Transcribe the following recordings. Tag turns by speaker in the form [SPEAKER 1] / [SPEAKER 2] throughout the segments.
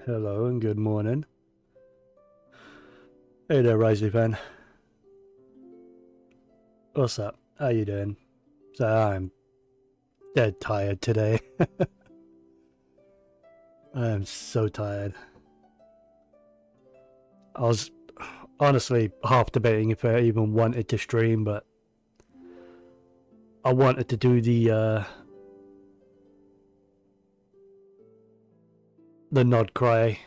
[SPEAKER 1] Hello and good morning. Hey there, Risey fan. What's up? How you doing? So I'm dead tired today. I am so tired. I was honestly half debating if I even wanted to stream, but I wanted to do the Nod Krai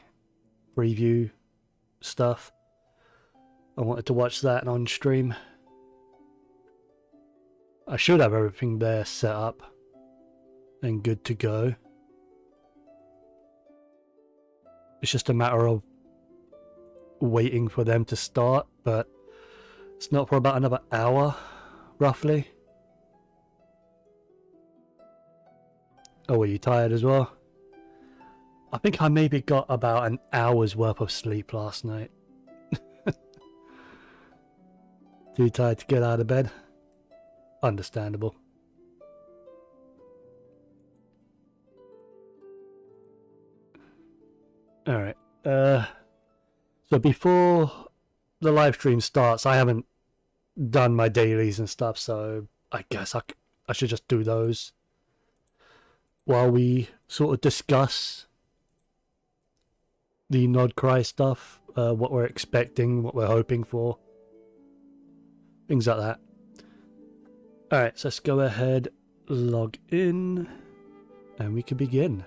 [SPEAKER 1] review stuff. I wanted to watch that on stream. I should have everything there set up and good to go. It's just a matter of waiting for them to start, but it's not for about another hour, roughly. Oh, were you tired as well? I think I maybe got about an hour's worth of sleep last night. Too tired to get out of bed? Understandable. Alright, so before the live stream starts, I haven't done my dailies and stuff, so I guess I should just do those while we sort of discuss the Nod Krai stuff, what we're expecting, what we're hoping for, things like that. Alright, so let's go ahead, log in, and we can begin.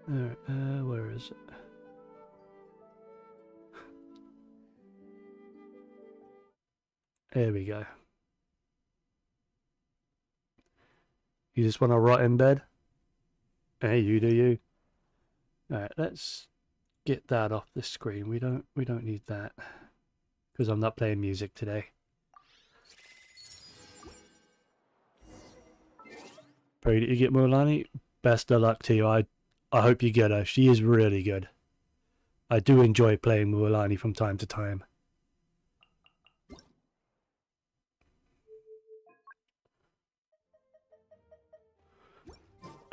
[SPEAKER 1] Where is it? There we go. You just want to rot in bed? Hey, you do you. Alright, let's get that off the screen. We don't need that. Because I'm not playing music today. Pray that you get Mulan. Best of luck to you. I hope you get her. She is really good. I do enjoy playing Mulan from time to time.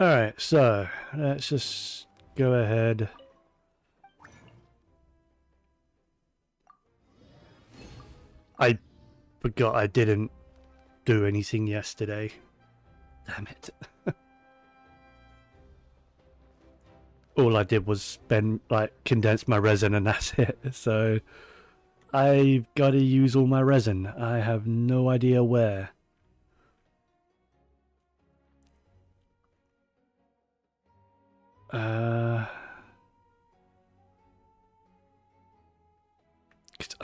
[SPEAKER 1] Alright, so let's just go ahead. I forgot I didn't do anything yesterday. Damn it. All I did was condense my resin and that's it. So I've got to use all my resin. I have no idea where.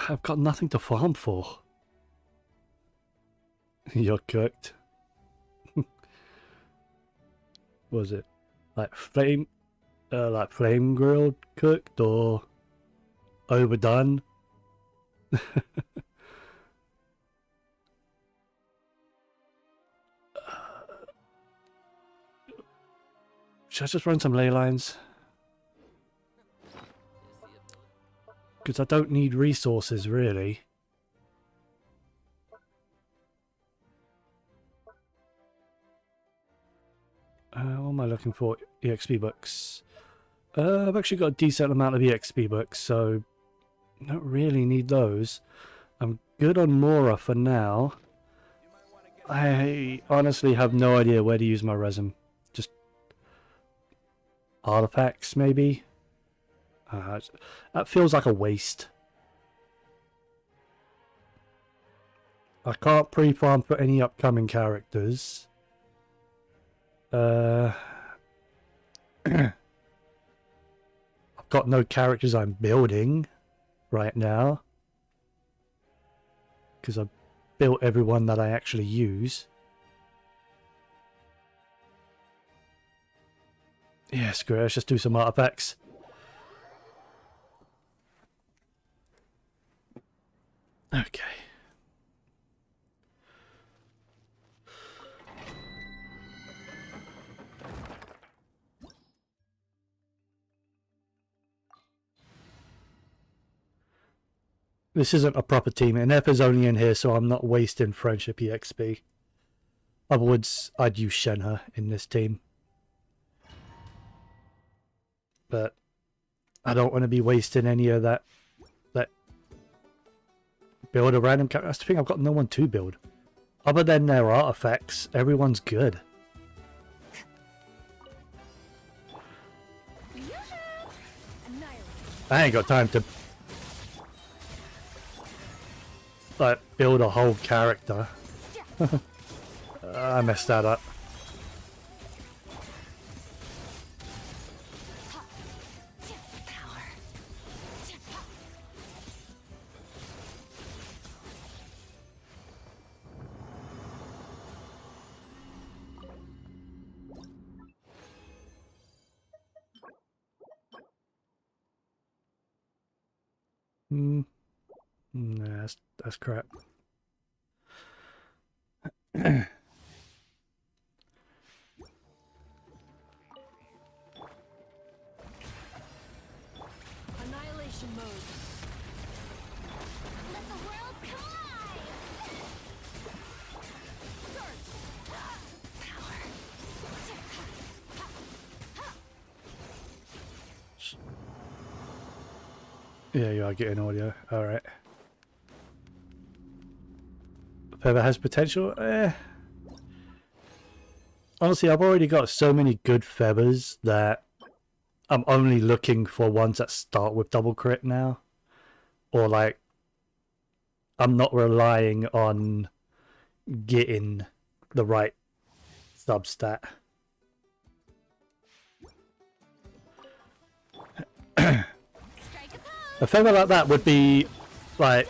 [SPEAKER 1] I've got nothing to farm for. You're cooked. Was it like flame grilled cooked or overdone? Should I just run some ley lines? Because I don't need resources really. What am I looking for? EXP books. I've actually got a decent amount of EXP books, so I don't really need those. I'm good on Mora for now. I honestly have no idea where to use my resin. Just artifacts, maybe? That feels like a waste. I can't pre-farm for any upcoming characters. I've got no characters I'm building right now. Because I've built everyone that I actually use. Yeah, screw it, let's just do some artifacts. Okay. This isn't a proper team, and Epa's only in here, so I'm not wasting friendship EXP. Otherwise, I'd use Shenhe in this team. but I don't want to be wasting any of that build a random character. That's the thing, I've got no one to build. Other than their artifacts, everyone's good. I ain't got time to like build a whole character. I messed that up. Nah, that's crap.
[SPEAKER 2] Annihilation mode. Let the world collide. Power.
[SPEAKER 1] Yeah, you are getting audio. Alright. Feather has potential? Honestly, I've already got so many good feathers that I'm only looking for ones that start with double crit now. Or like, I'm not relying on getting the right substat. A feather like that would be like,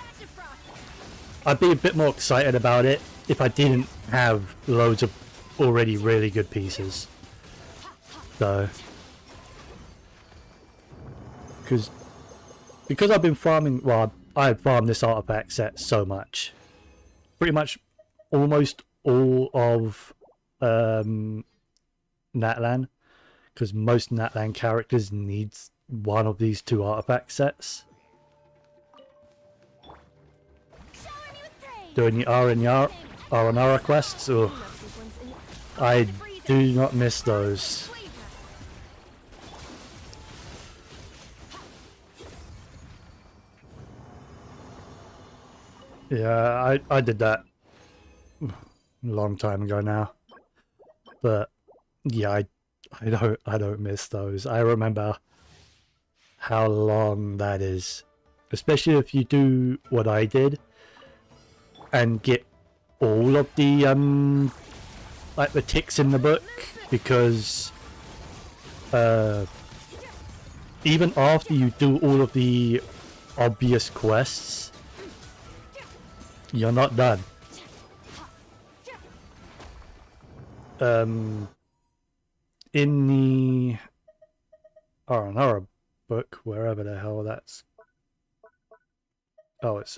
[SPEAKER 1] I'd be a bit more excited about it if I didn't have loads of already really good pieces. So, because I've been farming, well, I farmed this artifact set so much. Pretty much almost all of Natlan, because most Natlan characters needs one of these two artifact sets. Doing the Aranara quests, oh, I do not miss those. Yeah, I did that a long time ago now, but yeah, I don't miss those. I remember how long that is, especially if you do what I did and get all of the like the ticks in the book, because even after you do all of the obvious quests, you're not done. In the Aranara book, wherever the hell that's... Oh, it's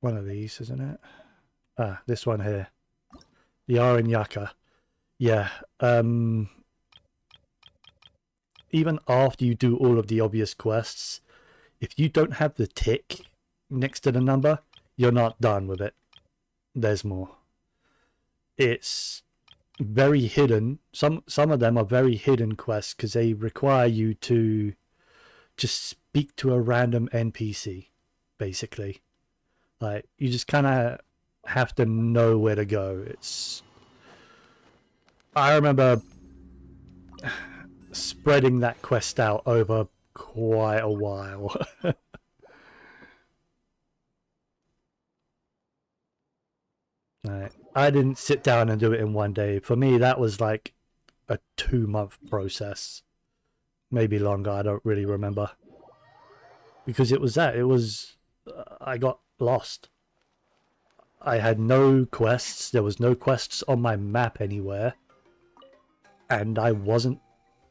[SPEAKER 1] one of these, isn't it? Ah, this one here. The Aranyaka. Yeah. Even after you do all of the obvious quests, if you don't have the tick next to the number, you're not done with it. There's more. It's very hidden. Some of them are very hidden quests because they require you to just speak to a random NPC, basically. Like, you just kind of have to know where to go. I remember spreading that quest out over quite a while. Right. I didn't sit down and do it in one day. For me, that was like a 2-month process. Maybe longer, I don't really remember. Because it was I got lost. I had no quests. There was no quests on my map anywhere. And I wasn't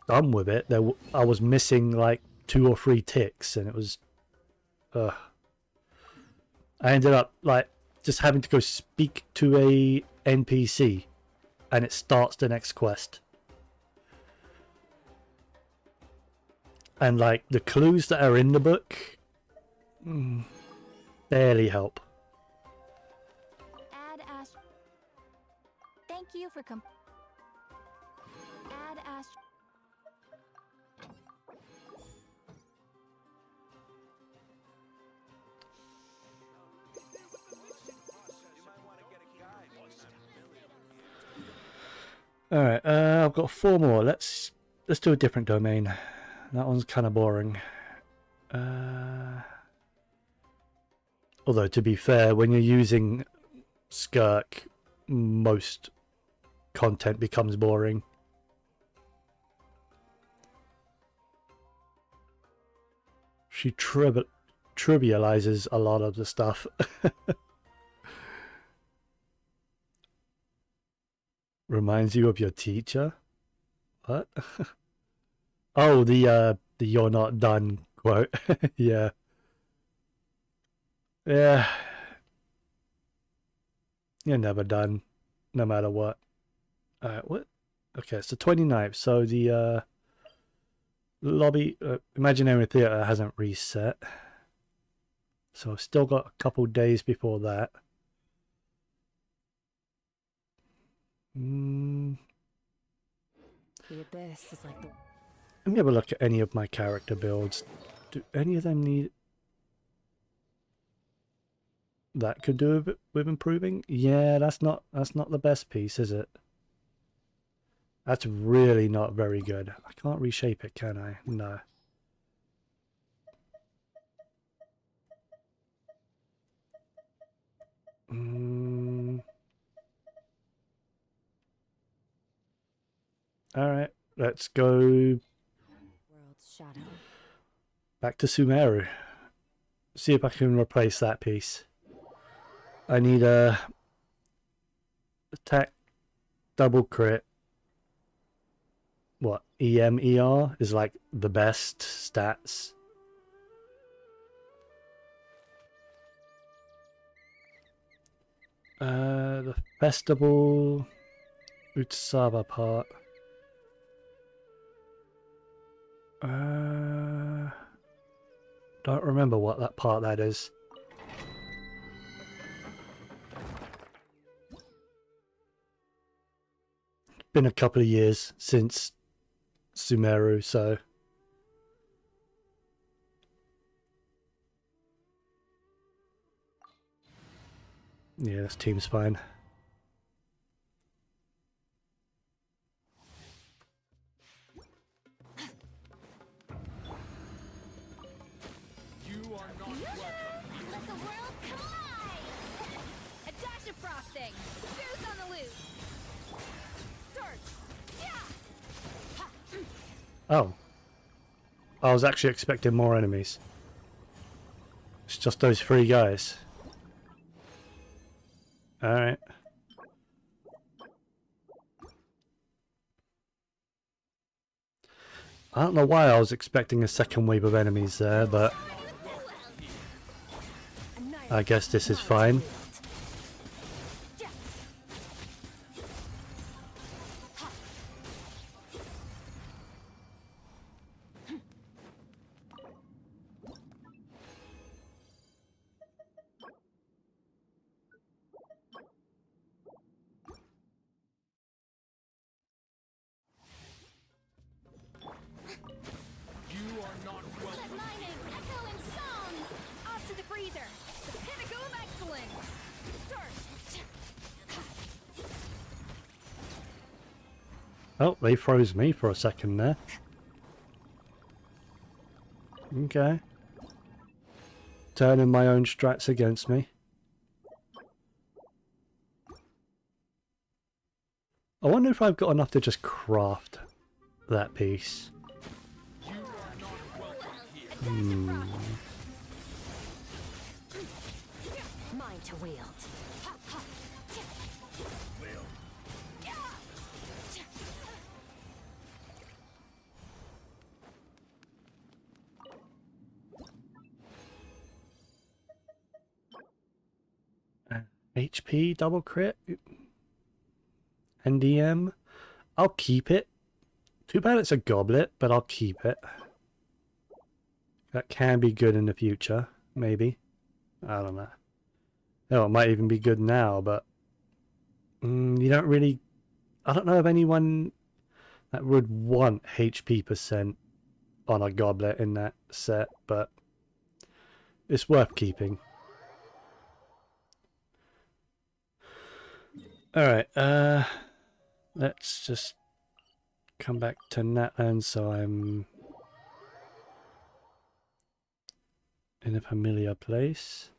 [SPEAKER 1] done with it. I was missing like 2 or 3 ticks, and it was... I ended up like just having to go speak to a NPC, and it starts the next quest. And like the clues that are in the book barely help.
[SPEAKER 2] Thank you for Add
[SPEAKER 1] Alright, I've got 4 more. Let's do a different domain. That one's kind of boring. Although, to be fair, when you're using Skirk, most content becomes boring. She trivializes a lot of the stuff. Reminds you of your teacher? What? Oh, the "you're not done" quote. Yeah. Yeah. You're never done, no matter what. Alright, what? Okay, it's the 29th, so the lobby, Imaginary Theatre hasn't reset. So I've still got a couple days before that.
[SPEAKER 2] The abyss is like the...
[SPEAKER 1] Let me have a look at any of my character builds. Do any of them need... That could do a bit with improving? Yeah, that's not the best piece, is it? That's really not very good. I can't reshape it, can I? No. Alright, let's go
[SPEAKER 2] world's shadow.
[SPEAKER 1] back to Sumeru. See if I can replace that piece. I need a attack, double crit. What? EMER is like the best stats. The festival Utsaba part. Don't remember what that part that is. Been a couple of years since Sumeru, so yeah, this team's fine.
[SPEAKER 3] You are not welcome.
[SPEAKER 2] Let the world collide! A dash of frosting! Juice on the loose! Surge! Yeah!
[SPEAKER 1] Oh. I was actually expecting more enemies. It's just those 3 guys. Alright. I don't know why I was expecting a second wave of enemies there, but I guess this is fine.
[SPEAKER 3] You are not welcome.
[SPEAKER 2] Let lightning echo in song! Off to the freezer! The pinnacle of excellence! Surge!
[SPEAKER 1] Oh, they froze me for a second there. Okay. Turning my own strats against me. I wonder if I've got enough to just craft that piece.
[SPEAKER 3] You are not welcome here.
[SPEAKER 2] Mine to wield.
[SPEAKER 1] HP double crit? NDM? I'll keep it. Too bad it's a goblet, but I'll keep it. That can be good in the future, maybe. I don't know. Oh, it might even be good now, but you don't really... I don't know of anyone that would want HP percent on a goblet in that set, but it's worth keeping. Alright, the let's just come back to Natland so I'm in a familiar place.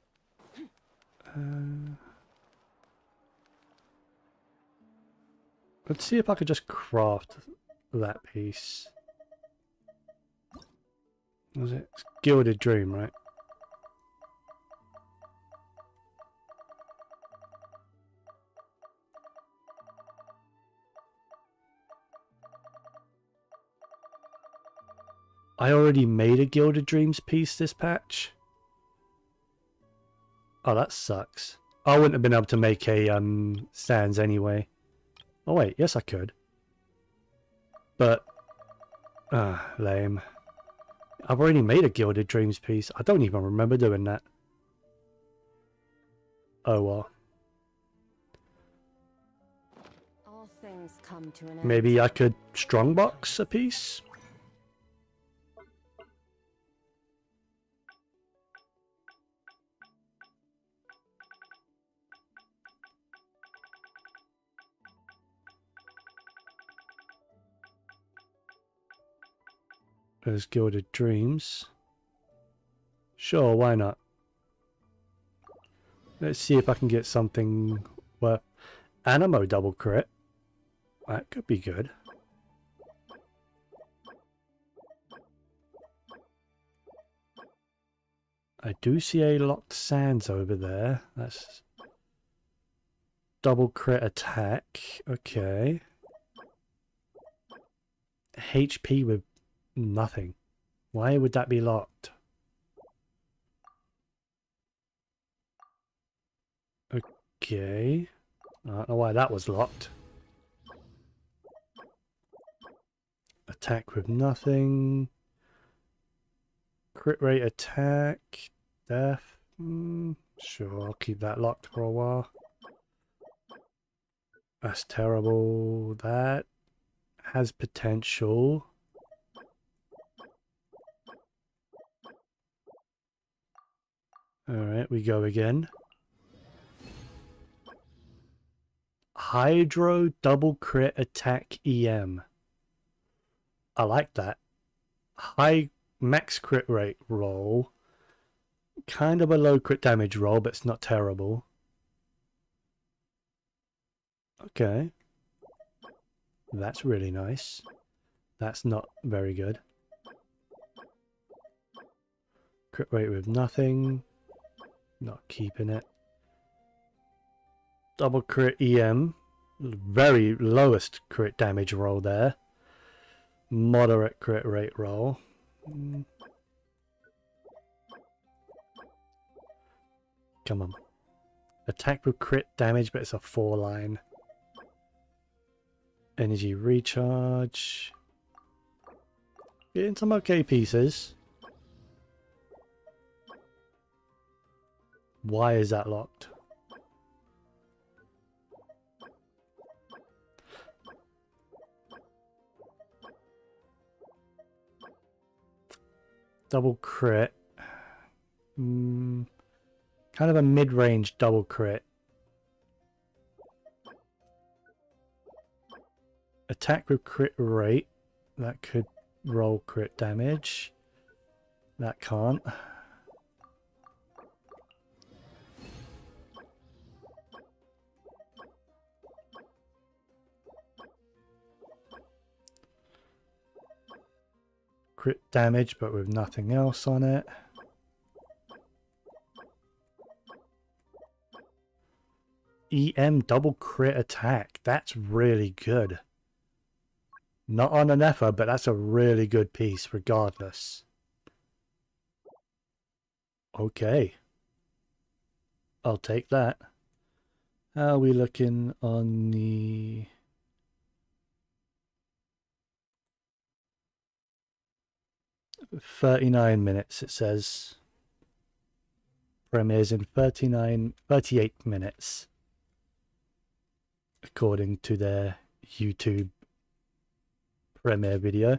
[SPEAKER 1] Let's see if I could just craft that piece. Was it? It's Gilded Dream, right? I already made a Gilded Dreams piece this patch. Oh, that sucks. I wouldn't have been able to make a Sans anyway. Oh wait, yes I could. But lame. I've already made a Gilded Dreams piece. I don't even remember doing that. Oh well.
[SPEAKER 4] All things come to an end.
[SPEAKER 1] Maybe I could strongbox a piece? There's Gilded Dreams. Sure, why not? Let's see if I can get something worth... Animo double crit. That could be good. I do see a locked Sands over there. That's double crit attack. Okay. HP with nothing. Why would that be locked? Okay. I don't know why that was locked. Attack with nothing. Crit rate attack. Death. Sure, I'll keep that locked for a while. That's terrible. That has potential. Alright, we go again. Hydro double crit attack EM. I like that. High max crit rate roll. Kind of a low crit damage roll, but it's not terrible. Okay. That's really nice. That's not very good. Crit rate with nothing. Not keeping it. Double crit EM. Very lowest crit damage roll there. Moderate crit rate roll. Come on. Attack with crit damage, but it's a 4-line. Energy recharge. Getting some okay pieces. Why is that locked? Double crit. Kind of a mid-range double crit. Attack with crit rate. That could roll crit damage. That can't. Crit damage, but with nothing else on it. EM double crit attack. That's really good. Not on an effort, but that's a really good piece regardless. Okay. I'll take that. How are we looking on the... $39 it says. Premieres in 38 minutes. According to their YouTube premiere video.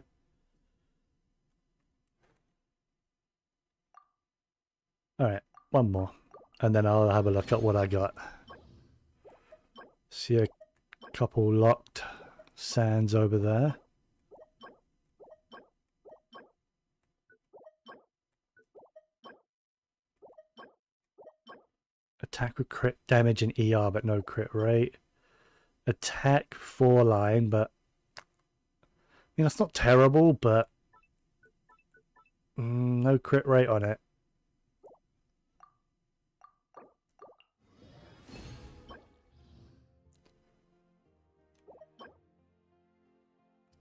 [SPEAKER 1] Alright, one more. And then I'll have a look at what I got. See a couple locked. Sands over there. Attack with crit damage and ER, but no crit rate. Attack 4 line, but I mean that's not terrible, but no crit rate on it.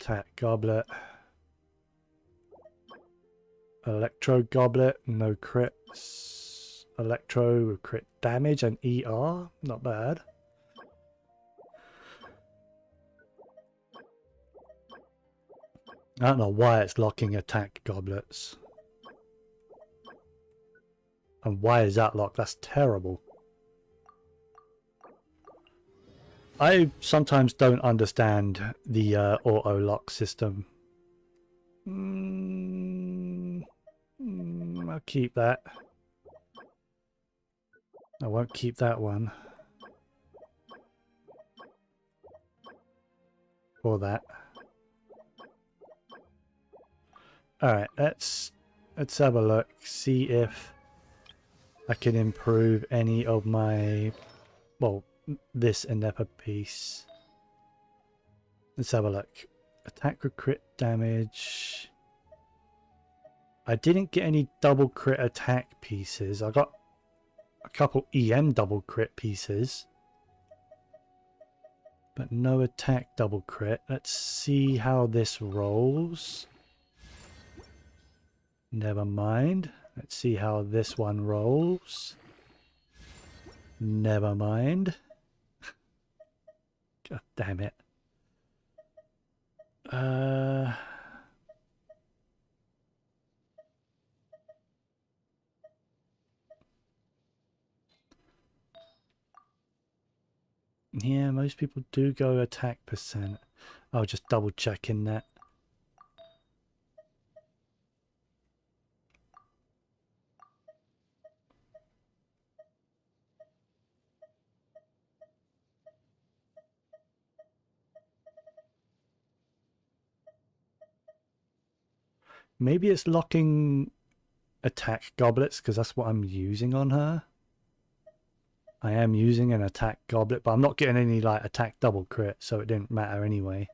[SPEAKER 1] Attack goblet. Electro goblet, no crits. Electro with crit damage and ER, not bad. I don't know why it's locking attack goblets. And why is that locked? That's terrible. I sometimes don't understand the auto lock system. I'll keep that. I won't keep that one. Or that. Alright, let's have a look. See if I can improve any of my... well, this Endeavor piece. Let's have a look. Attack with crit damage. I didn't get any double crit attack pieces. I got a couple EM double crit pieces. But no attack double crit. Let's see how this rolls. Never mind. Let's see how this one rolls. Never mind. God damn it. Yeah, most people do go attack percent. I'll just double check in that. Maybe it's locking attack goblets because that's what I'm using on her. I am using an attack goblet, but I'm not getting any like attack double crit, so it didn't matter anyway.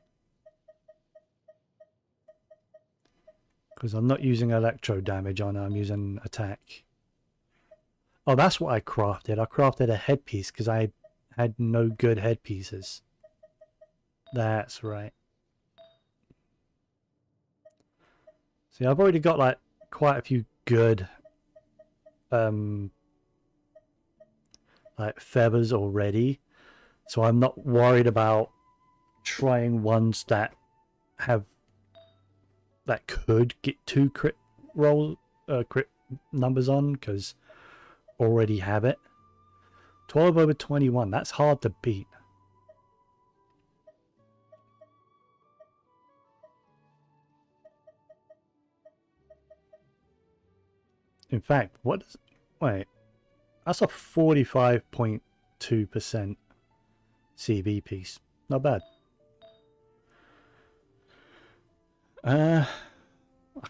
[SPEAKER 1] Because I'm not using electro damage on her, I'm using attack. Oh, that's what I crafted. I crafted a headpiece because I had no good headpieces. That's right. See, I've already got like quite a few good like feathers already, so I'm not worried about trying ones that have that could get 2 crit numbers on, because already have it. 12 over 21, that's hard to beat. In fact, what is... wait. That's a 45.2% CB piece. Not bad. I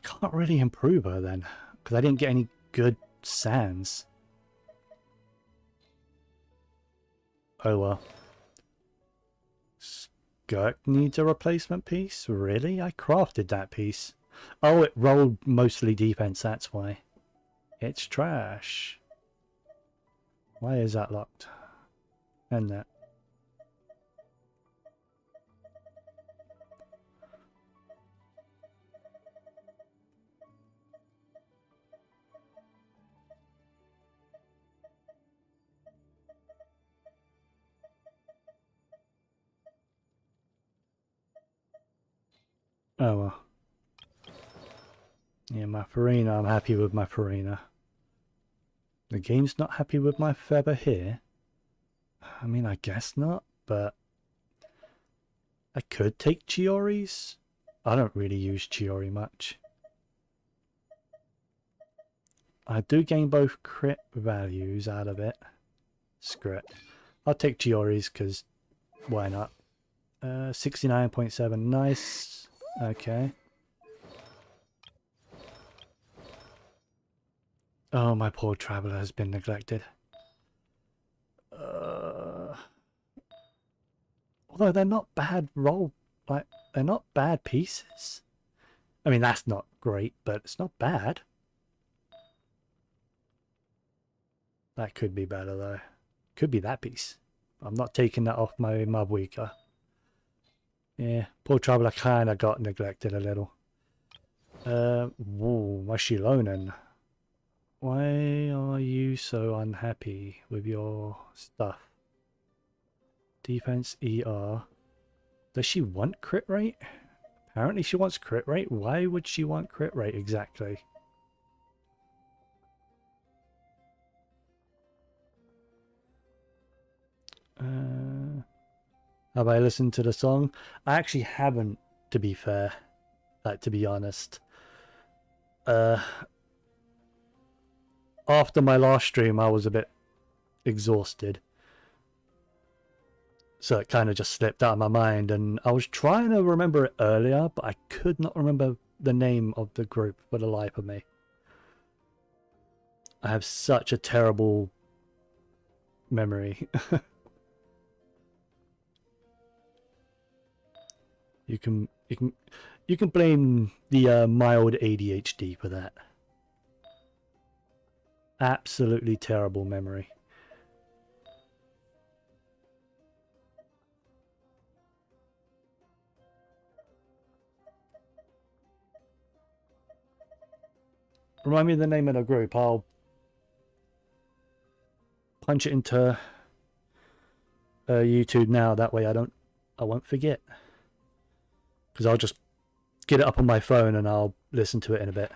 [SPEAKER 1] can't really improve her then, because I didn't get any good sands. Oh well. Skirk needs a replacement piece? Really? I crafted that piece. Oh, it rolled mostly defense, that's why. It's trash. Why is that locked? And that. Oh well. Yeah, my Farina, I'm happy with my Farina. The game's not happy with my feather here. I mean, I guess not, but I could take Chiori's. I don't really use Chiori much. I do gain both crit values out of it. Screw it. I'll take Chiori's because why not? 69.7. Nice. Okay. Oh, my poor traveler has been neglected. Although they're not bad they're not bad pieces. I mean, that's not great, but it's not bad. That could be better though. Could be that piece. I'm not taking that off my Mobweaker. Yeah, poor traveler kinda got neglected a little. Whoa, my Shilonen. Why are you so unhappy with your stuff? Defense ER. Does she want crit rate? Apparently she wants crit rate. Why would she want crit rate exactly? Have I listened to the song? I actually haven't, to be fair. To be honest. After my last stream, I was a bit exhausted. So it kind of just slipped out of my mind, and I was trying to remember it earlier, but I could not remember the name of the group for the life of me. I have such a terrible memory. You can blame the mild ADHD for that. Absolutely terrible memory. Remind me of the name of the group. I'll punch it into YouTube now. That way I won't forget. Because I'll just get it up on my phone and I'll listen to it in a bit.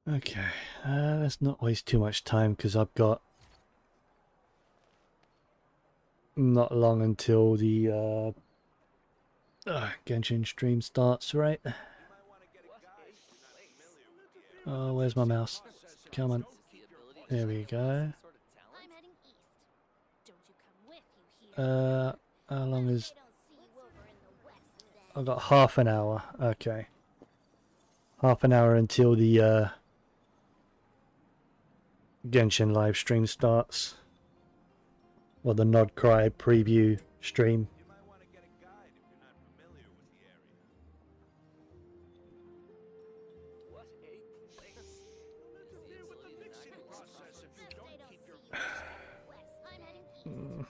[SPEAKER 1] Okay, let's not waste too much time because I've got not long until the Genshin stream starts, right? Oh, where's my mouse? Come on. There we go.
[SPEAKER 2] I'm heading east. Don't you come with you here.
[SPEAKER 1] How long is...
[SPEAKER 2] I don't see you over in the west then.
[SPEAKER 1] I've got half an hour. Okay. Half an hour until the Genshin live stream starts. Or the Nod Krai preview stream.
[SPEAKER 3] You might want to get a guide if you're not familiar with the area. What a place. Interfere with the mixing process if you
[SPEAKER 2] Since
[SPEAKER 3] don't
[SPEAKER 2] they don't
[SPEAKER 3] keep your
[SPEAKER 2] see you over in the west, I'm heading east. Don't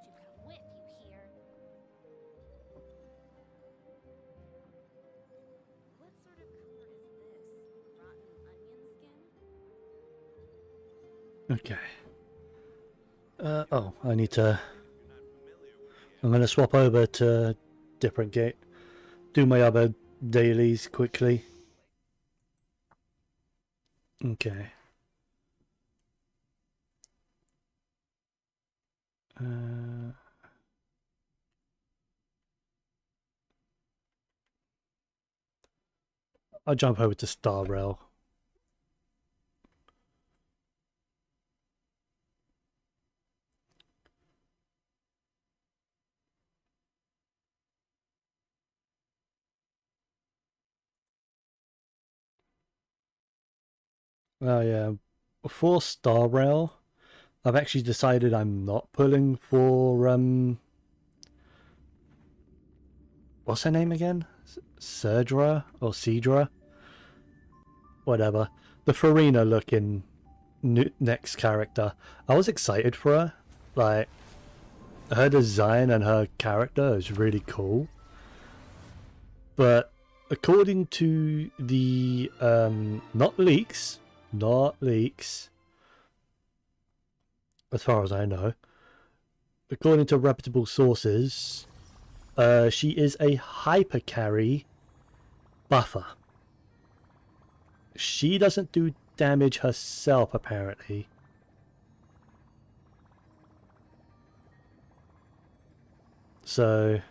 [SPEAKER 2] you come with you here. What sort of comfort is this? Rotten onion skin?
[SPEAKER 1] Okay. Oh, I need to... I'm going to swap over to different gate. Do my other dailies quickly. Okay. I'll jump over to Star Rail. Oh yeah, for Star Rail, I've actually decided I'm not pulling for what's her name again? Cedra or Cedra? Whatever. The Farina looking next character. I was excited for her. Like, her design and her character is really cool. But according to the not leaks, not leaks. As far as I know. According to reputable sources, she is a hyper carry buffer. She doesn't do damage herself, apparently. So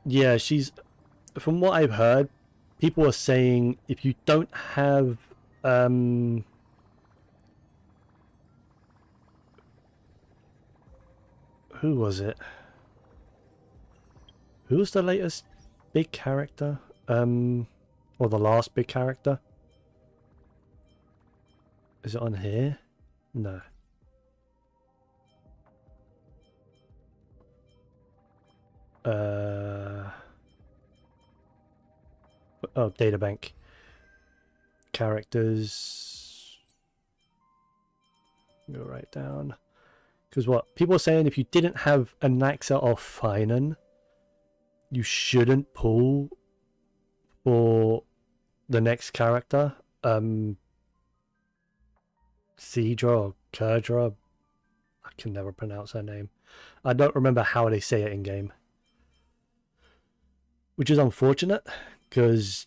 [SPEAKER 1] yeah, she's, from what I've heard, people are saying if you don't have who was it? Who's the latest big character? Or the last big character? Is it on here? No. Oh, databank. Characters. Go right down. Because what? People are saying if you didn't have a Naxa or Finan, you shouldn't pull for the next character. Cedra or Kerdra. I can never pronounce her name. I don't remember how they say it in game. Which is unfortunate, because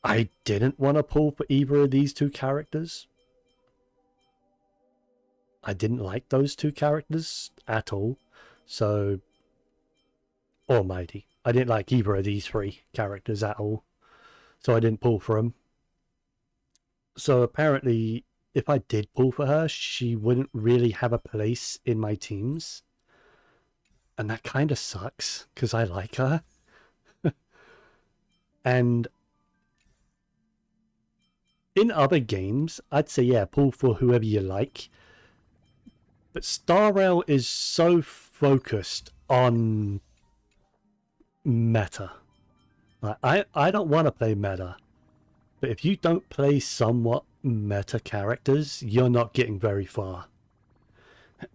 [SPEAKER 1] I didn't want to pull for either of these two characters. I didn't like those two characters at all. So, almighty. I didn't like either of these three characters at all. So I didn't pull for them. So apparently, if I did pull for her, she wouldn't really have a place in my teams. And that kind of sucks, because I like her. And in other games, I'd say, yeah, pull for whoever you like. But Star Rail is so focused on meta. Like, I don't want to play meta. But if you don't play somewhat meta characters, you're not getting very far.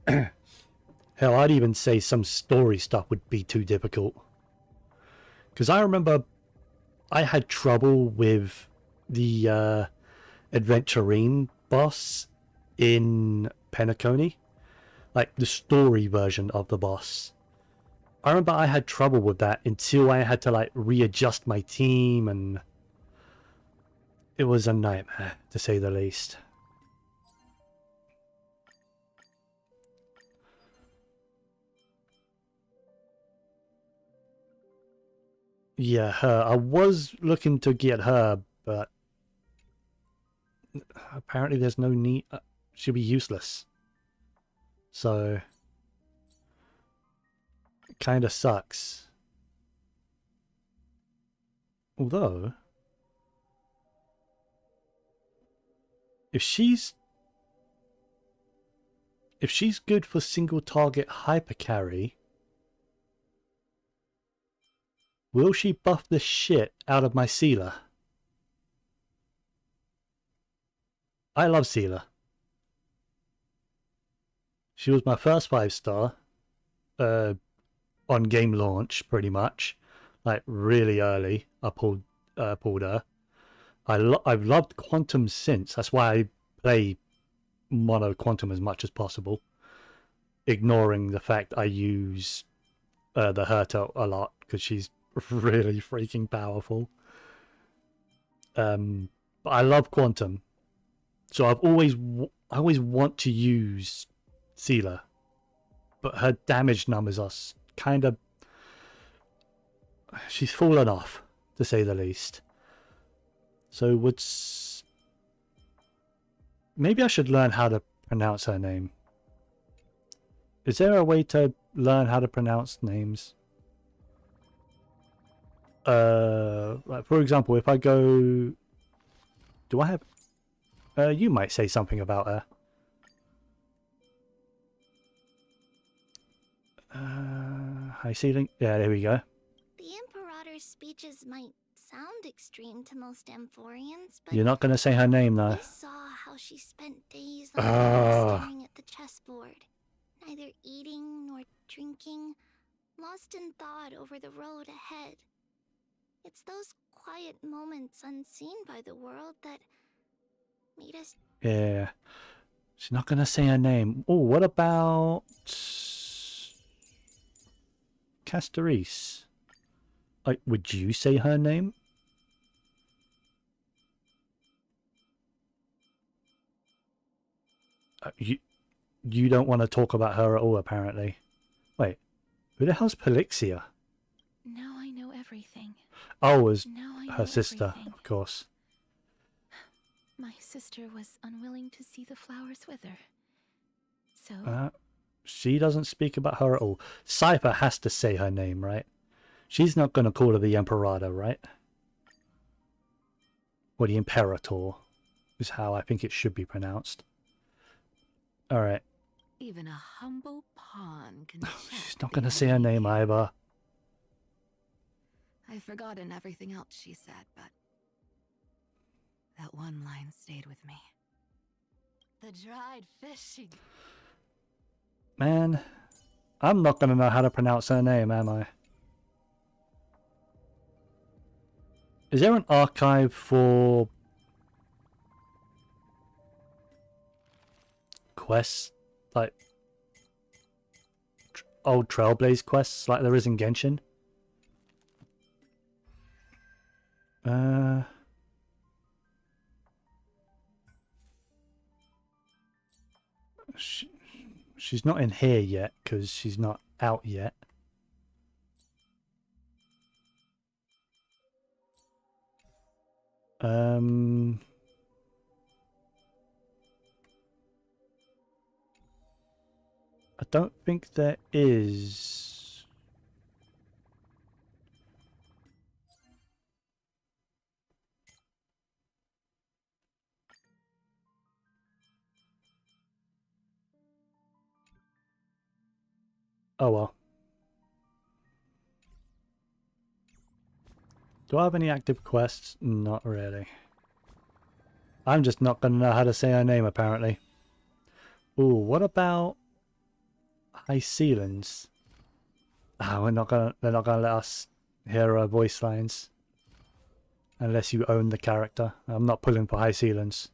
[SPEAKER 1] Hell, I'd even say some story stuff would be too difficult. Because I remember I had trouble with the Adventurine boss in Penacony. Like the story version of the boss. I remember I had trouble with that until I had to like readjust my team, and it was a nightmare, to say the least. Yeah, her. I was looking to get her, but apparently there's no need. She'll be useless. So, it kind of sucks. Although, if she's good for single target hyper carry, will she buff the shit out of my Sealer? I love Sealer. She was my first 5-star on game launch, pretty much. Like, really early, I pulled her. I've loved Quantum since. That's why I play Mono Quantum as much as possible. Ignoring the fact I use the Herta a lot, because she's really freaking powerful. But I love Quantum. So I always want to use Sealer, but her damage numbers are kind of... she's fallen off, to say the least. So maybe I should learn how to pronounce her name. Is there a way to learn how to pronounce names? Like for example, if I go... do I have... you might say something about her. High ceiling. Yeah, there we go.
[SPEAKER 5] The Imperator's speeches might sound extreme to most Amphorians, but
[SPEAKER 1] You're not going to say her name, though.
[SPEAKER 5] we saw how she spent days on staring at the chessboard, neither eating nor drinking, lost in thought over the road ahead. It's those quiet moments unseen by the world that made us.
[SPEAKER 1] Yeah. She's not gonna say her name. Oh, what about Castorise? Like, would you say her name? You don't want to talk about her at all, apparently. Wait, who the hell's Pelixia?
[SPEAKER 6] Now I know everything.
[SPEAKER 1] Oh, it was
[SPEAKER 6] Now I know
[SPEAKER 1] her sister,
[SPEAKER 6] everything.
[SPEAKER 1] of course.
[SPEAKER 6] My sister was unwilling to see the flowers wither. So,
[SPEAKER 1] She doesn't speak about her at all. Cypher has to say her name, right? She's not going to call her the Imperator, right? Or the Imperator is how I think it should be pronounced. Alright.
[SPEAKER 4] Even a humble pawn can
[SPEAKER 1] She's
[SPEAKER 4] check
[SPEAKER 1] not
[SPEAKER 4] the
[SPEAKER 1] going to say her
[SPEAKER 4] enemy.
[SPEAKER 1] name either.
[SPEAKER 4] I've forgotten everything else she said, but that one line stayed with me. The dried fish she...
[SPEAKER 1] Man, I'm not going to know how to pronounce her name, am I? Is there an archive for quests? Like old Trailblaze quests like there is in Genshin? She's not in here yet because she's not out yet. I don't think there is. Oh well. Do I have any active quests? Not really. I'm just not going to know how to say her name, apparently. Ooh, what about High Sealans? Ah, they're not gonna let us hear her voice lines. Unless you own the character. I'm not pulling for High Sealans.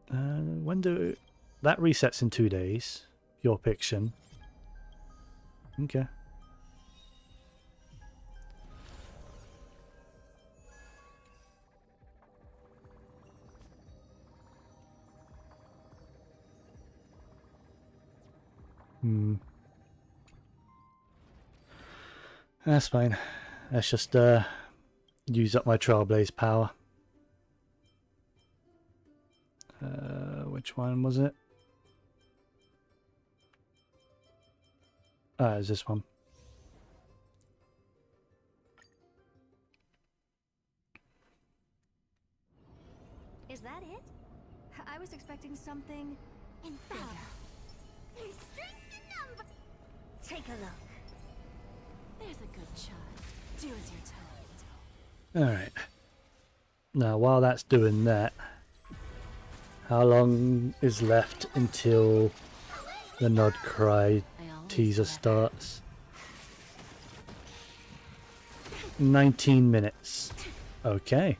[SPEAKER 1] When do... That resets in 2 days. Your fiction. Okay. That's fine. Let's just use up my Trailblaze power. Which one was it? Ah, it's this one.
[SPEAKER 2] Is that it? I was expecting something infallible. There's strength in number. Take a look.
[SPEAKER 4] There's a good child. Do as you're told.
[SPEAKER 1] Alright. Now, while that's doing that, how long is left until the Nod Krai teaser starts? 19 minutes. Okay.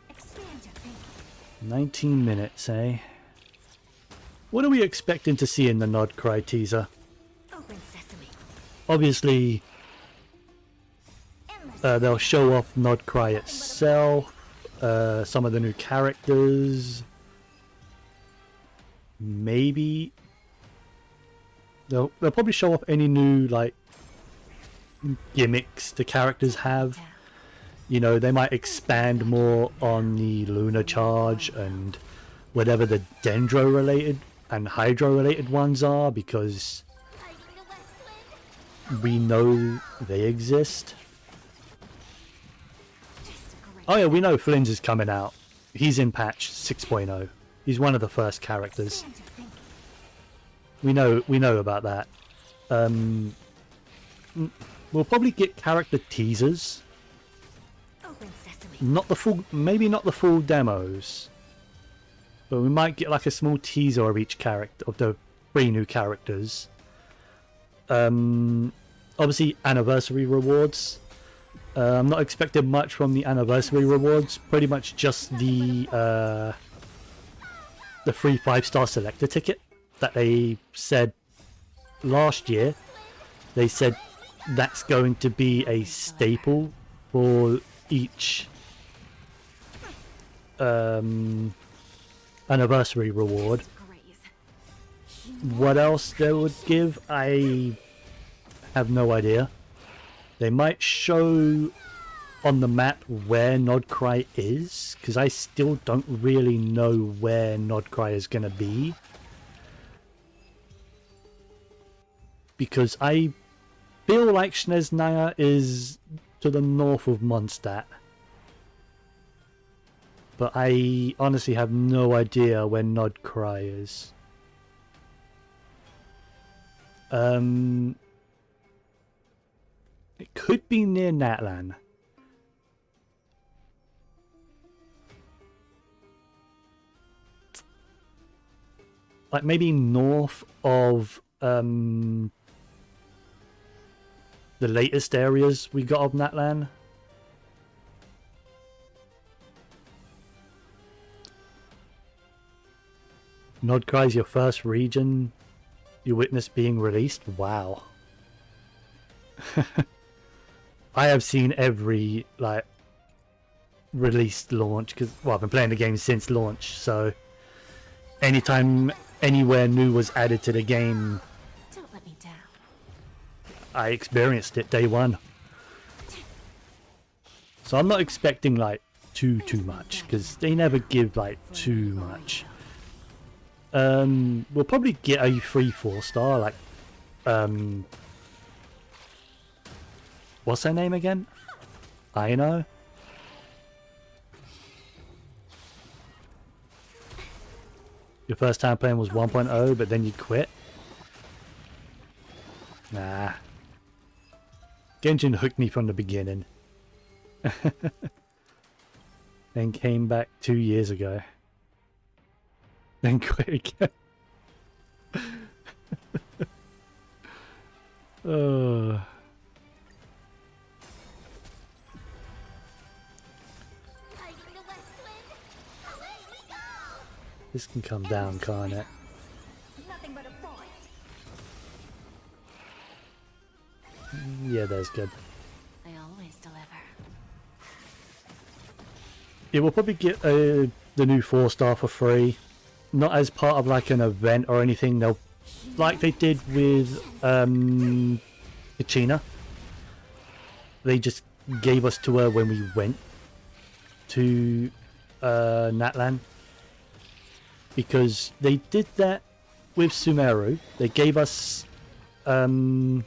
[SPEAKER 2] Expand your thinking.
[SPEAKER 1] 19 minutes, eh? What are we expecting to see in the Nod Krai teaser?
[SPEAKER 2] Open sesame.
[SPEAKER 1] Obviously, they'll show off Nod Krai itself, some of the new characters. Maybe they'll probably show off any new like gimmicks the characters have. You know, they might expand more on the lunar charge and whatever the dendro related and hydro related ones are, because
[SPEAKER 2] Hiding the west wind.
[SPEAKER 1] we know they exist.
[SPEAKER 2] Just a great.
[SPEAKER 1] Oh yeah, we know Flynn's is coming out. He's in patch 6.0. He's one of the first characters.
[SPEAKER 2] Expand your thinking.
[SPEAKER 1] We know about that. We'll probably get character teasers.
[SPEAKER 2] Open sesame.
[SPEAKER 1] Not the full, maybe not the full demos, but we might get like a small teaser of each character, of the 3 new characters. Obviously anniversary rewards. I'm not expecting much from the anniversary rewards. Pretty much just the free 5-star selector ticket that they said last year. They said that's going to be a staple for each anniversary reward. What else they would give, I have no idea. They might show on the map where Nod Krai is, because I still don't really know where Nod Krai is going to be. Because I feel like Snezhnaya is to the north of Mondstadt. But I honestly have no idea where Nod Krai is. It could be near Natlan. Like maybe north of the latest areas we got of Natlan. Nod Krai is your first region you witness being released? Wow. I have seen every like released launch because well I've been playing the game since launch, so anytime anywhere new was added to the game,
[SPEAKER 6] Don't let me down.
[SPEAKER 1] I experienced it day one. So I'm not expecting like too much because they never give like too much. We'll probably get a free 4-star like what's her name again? I know. Your first time playing was 1.0, but then you quit? Nah. Genshin hooked me from the beginning. Then came back 2 years ago. Then quit again. Oh. This can come down, can't it?
[SPEAKER 2] Nothing but a forest.
[SPEAKER 1] Yeah, that's good.
[SPEAKER 6] I always deliver.
[SPEAKER 1] Yeah, we'll probably get the new 4-star for free. Not as part of like an event or anything. They'll, like they did with Kachina. They just gave us to her when we went to Natlan. Because they did that with Sumeru. They gave us Collei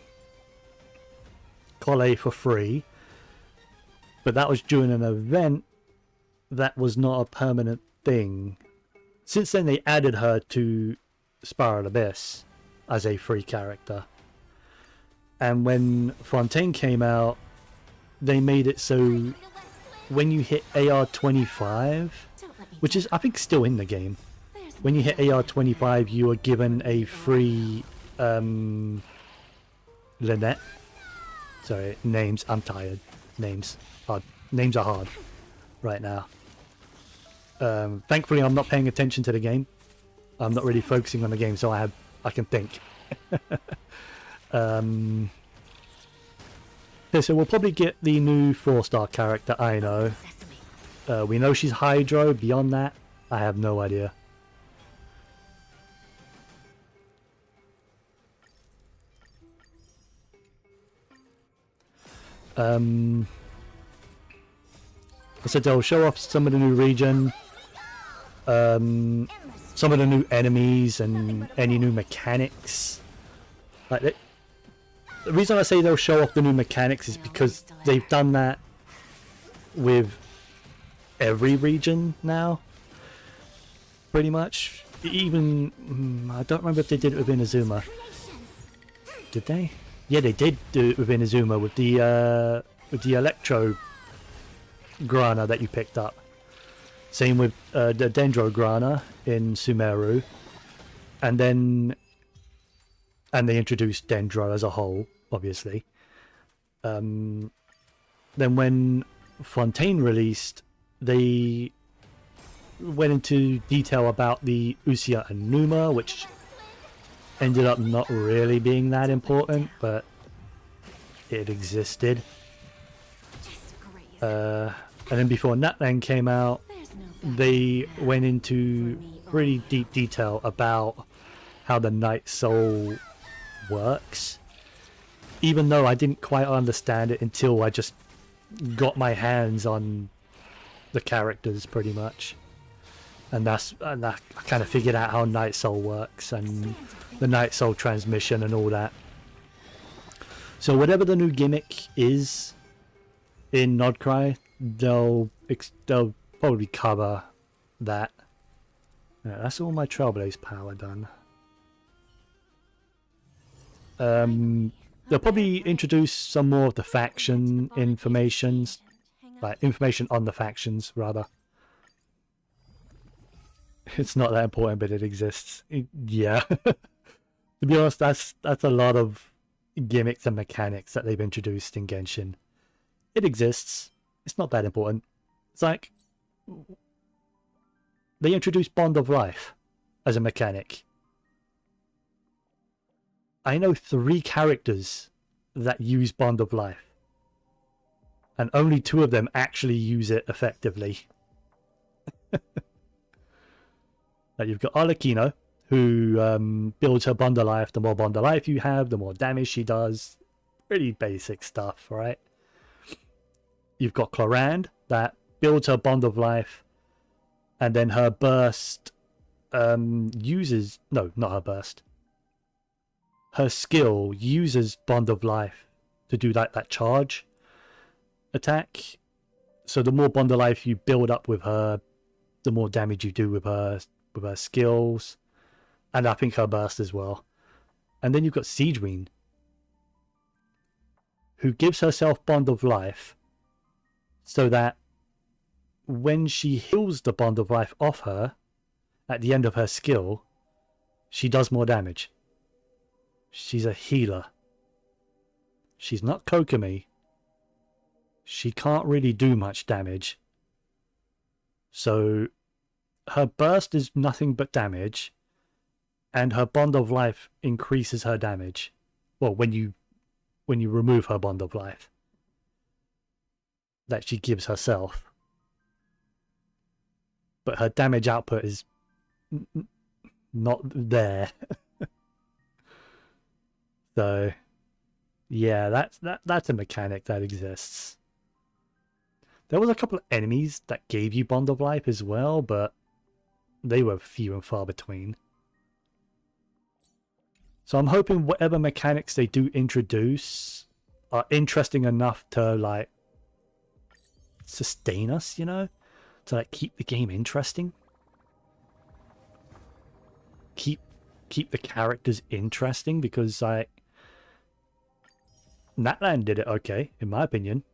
[SPEAKER 1] for free. But that was during an event that was not a permanent thing. Since then they added her to Spiral Abyss as a free character. And when Fontaine came out, they made it so when you hit AR25, which is I think still in the game, when you hit AR25 you are given a free Lynette. Sorry, names, I'm tired. Names are hard right now. Thankfully I'm not paying attention to the game. I'm not really focusing on the game, so I can think. Yeah, so we'll probably get the new 4-star character, I know. We know she's Hydro. Beyond that, I have no idea. I said they'll show off some of the new region, some of the new enemies and any new mechanics. Like the reason I say they'll show off the new mechanics is because they've done that with every region now, pretty much. Even I don't remember if they did it with Inazuma. Did they? Yeah, they did do it with Inazuma with the Electro Grana that you picked up. Same with the Dendro Grana in Sumeru, and they introduced Dendro as a whole, obviously. then when Fontaine released, they went into detail about the Usia and Numa, which ended up not really being that important, but it existed. And then before Natlan came out, they went into pretty deep detail about how the Night Soul works, even though I didn't quite understand it until I just got my hands on the characters pretty much, and I kind of figured out how Night Soul works and the Night Soul transmission and all that. So whatever the new gimmick is in Nod Krai, they'll probably cover that. Yeah, that's all my Trailblaze power done. They'll probably introduce some more of the faction informations, like information on the factions rather. It's not that important, but it exists. Yeah. To be honest, that's a lot of gimmicks and mechanics that they've introduced in Genshin. It exists. It's not that important. It's like they introduced Bond of Life as a mechanic. I know 3 characters that use Bond of Life, and only 2 of them actually use it effectively. Like you've got Arlecchino, who builds her Bond of Life. The more Bond of Life you have, the more damage she does. Pretty basic stuff, right? You've got Clorinde, that builds her Bond of Life, and then her burst uses... No, not her burst. Her skill uses Bond of Life to do that charge attack. So the more Bond of Life you build up with her, the more damage you do with her skills. And I think her burst as well. And then you've got Siegeween, who gives herself Bond of Life so that when she heals the Bond of Life off her at the end of her skill, she does more damage. She's a healer. She's not Kokomi. She can't really do much damage. So her burst is nothing but damage, and her Bond of Life increases her damage. Well, when you remove her Bond of Life that she gives herself. But her damage output is not there. So yeah, that's a mechanic that exists. There was a couple of enemies that gave you Bond of Life as well, but they were few and far between. So I'm hoping whatever mechanics they do introduce are interesting enough to like sustain us, you know, to like keep the game interesting, keep the characters interesting, because like Natlan did it okay, in my opinion.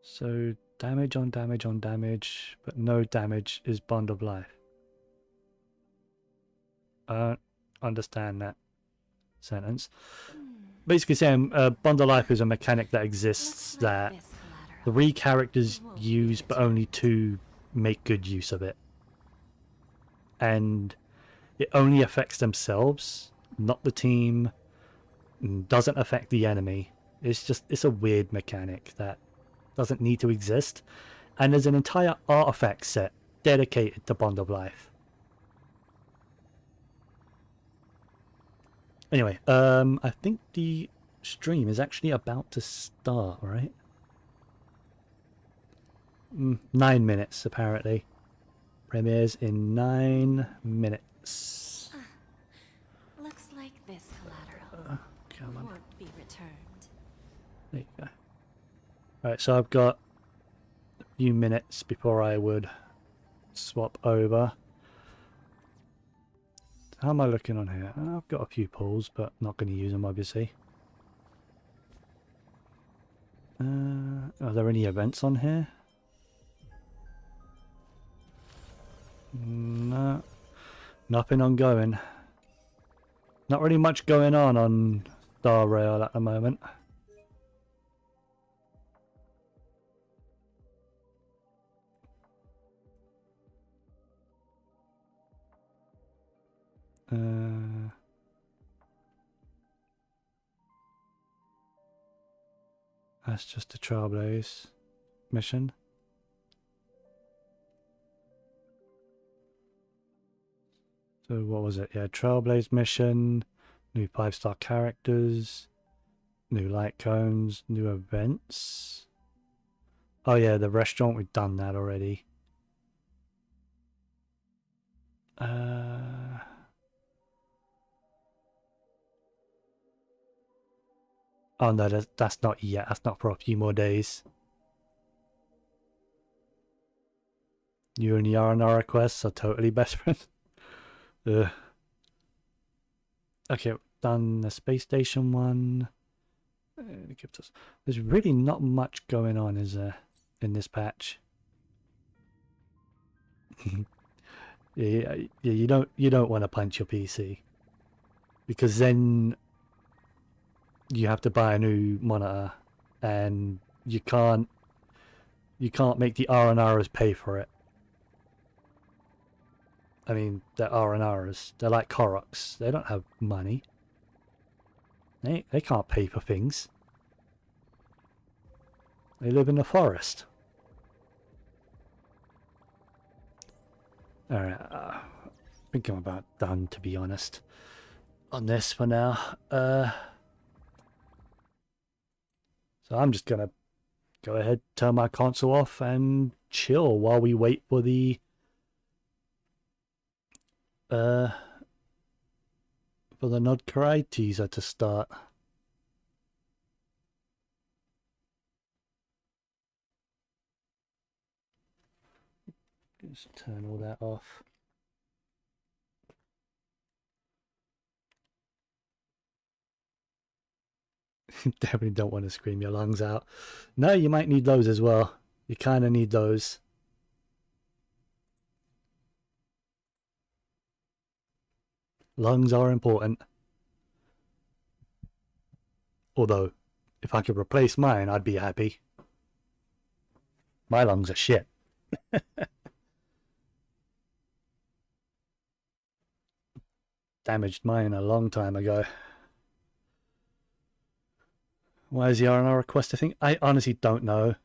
[SPEAKER 1] So damage on damage on damage, but no damage is Bond of Life. I don't understand that sentence. Basically saying Bond of Life is a mechanic that exists that 3 characters use, but only 2 make good use of it. And it only affects themselves, not the team, doesn't affect the enemy. It's a weird mechanic that doesn't need to exist. And there's an entire artifact set dedicated to Bond of Life. Anyway, I think the stream is actually about to start, right? 9 minutes, apparently. Premieres in 9 minutes.
[SPEAKER 6] Looks like this collateral
[SPEAKER 1] Come on.
[SPEAKER 6] won't be returned.
[SPEAKER 1] There you go. Alright, so I've got a few minutes before I would swap over. How am I looking on here? I've got a few pulls, but not going to use them, obviously. Are there any events on here? Nothing ongoing. Not really much going on Star Rail at the moment. That's just a Trailblaze mission. So what was it? Yeah, Trailblaze mission, new 5-star characters, new light cones, new events. Oh yeah, the restaurant, we've done that already. Oh no, that's not yet. That's not for a few more days. You and the R&R requests are totally best friends. Ugh. Okay, done the space station one. There's really not much going on, is there, in this patch? yeah, you don't want to punch your PC, because then you have to buy a new monitor, and you can't make the R&Rs pay for it. I mean, they're R&Rs. They're like Koroks. They don't have money. They can't pay for things. They live in the forest. Alright, I think I'm about done, to be honest, on this for now. So I'm just gonna go ahead, turn my console off and chill while we wait for the Nod Krai teaser to start. Just turn all that off. Definitely don't want to scream your lungs out. No, you might need those as well. You kind of need those. Lungs are important. Although, if I could replace mine, I'd be happy. My lungs are shit. Damaged mine a long time ago. Why is the R&R request a thing? I honestly don't know.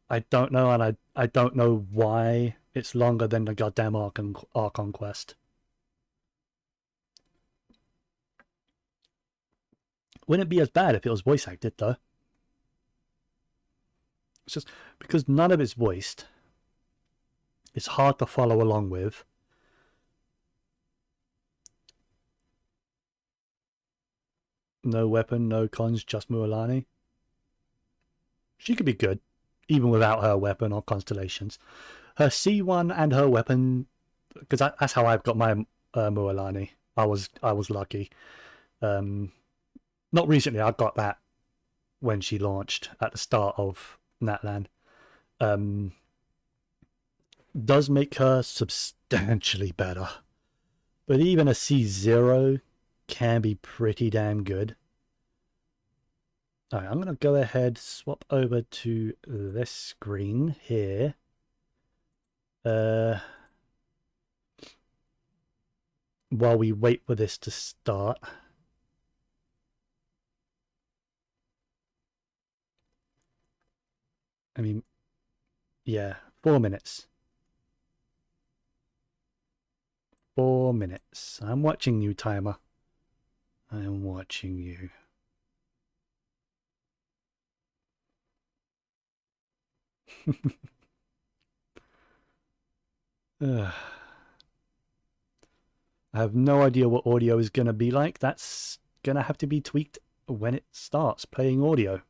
[SPEAKER 1] I don't know, and I don't know why it's longer than the goddamn Archon quest. Wouldn't it be as bad if it was voice acted, though? It's just because none of it's voiced. It's hard to follow along with. No weapon, no cons, just Mualani. She could be good, even without her weapon or constellations. Her C1 and her weapon, because that's how I've got my Mualani. I was lucky. Not recently, I got that when she launched at the start of Natlan. Does make her substantially better. But even a C0 can be pretty damn good. Alright, I'm going to go ahead, swap over to this screen here. While we wait for this to start. I mean, yeah, 4 minutes. 4 minutes. I'm watching you, timer. I'm watching you. I have no idea what audio is going to be like. That's going to have to be tweaked when it starts playing audio.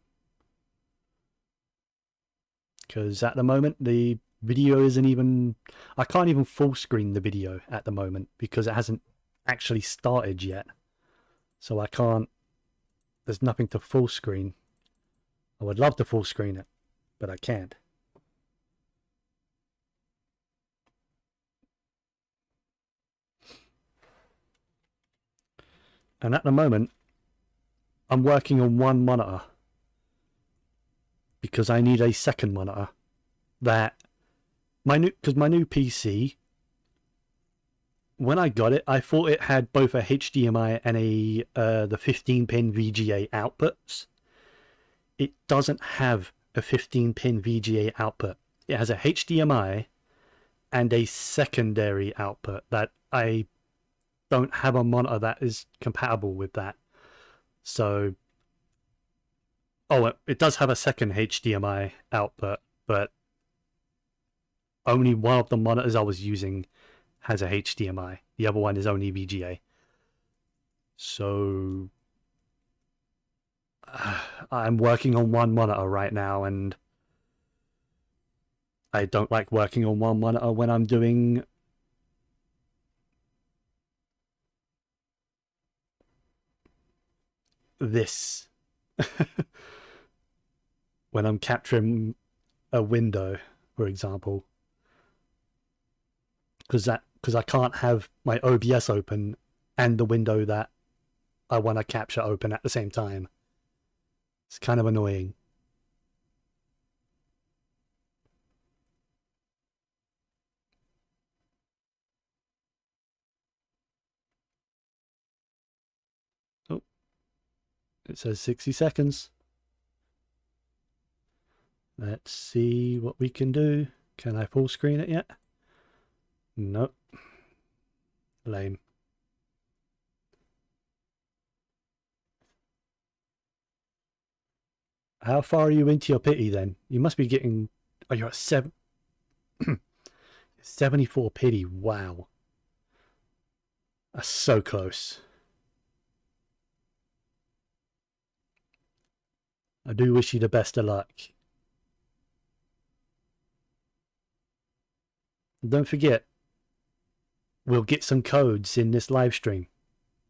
[SPEAKER 1] Because at the moment, the video isn't even... I can't even full screen the video at the moment because it hasn't actually started yet. So I can't... There's nothing to full screen. I would love to full screen it, but I can't. And at the moment, I'm working on one monitor because I need a second monitor. Because my new PC, when I got it, I thought it had both a HDMI and the 15-pin VGA outputs. It doesn't have a 15-pin VGA output. It has a HDMI and a secondary output that I don't have a monitor that is compatible with that. So, it does have a second HDMI output, but only one of the monitors I was using has a HDMI. The other one is only VGA. So, I'm working on one monitor right now, and I don't like working on one monitor when I'm doing this. When I'm capturing a window, for example. Because I can't have my OBS open and the window that I want to capture open at the same time. It's kind of annoying. Oh, it says 60 seconds. Let's see what we can do. Can I full screen it yet? Nope. Lame. How far are you into your pity then? You must be getting... Oh, you're at 74 pity. Wow. That's so close. I do wish you the best of luck. Don't forget, we'll get some codes in this live stream.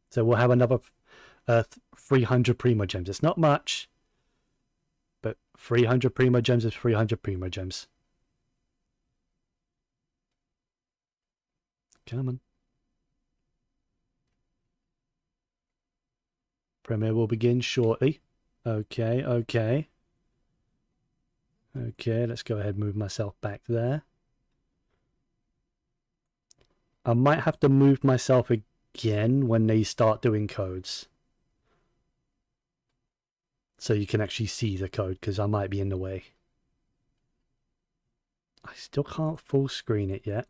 [SPEAKER 1] So we'll have another 300 Primo Gems. It's not much, but 300 Primo Gems is 300 Primo Gems. Come on. Premiere will begin shortly. Okay, okay. Okay, let's go ahead and move myself back there. I might have to move myself again when they start doing codes. So you can actually see the code, because I might be in the way. I still can't full screen it yet.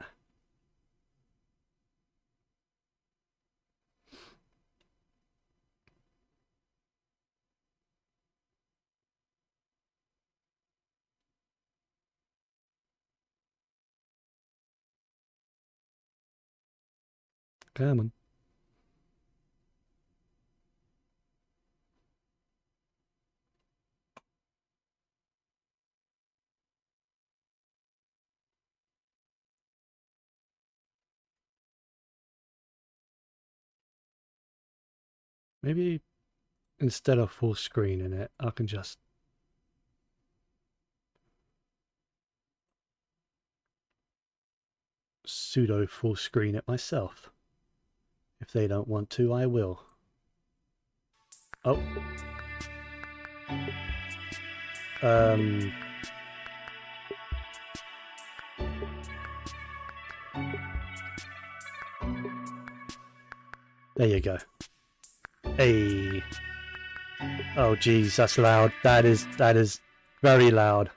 [SPEAKER 1] Come on. Maybe instead of full screening it, I can just pseudo full screen it myself. If they don't want to, I will. Oh. There you go. Hey. Oh geez, that's loud. That is very loud.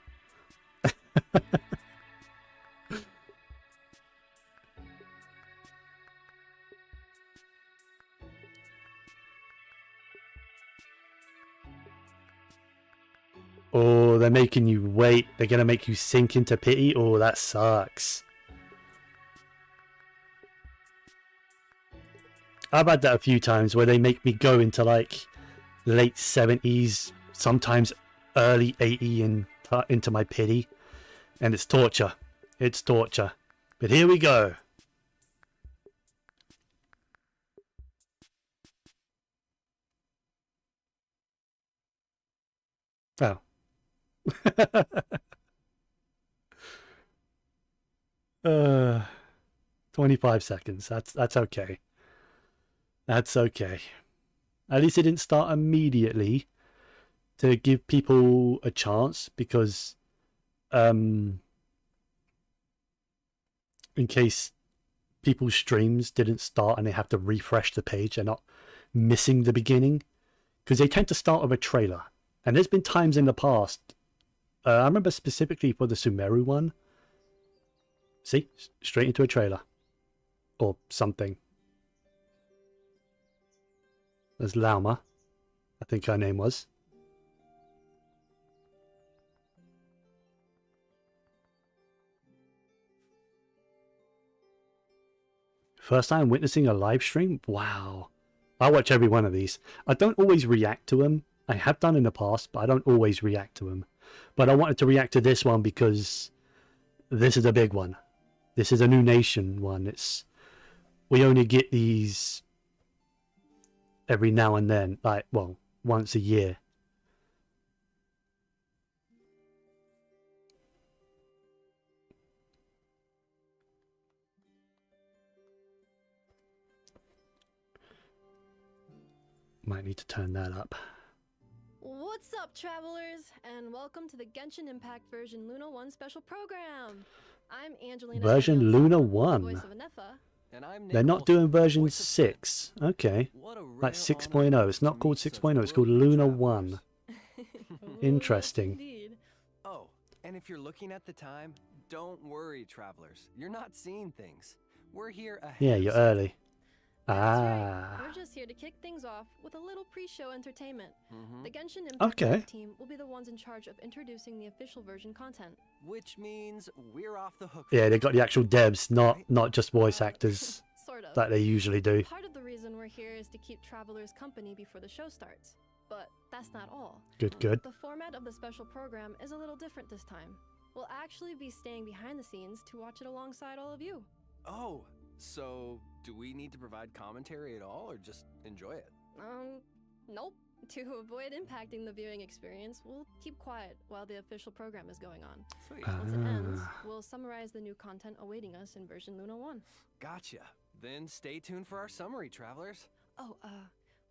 [SPEAKER 1] Oh, they're making you wait. They're gonna make you sink into pity. Oh, that sucks. I've had that a few times where they make me go into like late 70s, sometimes early 80 into my pity, and it's torture. It's torture. But here we go. Oh. 25 seconds. That's okay. That's okay. At least it didn't start immediately to give people a chance, because in case people's streams didn't start and they have to refresh the page, they're not missing the beginning, because they tend to start with a trailer. And there's been times in the past, I remember specifically for the Sumeru one, see, straight into a trailer or something. There's Lauma, I think her name was. First time witnessing a live stream? Wow. I watch every one of these. I don't always react to them. I have done in the past, but I don't always react to them. But I wanted to react to this one because this is a big one. This is a New Nation one. We only get these every now and then, like, well, once a year. Might need to turn that up.
[SPEAKER 7] What's up, travelers, and welcome to the Genshin Impact version Luna 1 special program. I'm Angelina.
[SPEAKER 1] Version
[SPEAKER 7] Espinosa,
[SPEAKER 1] Luna
[SPEAKER 7] the
[SPEAKER 1] 1.
[SPEAKER 7] voice of Anefa.
[SPEAKER 3] And I'm
[SPEAKER 1] They're not doing version 6. Okay. Like 6.0. It's not called 6.0. It's called Luna 1. Interesting.
[SPEAKER 7] Indeed.
[SPEAKER 8] Oh, and if you're looking at the time, don't worry, travelers. You're not seeing things. We're here ahead.
[SPEAKER 1] Yeah, you're early.
[SPEAKER 7] That's
[SPEAKER 1] Ah.
[SPEAKER 7] right. We're just here to kick things off with a little pre-show entertainment. The Genshin Impact
[SPEAKER 1] Okay.
[SPEAKER 7] team will be the ones in charge of introducing the official version content.
[SPEAKER 8] Which means we're off the hook.
[SPEAKER 1] Yeah, they got the actual devs, not just voice actors
[SPEAKER 7] Sort of.
[SPEAKER 1] that they usually do.
[SPEAKER 7] Part of the reason we're here is to keep travelers company before the show starts. But that's not all.
[SPEAKER 1] Good, good.
[SPEAKER 7] The format of the special program is a little different this time. We'll actually be staying behind the scenes to watch it alongside all of you.
[SPEAKER 8] Oh, so do we need to provide commentary at all, or just enjoy it?
[SPEAKER 7] Nope. To avoid impacting the viewing experience, we'll keep quiet while the official program is going on.
[SPEAKER 8] Sweet.
[SPEAKER 7] Once it ends,
[SPEAKER 1] Ah.
[SPEAKER 7] we'll summarize the new content awaiting us in version Luna 1.
[SPEAKER 8] Gotcha. Then stay tuned for our summary, travelers.
[SPEAKER 7] Oh,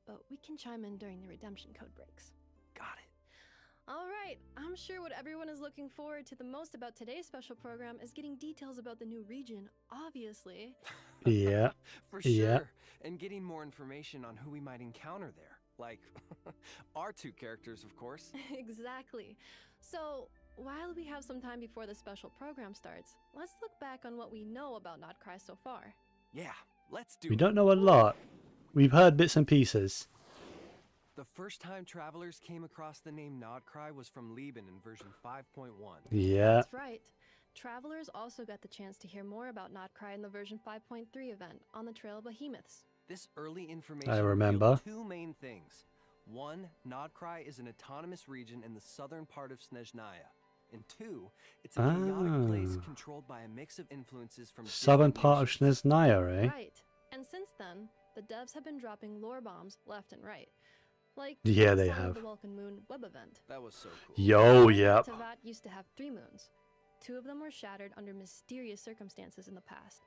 [SPEAKER 7] but we can chime in during the redemption code breaks.
[SPEAKER 8] Got it.
[SPEAKER 7] All right, I'm sure what everyone is looking forward to the most about today's special program is getting details about the new region, obviously.
[SPEAKER 8] For sure.
[SPEAKER 1] Yeah.
[SPEAKER 8] And getting more information on who we might encounter there. Like, our two characters, of course.
[SPEAKER 7] Exactly. So, while we have some time before the special program starts, let's look back on what we know about Nod Krai so far.
[SPEAKER 8] Yeah, let's do
[SPEAKER 1] We
[SPEAKER 8] it.
[SPEAKER 1] don't know a lot. We've heard bits and pieces.
[SPEAKER 8] The first time travelers came across the name Nod Krai was from Liban in version 5.1.
[SPEAKER 1] Yeah.
[SPEAKER 7] That's right. Travelers also got the chance to hear more about Nod Krai in the version 5.3 event on the Trail of Behemoths.
[SPEAKER 8] This early information
[SPEAKER 1] I
[SPEAKER 8] revealed
[SPEAKER 1] remember.
[SPEAKER 8] two main things. One, Nod Krai is an autonomous region in the southern part of Snezhnaya. And two, it's a chaotic place
[SPEAKER 1] Ah.
[SPEAKER 8] controlled by a mix of influences from
[SPEAKER 1] Southern
[SPEAKER 8] different
[SPEAKER 1] part of
[SPEAKER 8] nations.
[SPEAKER 1] Snezhnaya, eh?
[SPEAKER 7] Right. And since then, the devs have been dropping lore bombs left and right. Like,
[SPEAKER 1] Yeah,
[SPEAKER 7] the
[SPEAKER 1] they
[SPEAKER 7] Song of
[SPEAKER 1] have.
[SPEAKER 7] the Welkin Moon web event.
[SPEAKER 8] That was so cool.
[SPEAKER 1] Yo, yep.
[SPEAKER 7] Tavat used to have 3 moons. 2 of them were shattered under mysterious circumstances in the past,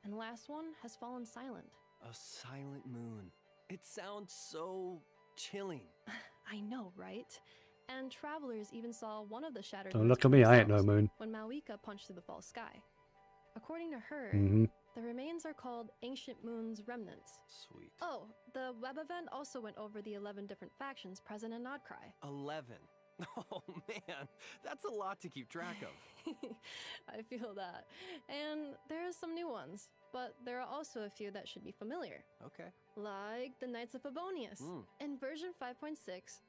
[SPEAKER 7] and the last one has fallen silent.
[SPEAKER 8] A silent moon. It sounds so chilling.
[SPEAKER 7] I know, right? And travelers even saw one of the shattered
[SPEAKER 1] Don't
[SPEAKER 7] moons
[SPEAKER 1] look
[SPEAKER 7] for
[SPEAKER 1] at me, I ain't no
[SPEAKER 7] themselves
[SPEAKER 1] moon.
[SPEAKER 7] when Malika punched through the false sky. According to her,
[SPEAKER 1] hmm
[SPEAKER 7] the remains are called Ancient Moon's Remnants.
[SPEAKER 8] Sweet.
[SPEAKER 7] Oh, the web event also went over the 11 different factions present in Nod Krai.
[SPEAKER 8] 11. Oh man, that's a lot to keep track of.
[SPEAKER 7] I feel that. And there are some new ones, but there are also a few that should be familiar.
[SPEAKER 8] Okay.
[SPEAKER 7] Like the Knights of Favonius.
[SPEAKER 8] Mm.
[SPEAKER 7] In version 5.6,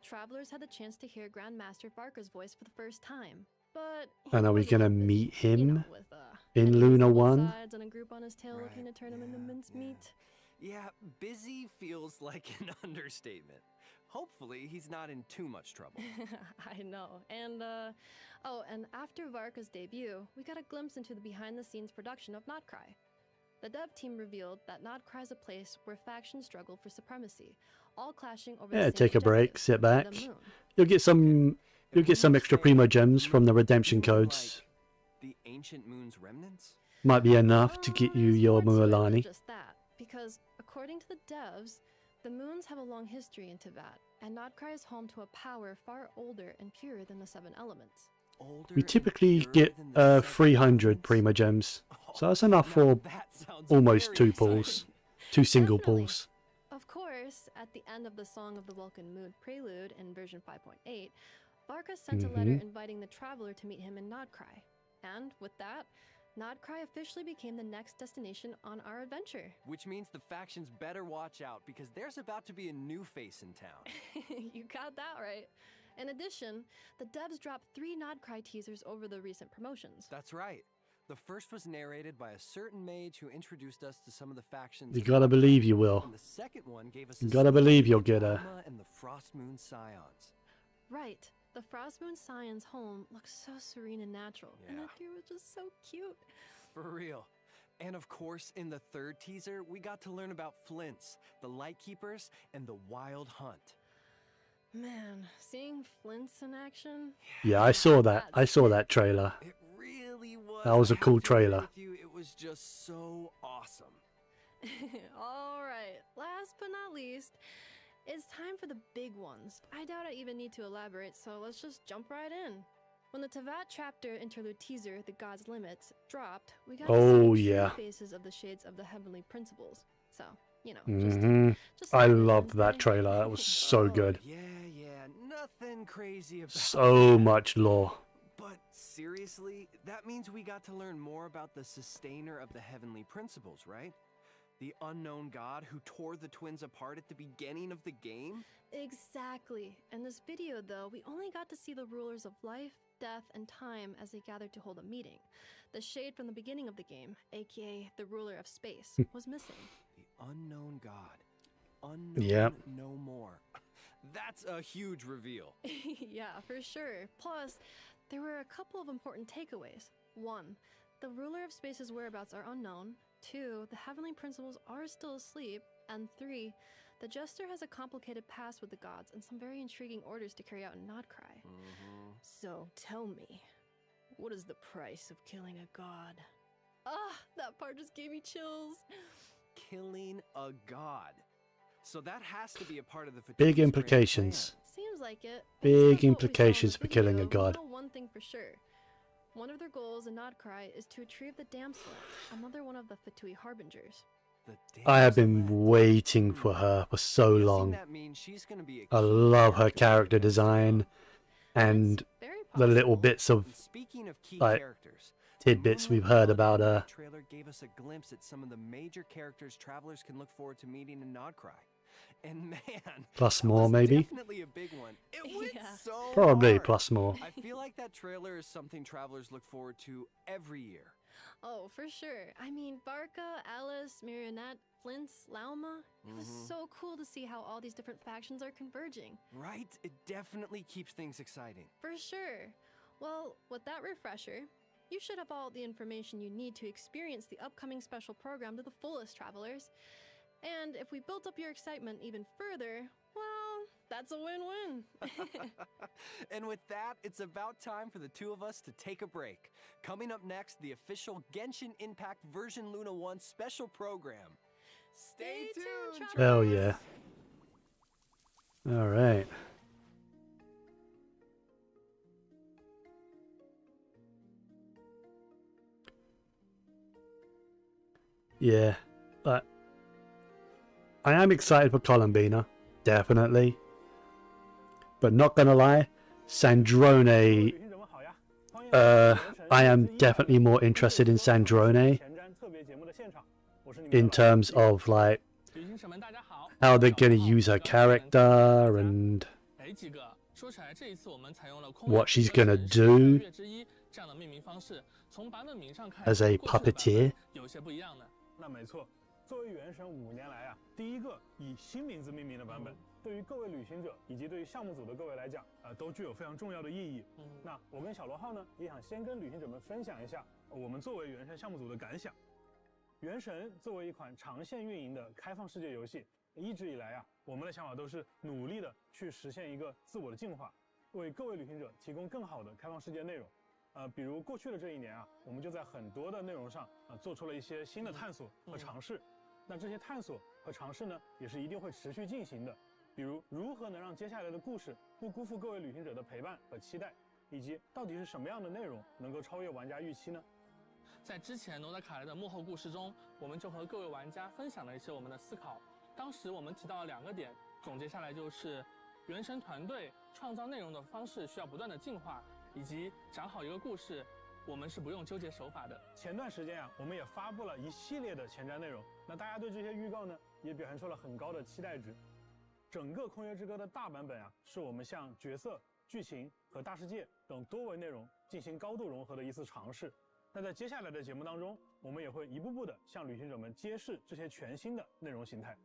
[SPEAKER 7] travelers had the chance to hear Grandmaster Barker's voice for the first time. But
[SPEAKER 1] And are we
[SPEAKER 7] he was a
[SPEAKER 1] gonna
[SPEAKER 7] little bit,
[SPEAKER 1] meet
[SPEAKER 7] you know,
[SPEAKER 1] him
[SPEAKER 7] with,
[SPEAKER 1] in
[SPEAKER 7] enemies
[SPEAKER 1] Luna
[SPEAKER 7] on both
[SPEAKER 1] 1?
[SPEAKER 7] sides and a group on his tail
[SPEAKER 8] Right,
[SPEAKER 7] looking to turn him into
[SPEAKER 8] yeah,
[SPEAKER 7] mincemeat.
[SPEAKER 8] Yeah, busy feels like an understatement. Hopefully, he's not in too much trouble.
[SPEAKER 7] I know. And, and after Varka's debut, we got a glimpse into the behind-the-scenes production of Nod Krai. The dev team revealed that Nod Krai is a place where factions struggle for supremacy, all clashing over the
[SPEAKER 1] Yeah,
[SPEAKER 7] same
[SPEAKER 1] take a break,
[SPEAKER 7] objective,
[SPEAKER 1] sit
[SPEAKER 7] the
[SPEAKER 1] back.
[SPEAKER 7] moon.
[SPEAKER 1] You'll get some extra primo gems from the redemption codes.
[SPEAKER 8] The Ancient Moon's remnants?
[SPEAKER 1] Might be enough to get you
[SPEAKER 7] It's
[SPEAKER 1] your
[SPEAKER 7] more to it than
[SPEAKER 1] Mualani.
[SPEAKER 7] just that, because according to the devs, The moons have a long history in Teyvat, and Nod Krai is home to a power far older and purer than the 7 elements.
[SPEAKER 8] Older
[SPEAKER 1] We
[SPEAKER 8] and
[SPEAKER 1] typically
[SPEAKER 8] purer
[SPEAKER 1] get
[SPEAKER 8] than the
[SPEAKER 1] 300
[SPEAKER 8] 7
[SPEAKER 1] Prima Gems, so that's
[SPEAKER 8] Oh,
[SPEAKER 1] enough
[SPEAKER 8] now
[SPEAKER 1] for
[SPEAKER 8] that sounds
[SPEAKER 1] almost
[SPEAKER 8] very
[SPEAKER 1] 2 pulls.
[SPEAKER 8] exciting.
[SPEAKER 1] 2 single
[SPEAKER 7] Definitely.
[SPEAKER 1] pulls.
[SPEAKER 7] Of course, at the end of the Song of the Welkin Mood prelude in version 5.8, Varka sent a letter inviting the traveler to meet him in Nod Krai. And with that, Nod Krai officially became the next destination on our adventure.
[SPEAKER 8] Which means the factions better watch out because there's about to be a new face in town.
[SPEAKER 7] You got that right. In addition, the devs dropped 3 Nod Krai teasers over the recent promotions.
[SPEAKER 8] That's right. The first was narrated by a certain mage who introduced us to some of the factions.
[SPEAKER 1] You
[SPEAKER 8] in
[SPEAKER 1] gotta
[SPEAKER 8] Nod Krai,
[SPEAKER 1] believe you will.
[SPEAKER 8] And the second one gave us
[SPEAKER 1] You
[SPEAKER 8] a
[SPEAKER 1] gotta
[SPEAKER 8] sneak
[SPEAKER 1] believe
[SPEAKER 8] peek
[SPEAKER 1] you'll
[SPEAKER 8] at
[SPEAKER 1] get a-
[SPEAKER 8] Alma and the Frost Moon Scions.
[SPEAKER 7] Right. The Frost Moon Scion's home looks so serene and natural, and
[SPEAKER 8] Yeah.
[SPEAKER 7] that dude was just so cute.
[SPEAKER 8] For real. And of course, in the third teaser, we got to learn about Flints, the Lightkeepers, and the Wild Hunt.
[SPEAKER 7] Man, seeing Flints in action.
[SPEAKER 1] Yeah, I saw that. I
[SPEAKER 7] That's
[SPEAKER 1] saw
[SPEAKER 7] it.
[SPEAKER 1] that trailer.
[SPEAKER 8] It really was.
[SPEAKER 1] That was
[SPEAKER 8] a
[SPEAKER 1] a cool
[SPEAKER 8] have to agree
[SPEAKER 1] trailer.
[SPEAKER 8] with you, it was just so awesome.
[SPEAKER 7] All right, last but not least, it's time for the big ones. I doubt I even need to elaborate, so let's just jump right in. When the Teyvat chapter interlude teaser, The God's Limits, dropped, we got to
[SPEAKER 1] Oh,
[SPEAKER 7] see the
[SPEAKER 1] yeah.
[SPEAKER 7] true faces of the shades of the heavenly principles. So, you know, just
[SPEAKER 1] I
[SPEAKER 7] like
[SPEAKER 1] loved that
[SPEAKER 7] Wednesday.
[SPEAKER 1] trailer. That was so
[SPEAKER 7] Oh,
[SPEAKER 1] good.
[SPEAKER 8] Yeah, nothing crazy about
[SPEAKER 1] So
[SPEAKER 8] that.
[SPEAKER 1] much lore.
[SPEAKER 8] But seriously, that means we got to learn more about the sustainer of the heavenly principles, right? The unknown god who tore the twins apart at the beginning of the game?
[SPEAKER 7] Exactly. In this video, though, we only got to see the rulers of life, death, and time as they gathered to hold a meeting. The shade from the beginning of the game, aka the ruler of space, was missing.
[SPEAKER 8] The unknown god. Unknown
[SPEAKER 1] Yep.
[SPEAKER 8] no more. That's a huge reveal.
[SPEAKER 7] Yeah, for sure. Plus, there were a couple of important takeaways. 1, the ruler of space's whereabouts are unknown. 2, the heavenly principles are still asleep. And 3, the jester has a complicated past with the gods and some very intriguing orders to carry out in Nod Krai. So tell me, what is the price of killing a god? Ah, that part just gave me chills.
[SPEAKER 8] Killing a god. So that has to be a part of the
[SPEAKER 1] Big
[SPEAKER 8] Fatigue's grand
[SPEAKER 1] implications.
[SPEAKER 7] Seems like it.
[SPEAKER 1] Big
[SPEAKER 7] Based on what we saw in the
[SPEAKER 1] implications for killing a
[SPEAKER 7] video, we
[SPEAKER 1] god.
[SPEAKER 7] know one thing for sure. One of their goals in Nod Krai is to retrieve the Damsel, another one of the Fatui Harbingers.
[SPEAKER 8] The
[SPEAKER 1] I have been
[SPEAKER 8] Damselette.
[SPEAKER 1] waiting for her for so
[SPEAKER 8] Guessing
[SPEAKER 1] long.
[SPEAKER 8] that means she's gonna be a
[SPEAKER 1] I
[SPEAKER 8] key
[SPEAKER 1] love her
[SPEAKER 8] character
[SPEAKER 1] character
[SPEAKER 8] in the
[SPEAKER 1] design and
[SPEAKER 7] It's very
[SPEAKER 1] the little
[SPEAKER 7] possible.
[SPEAKER 1] bits of
[SPEAKER 8] And speaking of key
[SPEAKER 1] like,
[SPEAKER 8] characters, the
[SPEAKER 1] tidbits we've
[SPEAKER 8] Moonlight
[SPEAKER 1] heard
[SPEAKER 8] Blood
[SPEAKER 1] about
[SPEAKER 8] Moonlight
[SPEAKER 1] her.
[SPEAKER 8] trailer gave us a glimpse at some of the major characters travelers can look forward to meeting in Nod Krai. And man,
[SPEAKER 1] Plus
[SPEAKER 8] that
[SPEAKER 1] more,
[SPEAKER 8] was
[SPEAKER 1] maybe?
[SPEAKER 8] definitely a big one. It went
[SPEAKER 7] Yeah.
[SPEAKER 8] so
[SPEAKER 1] Probably
[SPEAKER 8] hard.
[SPEAKER 1] plus more.
[SPEAKER 8] I feel like that trailer is something travelers look forward to every year.
[SPEAKER 7] Oh, for sure. I mean, Barca, Alice, Marionette, Flints, Lauma. It was so cool to see how all these different factions are converging.
[SPEAKER 8] Right? It definitely keeps things exciting.
[SPEAKER 7] For sure. Well, with that refresher, you should have all the information you need to experience the upcoming special program to the fullest, travelers. And if we built up your excitement even further, well, that's a win-win.
[SPEAKER 8] And with that, it's about time for the two of us to take a break. Coming up next, the official Genshin Impact version Luna 1 special program. Stay
[SPEAKER 7] Stay tuned,
[SPEAKER 8] tuned,
[SPEAKER 1] Hell
[SPEAKER 7] travelers.
[SPEAKER 1] yeah. Alright. Yeah. I am excited for Columbina. Definitely. But not gonna lie, Sandrone. I am definitely more interested in Sandrone in terms of like how they're gonna use her character and what she's gonna do as a puppeteer.
[SPEAKER 9] 那没错，作为原神5年来第一个以新名字命名的版本，对于各位旅行者以及对于项目组的各位来讲，都具有非常重要的意义。那我跟小罗浩呢，也想先跟旅行者们分享一下我们作为原神项目组的感想。原神作为一款长线运营的开放世界游戏，一直以来我们的想法都是努力的去实现一个自我的进化，为各位旅行者提供更好的开放世界内容。比如过去的这一年我们就在很多的内容上做出了一些新的探索和尝试。那这些探索和尝试呢，也是一定会持续进行的。比如，如何能让接下来的故事不辜负各位旅行者的陪伴和期待，以及到底是什么样的内容能够超越玩家预期呢？
[SPEAKER 10] 在之前诺德卡莱的幕后故事中，我们就和各位玩家分享了一些我们的思考。当时我们提到了2个点，总结下来就是：原神团队创造内容的方式需要不断的进化，以及讲好一个故事，我们是不用纠结手法的。
[SPEAKER 9] 前段时间啊，我们也发布了一系列的前瞻内容，那大家对这些预告呢，也表现出了很高的期待值。整个《空月之歌》的大版本啊，是我们向角色、剧情和大世界等多维内容进行高度融合的一次尝试。那在接下来的节目当中，我们也会一步步的向旅行者们揭示这些全新的内容形态。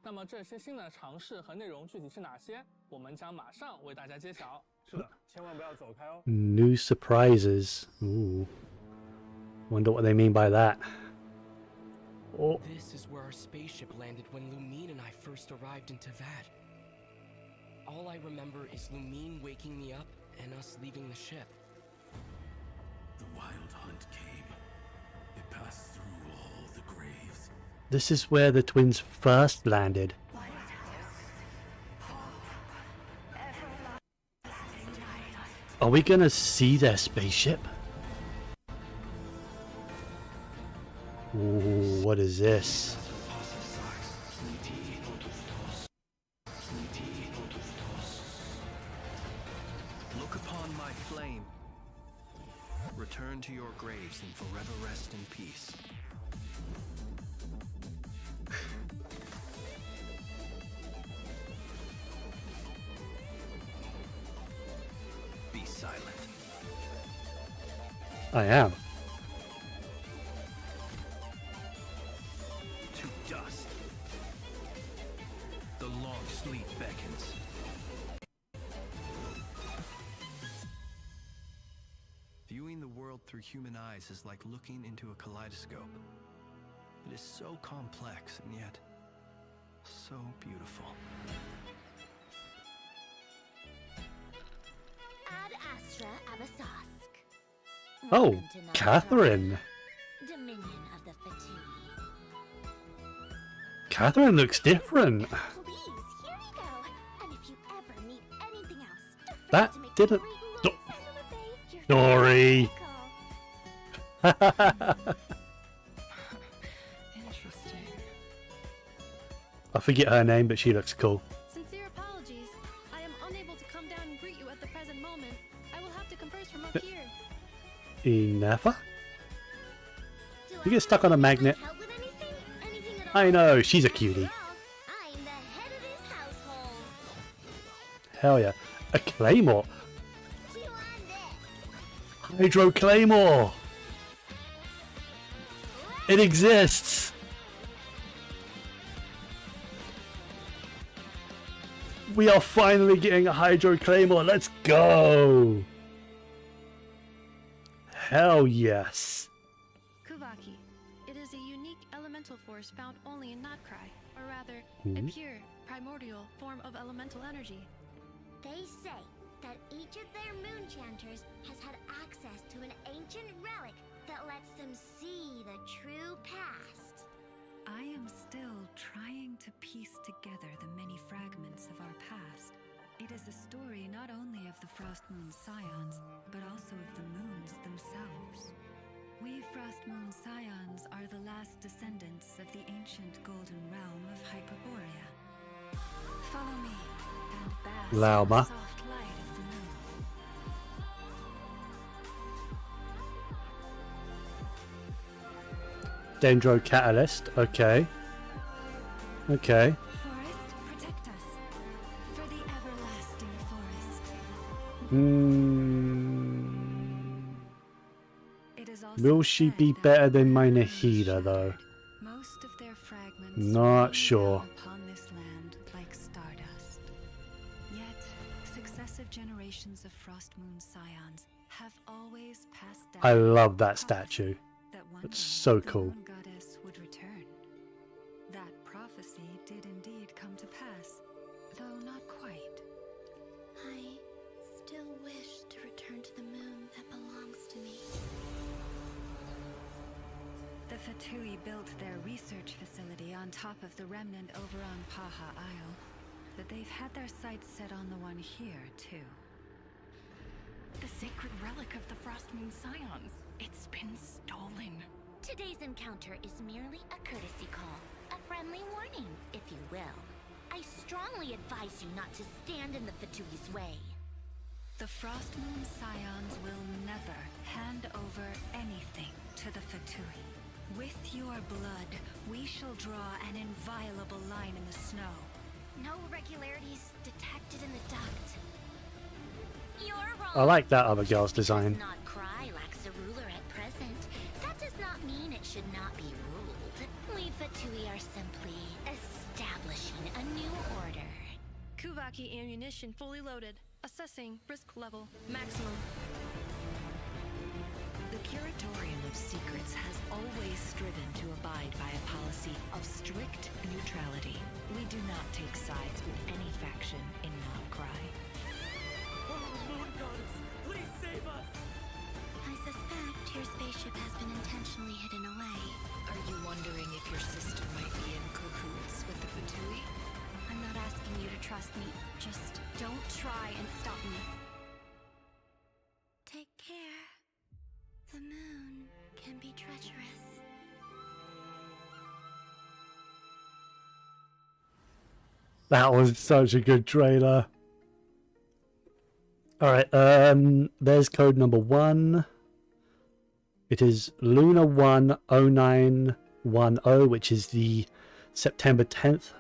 [SPEAKER 10] 那么这些新的尝试和内容具体是哪些？我们将马上为大家揭晓。
[SPEAKER 9] 是的，千万不要走开哦。
[SPEAKER 1] New surprises. Ooh. Wonder what they mean by that. Oh.
[SPEAKER 11] This is where our spaceship landed when Lumine and I first arrived in Tavad. All I remember is Lumine waking me up and us leaving the ship.
[SPEAKER 3] The wild hunt came. It passed through all the graves.
[SPEAKER 1] This is where the twins first landed. Are we gonna see their spaceship? Ooh, what is this?
[SPEAKER 8] Look upon my flame. Return to your graves and forever rest in peace. Be silent.
[SPEAKER 1] I am.
[SPEAKER 8] To dust. The long sleep beckons. Viewing the world through human eyes is like looking into a kaleidoscope. It is so complex and yet so beautiful.
[SPEAKER 5] Ad Astra Abasask.
[SPEAKER 1] Oh,
[SPEAKER 5] Welcome to Nod Krai,
[SPEAKER 1] Catherine.
[SPEAKER 5] Dominion of the Fatigue.
[SPEAKER 1] Catherine looks different.
[SPEAKER 5] Please, here we go. And if you ever need anything else, don't forget
[SPEAKER 1] That
[SPEAKER 5] to make
[SPEAKER 1] didn't-
[SPEAKER 5] a great
[SPEAKER 1] Do-
[SPEAKER 5] little sound on the bay. You're
[SPEAKER 1] Sorry.
[SPEAKER 5] magical.
[SPEAKER 4] Interesting.
[SPEAKER 1] I forget her name, but she looks cool.
[SPEAKER 7] Sincere apologies. I am unable to come down and greet you at the present moment. I will have to converse from up here.
[SPEAKER 1] Enough?
[SPEAKER 5] Do
[SPEAKER 1] You
[SPEAKER 5] I
[SPEAKER 1] get stuck on a
[SPEAKER 5] need
[SPEAKER 1] magnet.
[SPEAKER 5] help with anything? Anything at all?
[SPEAKER 1] I know, she's a cutie.
[SPEAKER 5] After all, I'm the head of this household.
[SPEAKER 1] Hell yeah. A claymore.
[SPEAKER 5] Chew on this.
[SPEAKER 1] Hydro claymore. It exists. We are finally getting a hydro claymore. Let's go. Hell yes.
[SPEAKER 7] Kuvaki. It is a unique elemental force found only in Nod Krai, or rather, a
[SPEAKER 1] Mhm.
[SPEAKER 7] pure, primordial form of elemental energy.
[SPEAKER 5] They say that each of their moon chanters has had access to an ancient relic that lets them see the true past.
[SPEAKER 4] I am still trying to piece together the many fragments of our past. It is a story not only of the Frost Moon Scions, but also of the moons themselves. We Frost Moon Scions are the last descendants of the ancient golden realm of Hyperborea. Follow me and bask in the
[SPEAKER 1] Lauma.
[SPEAKER 4] soft light of the moon.
[SPEAKER 1] Dendro catalyst. Okay. Okay.
[SPEAKER 4] Forest, protect us. For the everlasting forest. It is also
[SPEAKER 1] Will she
[SPEAKER 4] said
[SPEAKER 1] be
[SPEAKER 4] that
[SPEAKER 1] better than my
[SPEAKER 4] wherever
[SPEAKER 1] Nahida, though?
[SPEAKER 4] shattered, most of their fragments
[SPEAKER 1] Not
[SPEAKER 4] rain
[SPEAKER 1] sure.
[SPEAKER 4] down upon this land like stardust. Yet, successive generations of Frost Moon Scions have always passed down
[SPEAKER 1] I love that
[SPEAKER 4] prophecy
[SPEAKER 1] statue.
[SPEAKER 4] that one
[SPEAKER 1] That's
[SPEAKER 4] day
[SPEAKER 1] so
[SPEAKER 4] the
[SPEAKER 1] cool.
[SPEAKER 4] Moon Goddess would return. That prophecy did indeed come to pass, though not quite.
[SPEAKER 5] I still wish to return to the moon that belongs to me.
[SPEAKER 4] The Fatui built their research facility on top of the remnant over on Paha Isle, but they've had their sights set on the one here, too.
[SPEAKER 6] The sacred relic of the Frost Moon Scions. It's been stolen.
[SPEAKER 5] Today's encounter is merely a courtesy call, a friendly warning, if you will. I strongly advise you not to stand in the Fatui's way.
[SPEAKER 4] The Frost Moon Scions will never hand over anything to the Fatui. With your blood, we shall draw an inviolable line in the snow.
[SPEAKER 5] No irregularities detected in the duct. You're wrong.
[SPEAKER 1] I like that other girl's design.
[SPEAKER 5] Nod Krai lacks a ruler at present. That does not mean it should not be ruled. We Fatui are simply establishing a new order.
[SPEAKER 7] Kuvaki ammunition fully loaded. Assessing risk level maximum.
[SPEAKER 4] The Curatorium of Secrets has always striven to abide by a policy of strict neutrality. We do not take sides with any faction in Nod Krai.
[SPEAKER 11] Oh, Moon Goddess, please save us!
[SPEAKER 5] I suspect your spaceship has been intentionally hidden away.
[SPEAKER 4] Are you wondering if your sister might be in cahoots with the Fatui?
[SPEAKER 2] I'm not asking you to trust me. Just don't try and stop me.
[SPEAKER 5] Take care. The moon can be treacherous.
[SPEAKER 1] That was such a good trailer. Alright, there's code number 1. It is Luna 10910, which is the September 10th.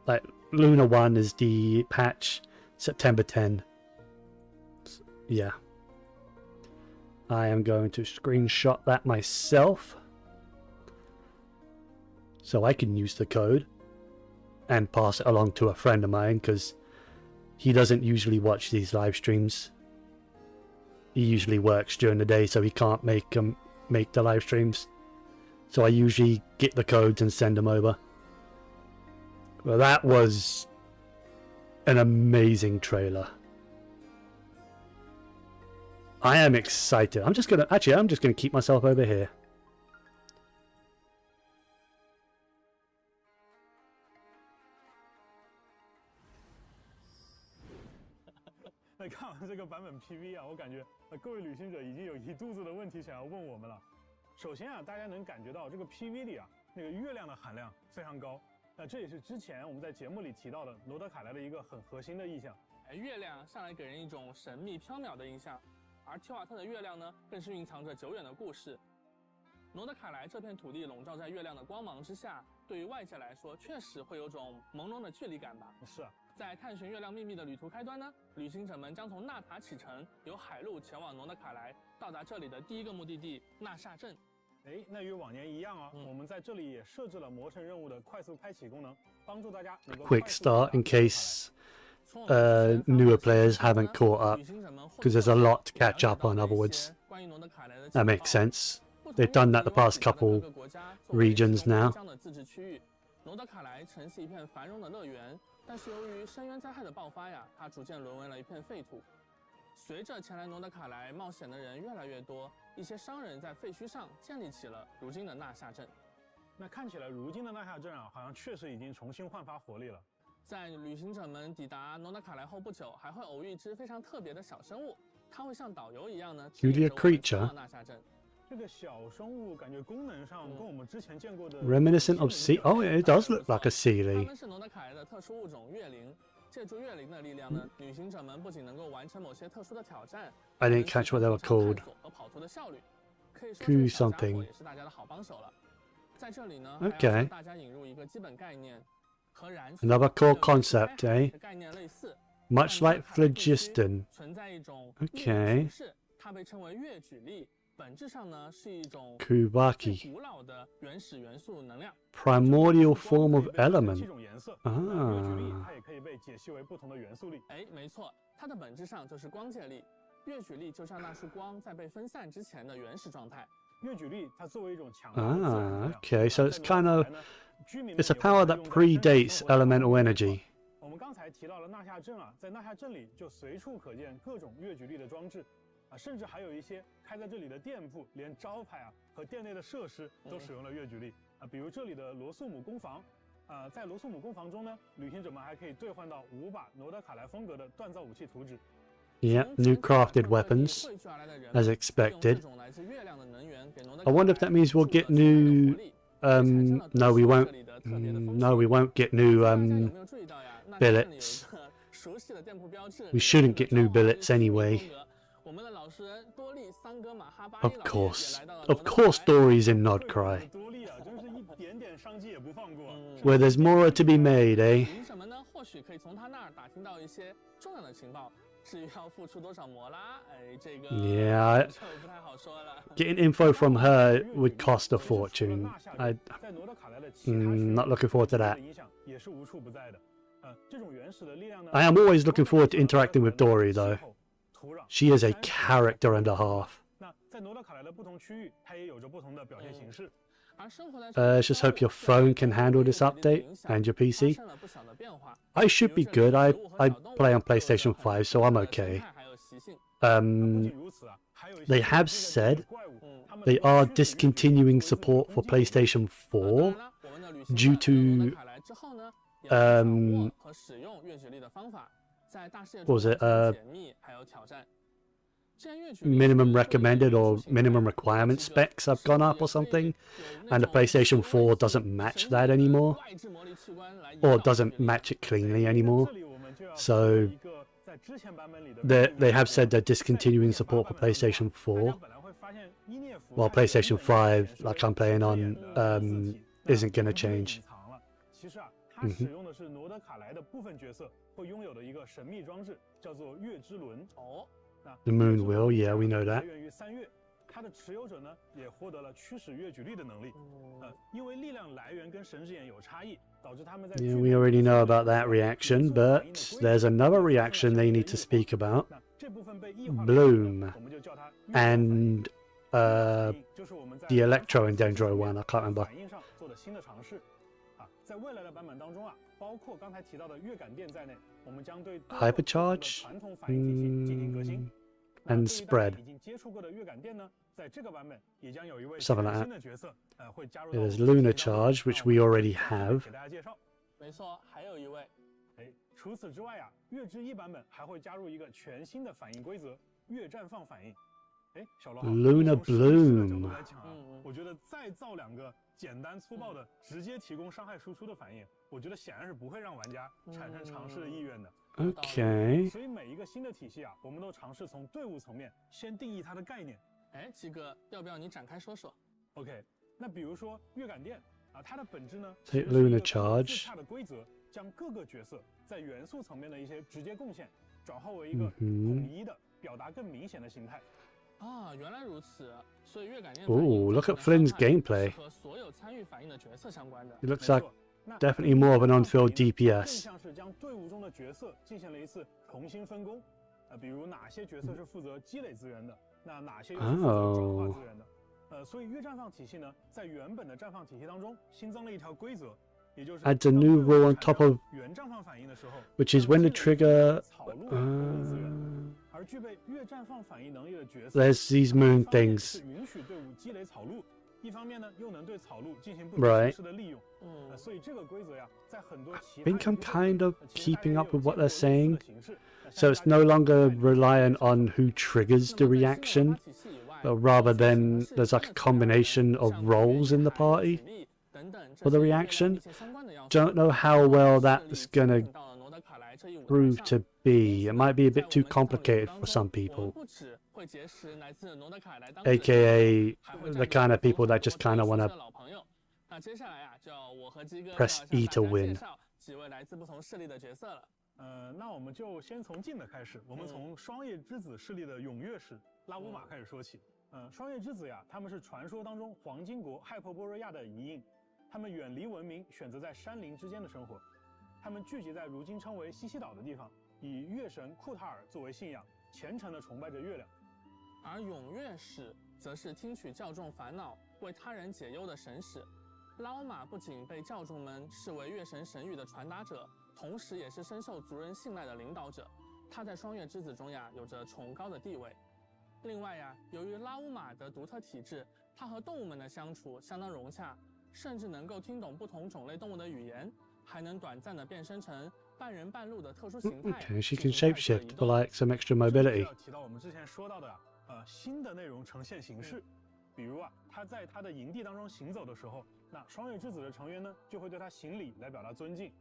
[SPEAKER 1] Like, Luna 1 is the patch, September 10. Yeah. I am going to screenshot that myself, so I can use the code and pass it along to a friend of mine, because he doesn't usually watch these live streams. He usually works during the day, so he can't make the live streams. So I usually get the codes and send them over. Well, that was an amazing trailer. I am excited. I'm just gonna keep myself over here.
[SPEAKER 9] 那看完这个版本 PV 啊，我感觉各位旅行者已经有一肚子的问题想要问我们了。首先啊，大家能感觉到这个 PV 里啊，那个月亮的含量非常高。这也是之前我们在节目里提到的罗德凯莱的一个很核心的意象。
[SPEAKER 10] 月亮向来给人一种神秘缥缈的印象，而提瓦特的月亮呢，更是蕴藏着久远的故事。罗德凯莱这片土地笼罩在月亮的光芒之下，对于外界来说，确实会有种朦胧的距离感吧。
[SPEAKER 9] 是啊。
[SPEAKER 10] 在探寻月亮秘密的旅途开端呢，旅行者们将从纳塔启程，由海路前往罗德凯莱，到达这里的第一个目的地纳夏镇。
[SPEAKER 9] 那与往年一样啊，我们在这里也设置了魔神任务的快速开启功能，帮助大家能够
[SPEAKER 1] quick start in case newer players haven't caught up, because there's a lot to catch up on otherwise. That makes sense. They've done that the past couple regions now.
[SPEAKER 10] 罗德凯莱曾是一片繁荣的乐园，但是由于深渊灾害的爆发呀，它逐渐沦为了一片废土。随着前来罗德凯莱冒险的人越来越多，一些商人在废墟上建立起了如今的纳夏镇。
[SPEAKER 9] 那看起来如今的纳夏镇啊，好像确实已经重新焕发活力了。
[SPEAKER 10] 在旅行者们抵达罗德凯莱后不久，还会偶遇一只非常特别的小生物，它会像导游一样呢，指引着我们前往纳夏镇。
[SPEAKER 9] 这个小生物感觉功能上跟我们之前见过的
[SPEAKER 1] Reminiscent of sea. Oh, it does look like a sealy.
[SPEAKER 10] 它们是罗德凯莱的特殊物种月灵。借助月灵的力量呢，旅行者们不仅能够完成某些特殊的挑战，
[SPEAKER 1] I didn't catch what they were called.
[SPEAKER 10] 和跑脱的效率，可以说
[SPEAKER 1] Q
[SPEAKER 10] 这小家伙
[SPEAKER 1] something.
[SPEAKER 10] 也是大家的好帮手了。在这里呢，
[SPEAKER 1] Okay.
[SPEAKER 10] 还要向大家引入一个基本概念，和燃素
[SPEAKER 1] Another core concept, eh?
[SPEAKER 10] 的概念类似。
[SPEAKER 1] Much like phlogiston.
[SPEAKER 10] 存在一种
[SPEAKER 1] Okay.
[SPEAKER 10] 它被称为月举力。 本质上呢是一种
[SPEAKER 1] Kubaki.
[SPEAKER 10] 古老的原始元素能量
[SPEAKER 1] Primordial form of element.
[SPEAKER 9] 7种颜色。月举力它也可以被解析为不同的元素力。
[SPEAKER 10] 没错，它的本质上就是光界力。月举力就像那束光在被分散之前的原始状态。
[SPEAKER 9] 月举力它作为一种强大的自然能量。
[SPEAKER 1] Okay, so it's kind of it's a power that predates elemental energy.
[SPEAKER 9] 我们刚才提到了纳夏镇啊，在纳夏镇里就随处可见各种月举力的装置。甚至还有一些开在这里的店铺，连招牌和店内的设施都使用了越剧力比如这里的罗素姆工坊。在罗素姆工坊中呢，旅行者们还可以兑换到5把罗德卡莱风格的锻造武器图纸。
[SPEAKER 1] Yeah, new crafted weapons, as expected. I wonder if that means we'll get new. No, we won't. No, we won't get new billets. We shouldn't get new billets anyway. Of course, Dory's in Nod Krai. Where there's more to be made, eh? Yeah, getting info from her would cost a fortune. I'm not looking forward to that. I am always looking forward to interacting with Dory, though. She is a character and a half. Let's just hope your phone can handle this update and your PC. I should be good. I play on PlayStation 5, so I'm okay. They have said they are discontinuing support for PlayStation 4 due to what was it? Minimum recommended or minimum requirement specs have gone up or something, and the PlayStation 4 doesn't match that anymore, or doesn't match it cleanly anymore. So they have said they're discontinuing support for PlayStation 4, while PlayStation 5, like I'm playing on, isn't going to change.
[SPEAKER 9] 它使用的是罗德卡莱的部分角色会拥有的一个神秘装置，叫做月之轮。
[SPEAKER 1] The moon wheel, yeah, we know that.
[SPEAKER 9] 来源于3月，它的持有者呢也获得了驱使月举力的能力。因为力量来源跟神之眼有差异，导致他们在
[SPEAKER 1] Yeah, we already know about that reaction, but there's another reaction they need to speak about. Bloom and the Electro and Dendro one, I can't remember.
[SPEAKER 9] 在未来的版本当中包括刚才提到的月感电在内，我们将对
[SPEAKER 1] Hypercharge
[SPEAKER 9] 传统反应体系进行革新。
[SPEAKER 1] and spread.
[SPEAKER 9] 已经接触过的月感电呢，在这个版本也将有一位
[SPEAKER 1] Something like
[SPEAKER 9] 新的角色会加入到。
[SPEAKER 1] There's Lunar Charge, which we already have.
[SPEAKER 9] 给大家介绍。
[SPEAKER 10] 没错，还有一位。
[SPEAKER 9] 除此之外月之1版本还会加入一个全新的反应规则——月绽放反应。小罗
[SPEAKER 1] Lunar Bloom
[SPEAKER 9] 我觉得再造2个简单粗暴的直接提供伤害输出的反应，我觉得显然是不会让玩家产生尝试的意愿的。
[SPEAKER 1] Okay.
[SPEAKER 9] 所以每一个新的体系我们都尝试从队伍层面先定义它的概念。
[SPEAKER 10] 鸡哥，要不要你展开说说
[SPEAKER 9] ？OK， 那比如说月感电它的本质呢
[SPEAKER 1] Take Lunar Charge
[SPEAKER 9] 自洽的规则，将各个角色在元素层面的一些直接贡献转化为一个统一的、表达更明显的形态。
[SPEAKER 10] 原来如此，所以月感电
[SPEAKER 1] Ooh, look at Flynn's gameplay.
[SPEAKER 10] 和所有参与反应的角色相关的。
[SPEAKER 1] It looks like definitely more of an on-field
[SPEAKER 9] 更
[SPEAKER 1] DPS.
[SPEAKER 9] 像是将队伍中的角色进行了一次重新分工，比如哪些角色是负责积累资源的，那哪些又是负责转化资源的。所以月绽放体系呢，在原本的绽放体系当中新增了一条规则，也就是
[SPEAKER 1] Adds a new rule on top of,
[SPEAKER 9] 原绽放反应的时候
[SPEAKER 1] which is when the trigger.
[SPEAKER 9] 而具备月绽放反应能力的角色
[SPEAKER 1] There's these moon things.
[SPEAKER 9] 允许队伍积累草鹿，一方面呢又能对草鹿进行不同形式的利用。所以这个规则在很多其他
[SPEAKER 1] I think I'm kind of keeping up with what they're saying. So it's no longer reliant on who triggers the reaction, but rather than there's like a combination of roles in the party for the reaction. Don't know how well that's gonna prove to be. It might be a bit too complicated for some people. AKA the kind of people that just kind of want to press E to win.
[SPEAKER 9] 那我们就先从近的开始，我们从双叶之子势力的踊跃士拉乌马开始说起。双叶之子他们是传说当中黄金国亥珀波瑞亚的遗印，他们远离文明，选择在山林之间的生活。他们聚集在如今称为西西岛的地方，以月神库塔尔作为信仰，虔诚地崇拜着月亮。
[SPEAKER 10] 而踊跃士则是听取教众烦恼、为他人解忧的神使。拉欧玛不仅被教众们视为月神神谕的传达者，同时也是深受族人信赖的领导者。他在双月之子中有着崇高的地位。另外呀，由于拉乌马的独特体质，它和动物们的相处相当融洽，甚至能够听懂不同种类动物的语言，还能短暂的变身成半人半鹿的特殊形态。
[SPEAKER 1] Okay, she can shapeshift for like some extra mobility.
[SPEAKER 9] 提到我们之前说到的新的内容呈现形式，比如他在他的营地当中行走的时候，那双月之子的成员呢就会对他行礼来表达尊敬。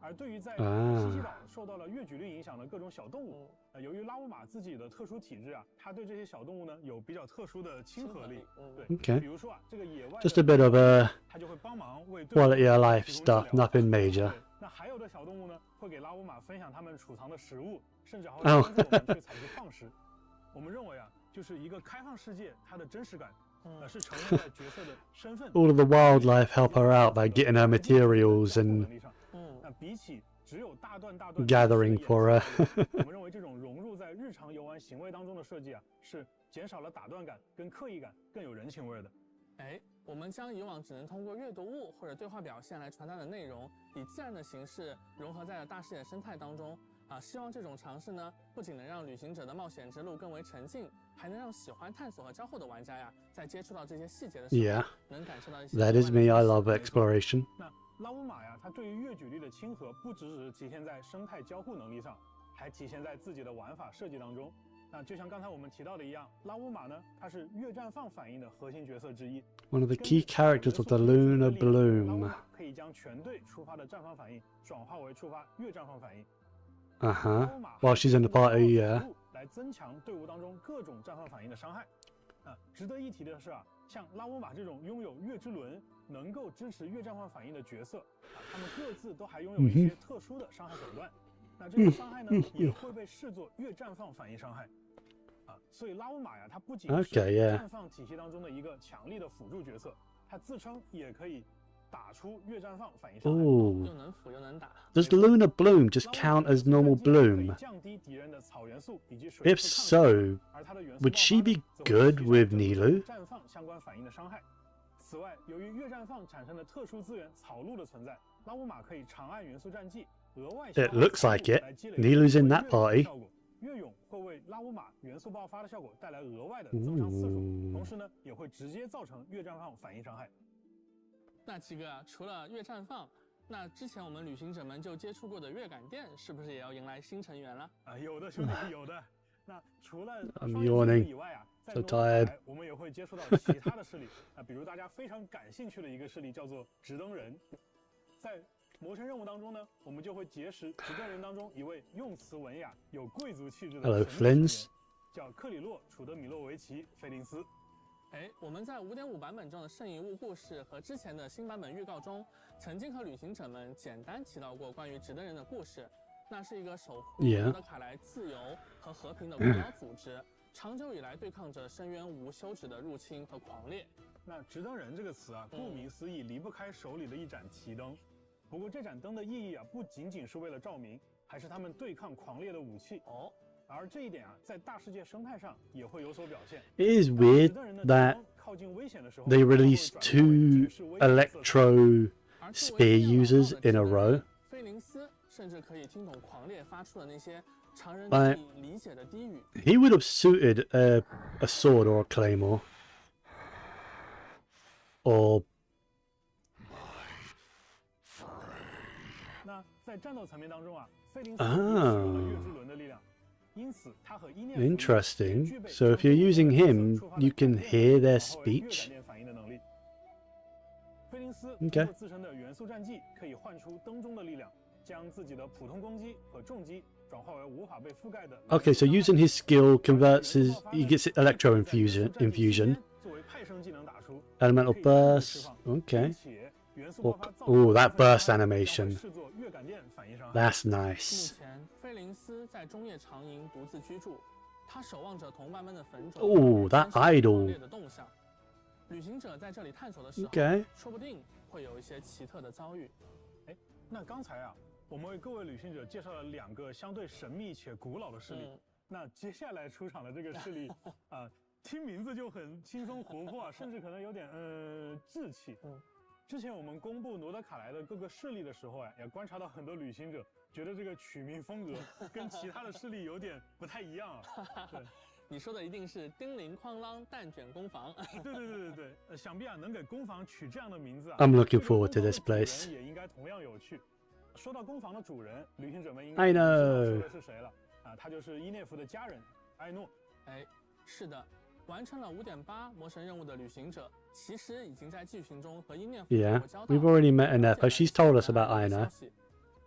[SPEAKER 9] 而对于在西西岛受到了越举律影响的各种小动物，由于拉乌马自己的特殊体质他对这些小动物呢有比较特殊的亲和力。对，
[SPEAKER 1] Okay.
[SPEAKER 9] 比如说这个野外
[SPEAKER 1] Just a bit of
[SPEAKER 9] 他就会帮忙为
[SPEAKER 1] quality of life stuff, nothing major.
[SPEAKER 9] 那还有的小动物呢会给拉乌马分享他们储藏的食物，甚至还会帮助我们去采集矿石。我们认为就是一个开放世界，它的真实感是呈现在角色的身份。
[SPEAKER 1] All of the wildlife help her out by getting her materials and
[SPEAKER 9] 那比起只有大段
[SPEAKER 1] gathering for her.
[SPEAKER 9] 我们认为这种融入在日常游玩行为当中的设计是减少了打断感跟刻意感，更有人情味的。
[SPEAKER 10] 我们将以往只能通过阅读物或者对话表现来传达的内容，以自然的形式融合在了大视野生态当中。希望这种尝试呢，不仅能让旅行者的冒险之路更为沉浸，还能让喜欢探索和交互的玩家在接触到这些细节的时候，
[SPEAKER 1] Yeah,
[SPEAKER 10] 能感受到一些。
[SPEAKER 1] that is me. I love exploration.
[SPEAKER 9] 那拉乌马它对于越举律的亲和，不只是体现在生态交互能力上，还体现在自己的玩法设计当中。那就像刚才我们提到的一样，拉乌马呢，它是越绽放反应的核心角色之一。
[SPEAKER 1] One of the key characters of the Lunar Bloom.
[SPEAKER 9] 可以将全队触发的绽放反应转化为触发越绽放反应。
[SPEAKER 1] While she's in the party, yeah.
[SPEAKER 9] 来增强队伍当中各种绽放反应的伤害。值得一提的是像拉乌马这种拥有月之轮，能够支持越绽放反应的角色，他们各自都还拥有一些特殊的伤害手段。那这个伤害呢，也会被视作越绽放反应伤害。所以拉乌马它不仅是绽放体系当中的一个强力的辅助角色，它自称也可以打出越绽放反应伤害。
[SPEAKER 1] Ooh.
[SPEAKER 10] 又能辅又能打。
[SPEAKER 1] Does Lunar Bloom just count as normal bloom?
[SPEAKER 9] 降低敌人的草元素以及水
[SPEAKER 1] If so, would she be good with Nilou?
[SPEAKER 9] 绽放相关反应的伤害。此外，由于越绽放产生的特殊资源草鹿的存在，拉乌马可以长按元素战绩，额外
[SPEAKER 1] It looks like it. Nilou's in that party.
[SPEAKER 9] 越勇会为拉乌马元素爆发的效果带来额外的增强次数，同时呢，也会直接造成越绽放反应伤害。
[SPEAKER 10] 那七哥除了越绽放，那之前我们旅行者们就接触过的越感殿，是不是也要迎来新成员了？
[SPEAKER 9] 有的兄弟，有的。那除了
[SPEAKER 1] I'm yawning.
[SPEAKER 9] 以外
[SPEAKER 1] So tired.
[SPEAKER 9] 我们也会接触到其他的势力。比如大家非常感兴趣的一个势力叫做直登人。在魔神任务当中呢，我们就会结识直登人当中一位用词文雅、有贵族气质的
[SPEAKER 1] Hello, Flins.
[SPEAKER 9] 叫克里洛·楚德米洛维奇·菲林斯。
[SPEAKER 10] 我们在 5.5 版本中的圣遗物故事和之前的新版本预告中，曾经和旅行者们简单提到过关于直登人的故事。那是一个守护诺德卡莱自由和和平的古老组织，长久以来对抗着深渊无休止的入侵和狂烈。
[SPEAKER 9] 那直登人这个词顾名思义，离不开手里的一盏提灯。不过这盏灯的意义不仅仅是为了照明，还是他们对抗狂烈的武器。而这一点在大世界生态上也会有所表现。
[SPEAKER 1] It is weird that they released 2 electro spear users in a row.
[SPEAKER 10] 菲林斯甚至可以听懂狂烈发出的那些常人难以理解的低语。
[SPEAKER 1] He would have suited a sword or a claymore. Or
[SPEAKER 9] 那在战斗层面当中菲林斯使用了月之轮的力量。
[SPEAKER 1] Interesting. So if you're using him, you can hear their speech. Okay. Okay, so using his skill converts he gets electro infusion. Elemental burst. Okay. Oh, that burst animation. That's nice. Oh, that idol. Okay.
[SPEAKER 9] 说不定会有一些奇特的遭遇。那刚才我们为各位旅行者介绍了2个相对神秘且古老的势力。那接下来出场的这个势力听名字就很轻松活泼甚至可能有点稚气。之前我们公布罗德卡莱的各个势力的时候也观察到很多旅行者觉得这个取名风格跟其他的势力有点不太一样对，
[SPEAKER 10] 你说的一定是叮铃哐啷蛋卷工坊。
[SPEAKER 9] 对，想必啊能给工坊取这样的名字啊。
[SPEAKER 1] I'm looking forward to this place.
[SPEAKER 9] 也应该同样有趣。说到工坊的主人，旅行者们应
[SPEAKER 1] I
[SPEAKER 9] 该知道
[SPEAKER 1] know.
[SPEAKER 9] 说的是谁了啊？他就是伊涅夫的家人艾诺。
[SPEAKER 10] 哎，是的，完成了5.8魔神任务的旅行者，其实已经在剧情中和伊涅夫
[SPEAKER 1] Yeah,
[SPEAKER 10] 打过交道。
[SPEAKER 1] we've already met Anepa. She's told us about
[SPEAKER 10] 了解
[SPEAKER 1] Aina.
[SPEAKER 10] 消息。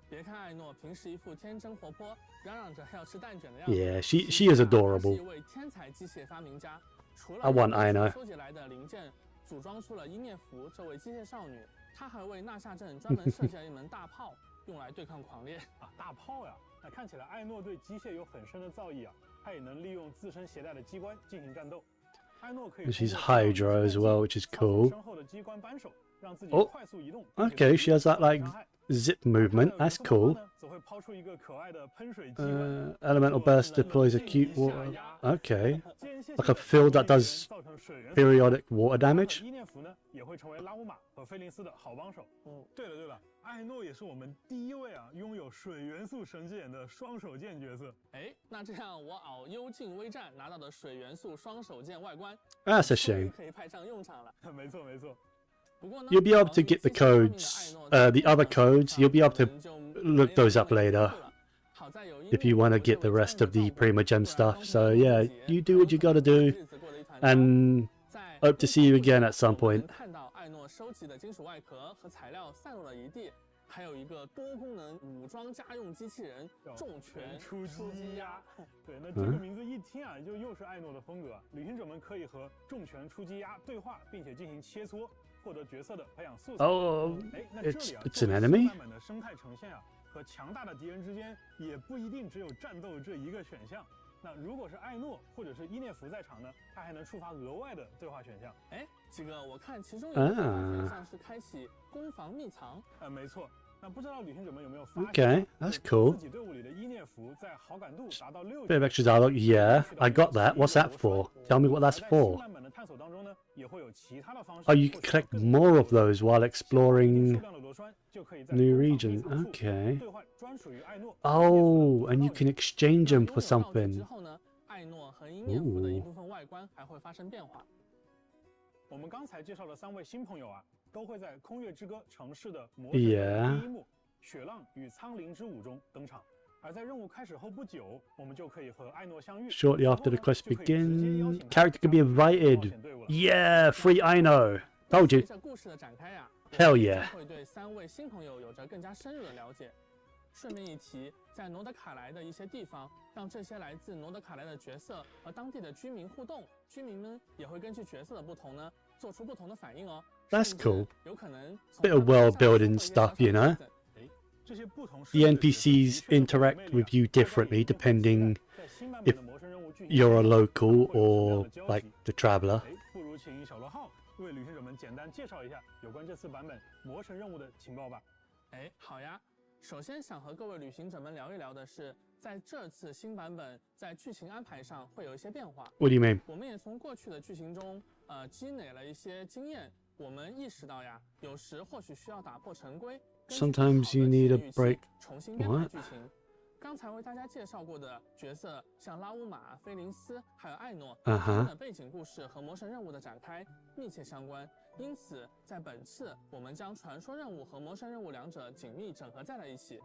[SPEAKER 10] 别看艾诺平时一副天真活泼，嚷嚷着要吃蛋卷的样子。
[SPEAKER 1] Yeah, she is
[SPEAKER 10] 是
[SPEAKER 1] adorable.
[SPEAKER 10] 一位天才机械发明家。除了
[SPEAKER 1] I want Aina.
[SPEAKER 10] 收集来的零件组装出了伊涅夫这位机械少女，她还为纳夏镇专门设计了一门大炮，用来对抗狂猎。
[SPEAKER 9] 啊，大炮呀！那看起来艾诺对机械有很深的造诣啊，他也能利用自身携带的机关进行战斗。艾诺可以
[SPEAKER 1] She's
[SPEAKER 9] 通过
[SPEAKER 1] Hydra as well, which is cool.
[SPEAKER 9] 身后的机关扳手，让自己
[SPEAKER 1] Oh,
[SPEAKER 9] 快速移动。
[SPEAKER 1] Okay, she has that like zip movement. That's cool.
[SPEAKER 9] 则会抛出一个可爱的喷水机关。
[SPEAKER 1] Elemental burst deploys a cute water. Okay, like a field that does periodic water damage.
[SPEAKER 9] 伊涅夫呢也会成为拉乌玛和菲林斯的好帮手。对了，艾诺也是我们第一位啊拥有水元素神之眼的双手剑角色。
[SPEAKER 10] 哎，那这样我熬幽静微战拿到的水元素双手剑外观
[SPEAKER 1] That's a
[SPEAKER 10] 终于
[SPEAKER 1] shame.
[SPEAKER 10] 可以派上用场了。
[SPEAKER 9] 没错。
[SPEAKER 10] 不过呢
[SPEAKER 1] You'll be able to get the codes, the other codes. You'll be able to look those up later if you want to get the rest of the Primogem stuff. So yeah, you do what you gotta do, and hope to see you again at some point.
[SPEAKER 10] 看到艾诺收集的金属外壳和材料散落了一地，还有一个多功能武装家用机器人重拳
[SPEAKER 9] 出击鸭。对，那这个名字一听啊，就又是艾诺的风格啊。旅行者们可以和重拳出击鸭对话，并且进行切磋，获得角色的培养素材。
[SPEAKER 1] Oh,
[SPEAKER 9] 那这里
[SPEAKER 1] it's an enemy.
[SPEAKER 9] 版本的生态呈现啊，和强大的敌人之间也不一定只有战斗这一个选项。那如果是艾诺或者是伊涅夫在场呢，他还能触发额外的对话选项。
[SPEAKER 10] 哎，这个我看其中有一个选项是开启攻防秘藏。
[SPEAKER 9] 没错。那不知道旅行者们有没有发现
[SPEAKER 1] Okay, that's cool.
[SPEAKER 9] 自己队伍里的伊涅夫在好感度达到6。
[SPEAKER 1] Bit of extra dialogue. Yeah, I got that. What's that for? Tell me what that's for.
[SPEAKER 9] 版本的探索当中呢，也会有其他的方式。
[SPEAKER 1] Oh, you can collect more of those while exploring new regions. Okay.
[SPEAKER 9] 兑换专属于艾诺。
[SPEAKER 1] Oh, and you can exchange them for
[SPEAKER 10] 之
[SPEAKER 1] something.
[SPEAKER 10] 后呢，艾诺和伊涅夫的一部分外观还会发生变化。
[SPEAKER 9] 我们刚才介绍的3位新朋友啊，都会在《空月之歌》城市的魔神任务第一幕《雪浪与苍灵之舞》中登场。而在任务开始后不久，我们就可以和艾诺相遇。
[SPEAKER 1] Shortly after the quest begins, character can be invited. Yeah, free Aino. Told you.
[SPEAKER 10] 随着故事的展开呀
[SPEAKER 1] Hell yeah.
[SPEAKER 10] 会对3位新朋友有着更加深入的了解。顺便一提，在诺德卡莱的一些地方，让这些来自诺德卡莱的角色和当地的居民互动，居民们也会根据角色的不同呢，做出不同的反应哦。
[SPEAKER 1] That's cool.
[SPEAKER 10] 有可能
[SPEAKER 1] Bit of world building stuff, you know. The NPCs interact with you differently depending if you're a local or like the traveler.
[SPEAKER 9] 不如请小罗号为旅行者们简单介绍一下有关这次版本魔神任务的情报吧。
[SPEAKER 10] 哎，好呀。首先想和各位旅行者们聊一聊的是，在这次新版本在剧情安排上会有一些变化。
[SPEAKER 1] What do you mean?
[SPEAKER 10] 我们也从过去的剧情中，积累了一些经验。我们意识到呀，有时或许需要打破陈规。
[SPEAKER 1] Sometimes you need a break.
[SPEAKER 10] 重新编排
[SPEAKER 1] What?
[SPEAKER 10] 剧情。刚才为大家介绍过的角色，像拉乌玛、菲林斯还有艾诺，他们的背景故事和魔神任务的展开密切相关。因此，在本次我们将传说任务和魔神任务两者紧密整合在了一起。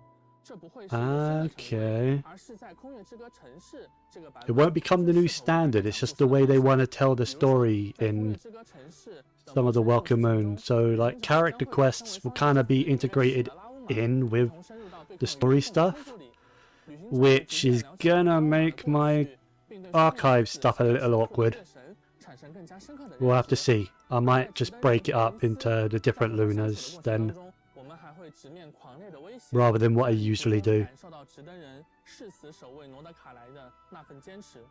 [SPEAKER 10] 这不会是新的成规，而是在空月之歌城市这个版本。
[SPEAKER 1] It won't become the new standard. It's just the way they want to tell the story in some of the Welkin Moon. So like character quests will kind of be integrated in with the story stuff, which is gonna make my archive stuff a little awkward. We'll have to see. I might just break it up into the different lunas then, rather than what I usually do.
[SPEAKER 10] 感受到直登人誓死守卫诺德卡莱的那份坚持。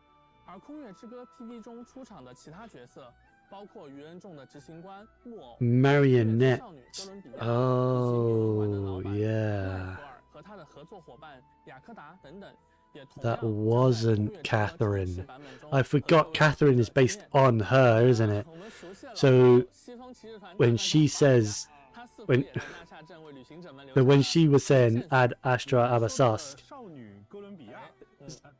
[SPEAKER 10] 而空月之歌 PV 中出场的其他角色，包括愚人众的执行官木偶、
[SPEAKER 1] Marionette.
[SPEAKER 10] 少女哥伦比亚、
[SPEAKER 1] Oh, yeah.
[SPEAKER 10] 和他的合作伙伴雅克达等等。
[SPEAKER 1] That wasn't Catherine. I forgot Catherine is based on her, isn't it? So when she says, when she was saying Ad Astra Abasask,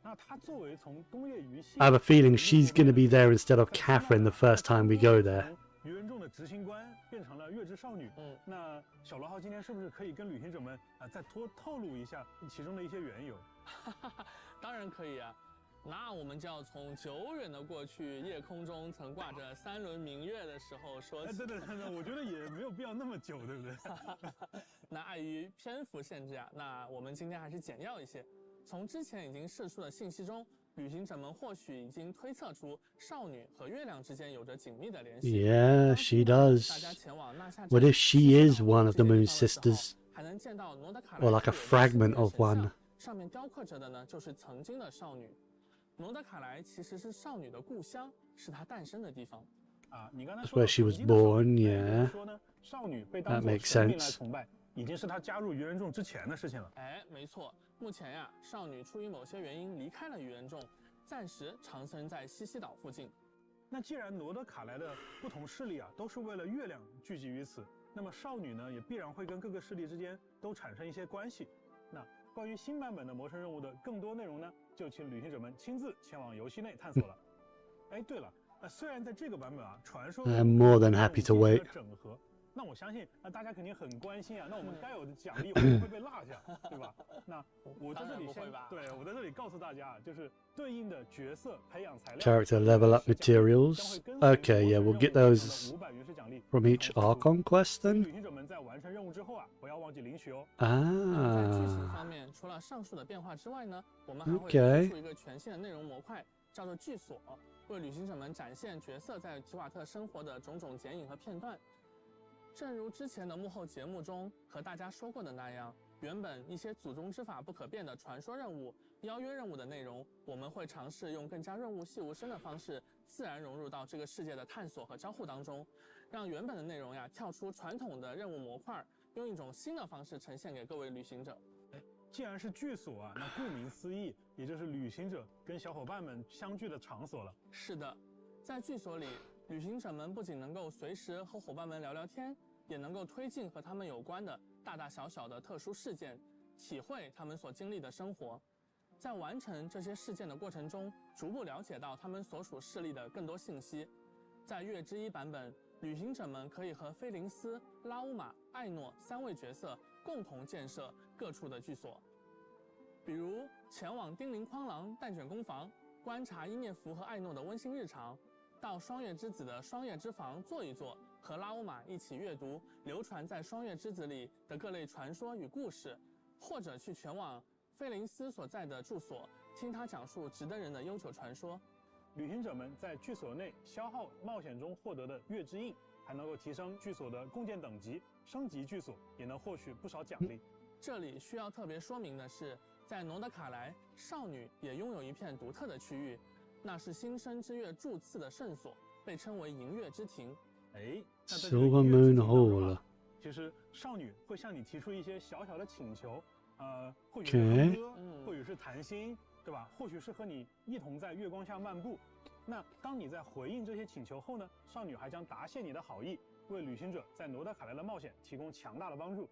[SPEAKER 9] 那它作为从东野鱼系
[SPEAKER 1] I have a feeling she's going to be there instead of Catherine the first time we go there.
[SPEAKER 9] 从鱼人众的执行官变成了月之少女。那小罗号今天是不是可以跟旅行者们再多透露一下其中的一些缘由？
[SPEAKER 10] 当然可以啊。那我们就要从久远的过去，夜空中曾挂着3轮明月的时候说起。
[SPEAKER 9] 对，我觉得也没有必要那么久，对不对？
[SPEAKER 10] 那碍于篇幅限制啊，那我们今天还是简要一些。从之前已经释出的信息中，旅行者们或许已经推测出少女和月亮之间有着紧密的联系。
[SPEAKER 1] Yeah, she does.
[SPEAKER 10] 大家前往纳夏
[SPEAKER 1] What if she is one of the Moon
[SPEAKER 10] 这个地方的时候
[SPEAKER 1] Sisters?
[SPEAKER 10] 还能见到罗德卡莱
[SPEAKER 1] Or like a
[SPEAKER 10] 特有的
[SPEAKER 1] fragment
[SPEAKER 10] 圣
[SPEAKER 1] of
[SPEAKER 10] 人神
[SPEAKER 1] one?
[SPEAKER 10] 像，上面雕刻着的呢就是曾经的少女。罗德卡莱其实是少女的故乡，是她诞生的地方。
[SPEAKER 9] 你刚才
[SPEAKER 1] That's
[SPEAKER 9] 说
[SPEAKER 1] where she was born, yeah.
[SPEAKER 9] 说呢，少女被当
[SPEAKER 1] That
[SPEAKER 9] 作
[SPEAKER 1] makes
[SPEAKER 9] 神明来
[SPEAKER 1] sense.
[SPEAKER 9] 崇拜，已经是她加入鱼人众之前的事情了。
[SPEAKER 10] 没错，目前呀，少女出于某些原因离开了鱼人众，暂时长生在西西岛附近。
[SPEAKER 9] 那既然罗德卡莱的不同势力都是为了月亮聚集于此，那么少女呢也必然会跟各个势力之间都产生一些关系。那关于新版本的魔神任务的更多内容呢，就请旅行者们亲自前往游戏内探索了。对了，虽然在这个版本传说
[SPEAKER 1] I'm more than happy to wait.
[SPEAKER 9] 整合，那我相信大家肯定很关心那我们该有的奖励会不会被落下，对吧？那我在这里我在这里告诉大家就是对应的角色培养材料
[SPEAKER 1] Character level up materials. Okay, yeah, we'll get those
[SPEAKER 9] 500元奖励
[SPEAKER 1] from each Archon quest
[SPEAKER 9] 旅
[SPEAKER 1] then.
[SPEAKER 9] 行者们在完成任务之后不要忘记领取哦。
[SPEAKER 10] 在剧情
[SPEAKER 1] Ah.
[SPEAKER 10] 方面，除了上述的变化之外呢，我们还会
[SPEAKER 1] Okay.
[SPEAKER 10] 推出一个全新的内容模块，叫做剧所，为旅行者们展现角色在提瓦特生活的种种剪影和片段。正如之前的幕后节目中和大家说过的那样，原本一些祖宗之法不可变的传说任务、邀约任务的内容，我们会尝试用更加润物细无声的方式，自然融入到这个世界的探索和交互当中，让原本的内容跳出传统的任务模块，用一种新的方式呈现给各位旅行者。
[SPEAKER 9] 既然是剧所那顾名思义，也就是旅行者跟小伙伴们相聚的场所了。
[SPEAKER 10] 是的，在剧所里，旅行者们不仅能够随时和伙伴们聊聊天，也能够推进和他们有关的大大小小的特殊事件，体会他们所经历的生活。在完成这些事件的过程中，逐步了解到他们所属势力的更多信息。在月之1版本，旅行者们可以和菲林斯、拉乌玛、艾诺3位角色共同建设各处的剧所，比如前往丁灵筐狼蛋卷工坊，观察伊涅弗和艾诺的温馨日常，到双月之子的双月之房坐一坐，和拉乌玛一起阅读流传在双月之子里的各类传说与故事，或者去前往菲林斯所在的住所，听他讲述直登人的悠久传说。
[SPEAKER 9] 旅行者们在剧所内消耗冒险中获得的月之印，还能够提升剧所的共建等级，升级剧所也能获取不少奖励。
[SPEAKER 10] 这里需要特别说明的是，在诺德卡莱，少女也拥有一片独特的区域，那是新生之月柱次的圣所，被称为银月之庭。
[SPEAKER 1] Silver Moon Hall.
[SPEAKER 9] 其实少女会向你提出一些小小的请求，或许是哼歌，或许是谈心，对吧？或许是和你一同在月光下漫步。那当你在回应这些请求后呢，少女还将答谢你的好意，为旅行者在诺德卡莱的冒险提供强大的帮助。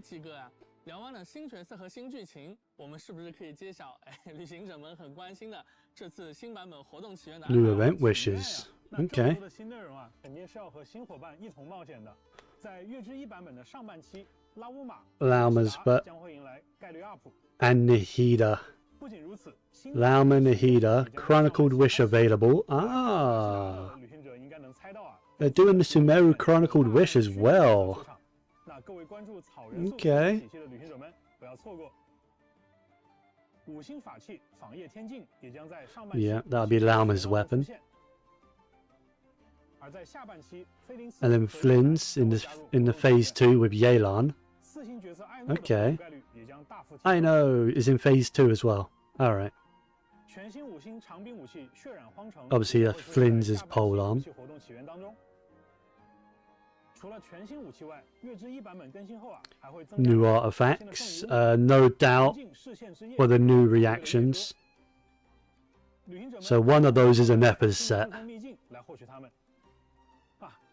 [SPEAKER 10] 鸡哥聊完了新角色和新剧情，我们是不是可以揭晓旅行者们很关心的这次新版本活动起源的
[SPEAKER 1] New event wishes.
[SPEAKER 9] 那这么
[SPEAKER 1] Okay.
[SPEAKER 9] 多的新内容肯定是要和新伙伴一同冒险的。在月之1版本的上半期，拉乌玛
[SPEAKER 1] Lauma's but
[SPEAKER 9] 将会迎来概率 up。
[SPEAKER 1] and Nahida.
[SPEAKER 9] 不仅如此，
[SPEAKER 1] Lauma Nahida, Chronicled Wish available. Ah.
[SPEAKER 9] 旅行者应该能猜到
[SPEAKER 1] They're doing the Sumeru Chronicled Wish as well.
[SPEAKER 9] 那各位关注草元素
[SPEAKER 1] Okay.
[SPEAKER 9] 体系的旅行者们不要错过。5星法器仿叶天镜也将在上半期
[SPEAKER 1] Yeah, that'll be Lauma's
[SPEAKER 9] 出
[SPEAKER 1] weapon.
[SPEAKER 9] 现。而在下半期，菲林斯
[SPEAKER 1] And then
[SPEAKER 9] 和
[SPEAKER 1] Flynn's in the phase 2 with Yelan.
[SPEAKER 9] 4星角色艾诺的
[SPEAKER 1] Okay.
[SPEAKER 9] 获胜概率也将大幅提
[SPEAKER 1] I
[SPEAKER 9] 升。
[SPEAKER 1] know is in phase 2 as well. Alright.
[SPEAKER 9] 全新5星长柄武器血染荒城
[SPEAKER 1] Obviously,
[SPEAKER 9] 也
[SPEAKER 1] that's
[SPEAKER 9] 会出现在
[SPEAKER 1] Flynn's
[SPEAKER 9] 下半期
[SPEAKER 1] polearm.
[SPEAKER 9] 武器活动起源当中。除了全新武器外，月之1版本更新后还会增加
[SPEAKER 1] New
[SPEAKER 9] 新的
[SPEAKER 1] artifacts.
[SPEAKER 9] 圣遗物
[SPEAKER 1] No doubt
[SPEAKER 9] 进视线之夜
[SPEAKER 1] for the new
[SPEAKER 9] 越来越多
[SPEAKER 1] reactions.
[SPEAKER 9] 旅行者们
[SPEAKER 1] So one of those is a Nepa's
[SPEAKER 9] 用
[SPEAKER 1] set.
[SPEAKER 9] 互通秘境来获取它们。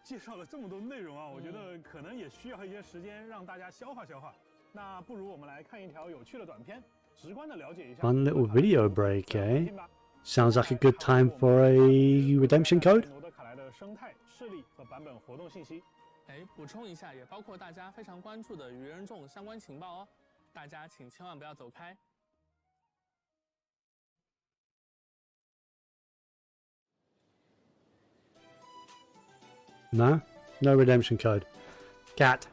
[SPEAKER 9] 介绍了这么多内容我觉得可能也需要一些时间让大家消化消化。那不如我们来看一条有趣的短片，直观的了解一下。
[SPEAKER 1] Fun little video break, eh? Sounds like a good time for a redemption code.
[SPEAKER 9] 罗德卡莱的生态、势力和版本活动信息。
[SPEAKER 10] 哎，补充一下，也包括大家非常关注的愚人众相关情报哦，大家请千万不要走开。
[SPEAKER 1] No? No redemption code. Cat.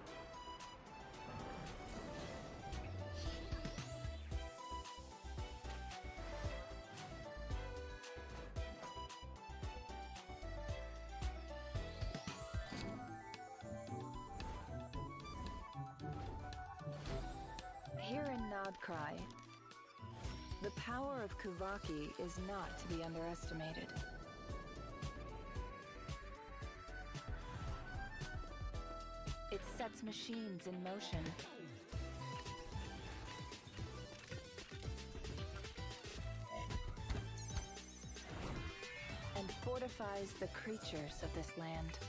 [SPEAKER 4] Here in Nod Krai, the power of Kuvaki is not to be underestimated. It sets machines in motion. And fortifies the creatures of this land.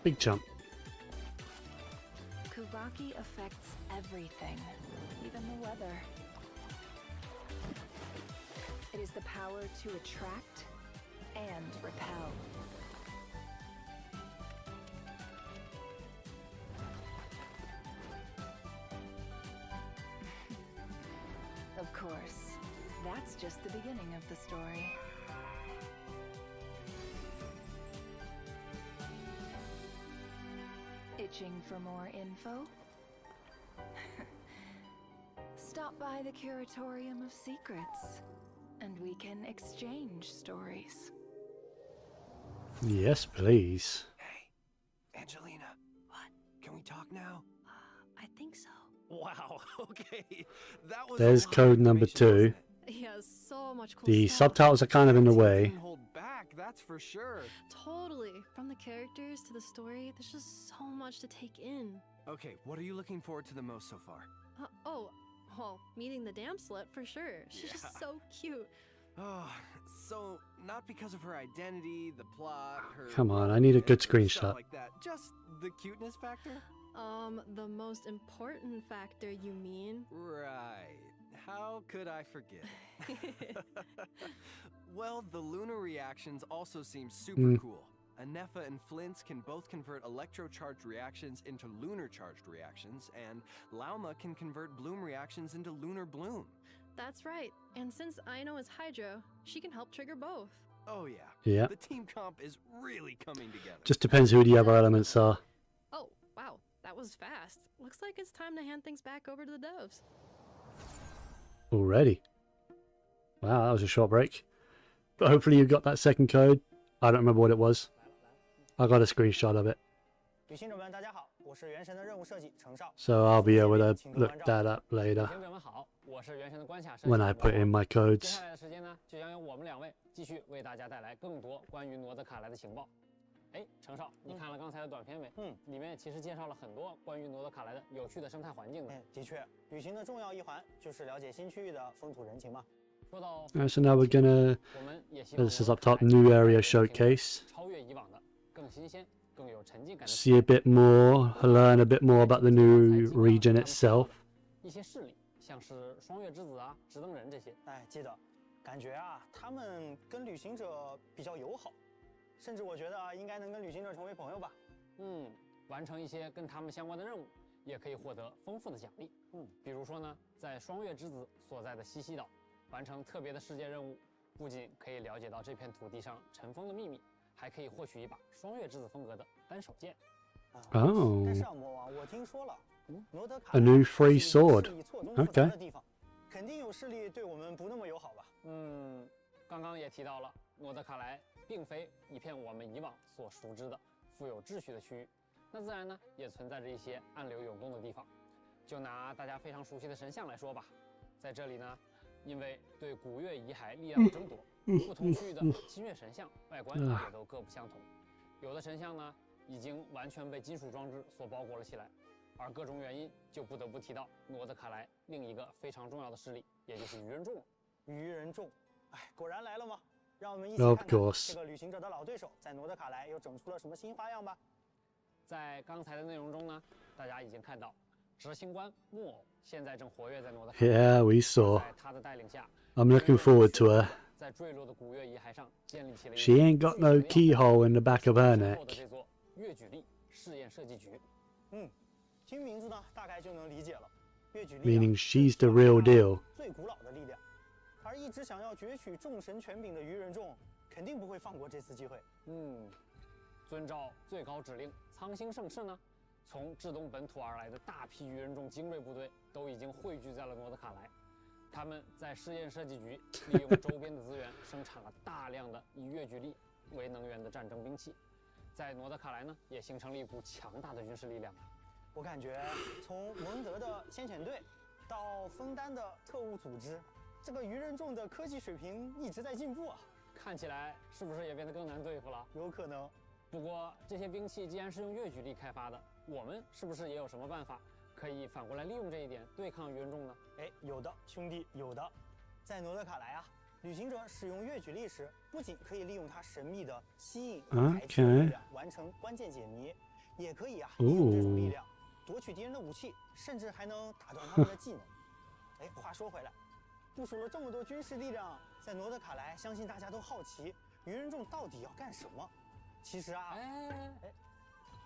[SPEAKER 1] Big jump.
[SPEAKER 4] Kuvaki affects everything, even the weather. It is the power to attract and repel. Of course, that's just the beginning of the story. Itching for more info? Stop by the Curatorium of Secrets, and we can exchange stories.
[SPEAKER 1] Yes, please.
[SPEAKER 8] Hey, Angelina. What? Can we talk now?
[SPEAKER 7] I think so.
[SPEAKER 8] Wow. Okay. That was.
[SPEAKER 1] There's code number 2.
[SPEAKER 7] He has so much cool
[SPEAKER 1] The
[SPEAKER 7] stuff.
[SPEAKER 1] subtitles are kind of in the way.
[SPEAKER 8] Didn't hold back, that's for sure.
[SPEAKER 7] Totally. From the characters to the story, there's just so much to take in.
[SPEAKER 8] Okay, what are you looking forward to the most so far?
[SPEAKER 7] Well, meeting the damn slut for sure. She's just so cute.
[SPEAKER 8] Oh, so not because of her identity, the plot, her.
[SPEAKER 1] Come on, I need a good
[SPEAKER 8] stuff
[SPEAKER 1] screenshot.
[SPEAKER 8] like that. Just the cuteness factor?
[SPEAKER 7] The most important factor, you mean?
[SPEAKER 8] Right. How could I forget? Well, the lunar reactions also seem super cool. Anefa and Flint's can both convert electro-charged reactions into lunar-charged reactions, and Lauma can convert bloom reactions into lunar bloom.
[SPEAKER 7] That's right. And since Aino is Hydro, she can help trigger both.
[SPEAKER 8] Oh yeah.
[SPEAKER 1] Yeah.
[SPEAKER 8] The team comp is really coming together.
[SPEAKER 1] Just depends who the other elements are.
[SPEAKER 7] Oh, wow. That was fast. Looks like it's time to hand things back over to the doves.
[SPEAKER 1] Already. Wow, that was a short break. But hopefully you got that second code. I don't remember what it was. I got a screenshot of it. So I'll be able to look that up later when I put in my codes.
[SPEAKER 12] 就将由我们2位继续为大家带来更多关于罗德卡莱的情报。哎，程少，你看了刚才的短片没？里面其实介绍了很多关于罗德卡莱的有趣的生态环境的。
[SPEAKER 13] 的确，旅行的重要一环就是了解新区域的风土人情嘛。
[SPEAKER 12] 说到，
[SPEAKER 1] So now we're gonna. This is up top. New area showcase.
[SPEAKER 12] 超越以往的，更新鲜、更有沉浸感的。
[SPEAKER 1] See a bit more, learn a bit more about the new region itself.
[SPEAKER 12] 一些势力，像是双月之子啊、直登人这些。
[SPEAKER 13] 哎，记得，感觉啊，他们跟旅行者比较友好。 甚至我觉得啊，应该能跟旅行者成为朋友吧。
[SPEAKER 12] 完成一些跟他们相关的任务，也可以获得丰富的奖励。比如说呢，在双月之子所在的西西岛，完成特别的世界任务，不仅可以了解到这片土地上尘封的秘密，还可以获取一把双月之子风格的单手剑。
[SPEAKER 1] Oh.
[SPEAKER 13] 但是啊，魔王，我听说了，罗德卡
[SPEAKER 1] A new free sword.
[SPEAKER 13] ，OK。肯定有势力对我们不那么友好吧？
[SPEAKER 12] 刚刚也提到了，罗德卡莱 并非一片我们以往所熟知的富有秩序的区域，那自然呢也存在着一些暗流涌动的地方。就拿大家非常熟悉的神像来说吧，在这里呢，因为对古月遗骸力量的争夺，不同区域的金月神像外观也都各不相同。有的神像呢已经完全被金属装置所包裹了起来，而各种原因就不得不提到罗德卡莱另一个非常重要的势力，也就是愚人众。
[SPEAKER 13] 愚人众，哎，果然来了吗？让我们一起
[SPEAKER 1] Of
[SPEAKER 13] 看看
[SPEAKER 1] course.
[SPEAKER 13] 这个旅行者的老对手在诺德卡莱又整出了什么新花样吧。
[SPEAKER 12] 在刚才的内容中呢，大家已经看到，执行官木偶现在正活跃在诺德卡莱。
[SPEAKER 1] Yeah, we saw.
[SPEAKER 12] 在他的带领下，
[SPEAKER 1] I'm looking forward to her.
[SPEAKER 12] 在坠落的古月遗骸上建立起了一个
[SPEAKER 1] She ain't got no keyhole in the back of her
[SPEAKER 12] 之
[SPEAKER 1] neck.
[SPEAKER 12] 后的这座越举力试验设计局。
[SPEAKER 13] 听名字呢，大概就能理解了。越举力
[SPEAKER 1] Meaning she's the real deal.
[SPEAKER 13] 最古老的力量，而一直想要攫取众神权柄的愚人众，肯定不会放过这次机会。
[SPEAKER 12] 遵照最高指令，苍星盛世呢，从至东本土而来的大批愚人众精锐部队都已经汇聚在了诺德卡莱。他们在试验设计局利用周边的资源，生产了大量的以越举力为能源的战争兵器，在诺德卡莱呢，也形成了一股强大的军事力量。
[SPEAKER 13] 我感觉从蒙德的先遣队到枫丹的特务组织，这个愚人众的科技水平一直在进步啊！
[SPEAKER 12] 看起来是不是也变得更难对付了？
[SPEAKER 13] 有可能。
[SPEAKER 12] 不过这些兵器既然是用越举力开发的，我们是不是也有什么办法可以反过来利用这一点对抗愚人众呢？
[SPEAKER 13] 有的，兄弟，有的。在诺德卡莱啊，旅行者使用越举力时，不仅可以利用它神秘的吸引和排斥力量完成关键解谜，也可以利用这种力量夺取敌人的武器，甚至还能打断他们的技能。话说回来，部署了这么多军事力量在诺德卡莱，相信大家都好奇，愚人众到底要干什么？其实啊，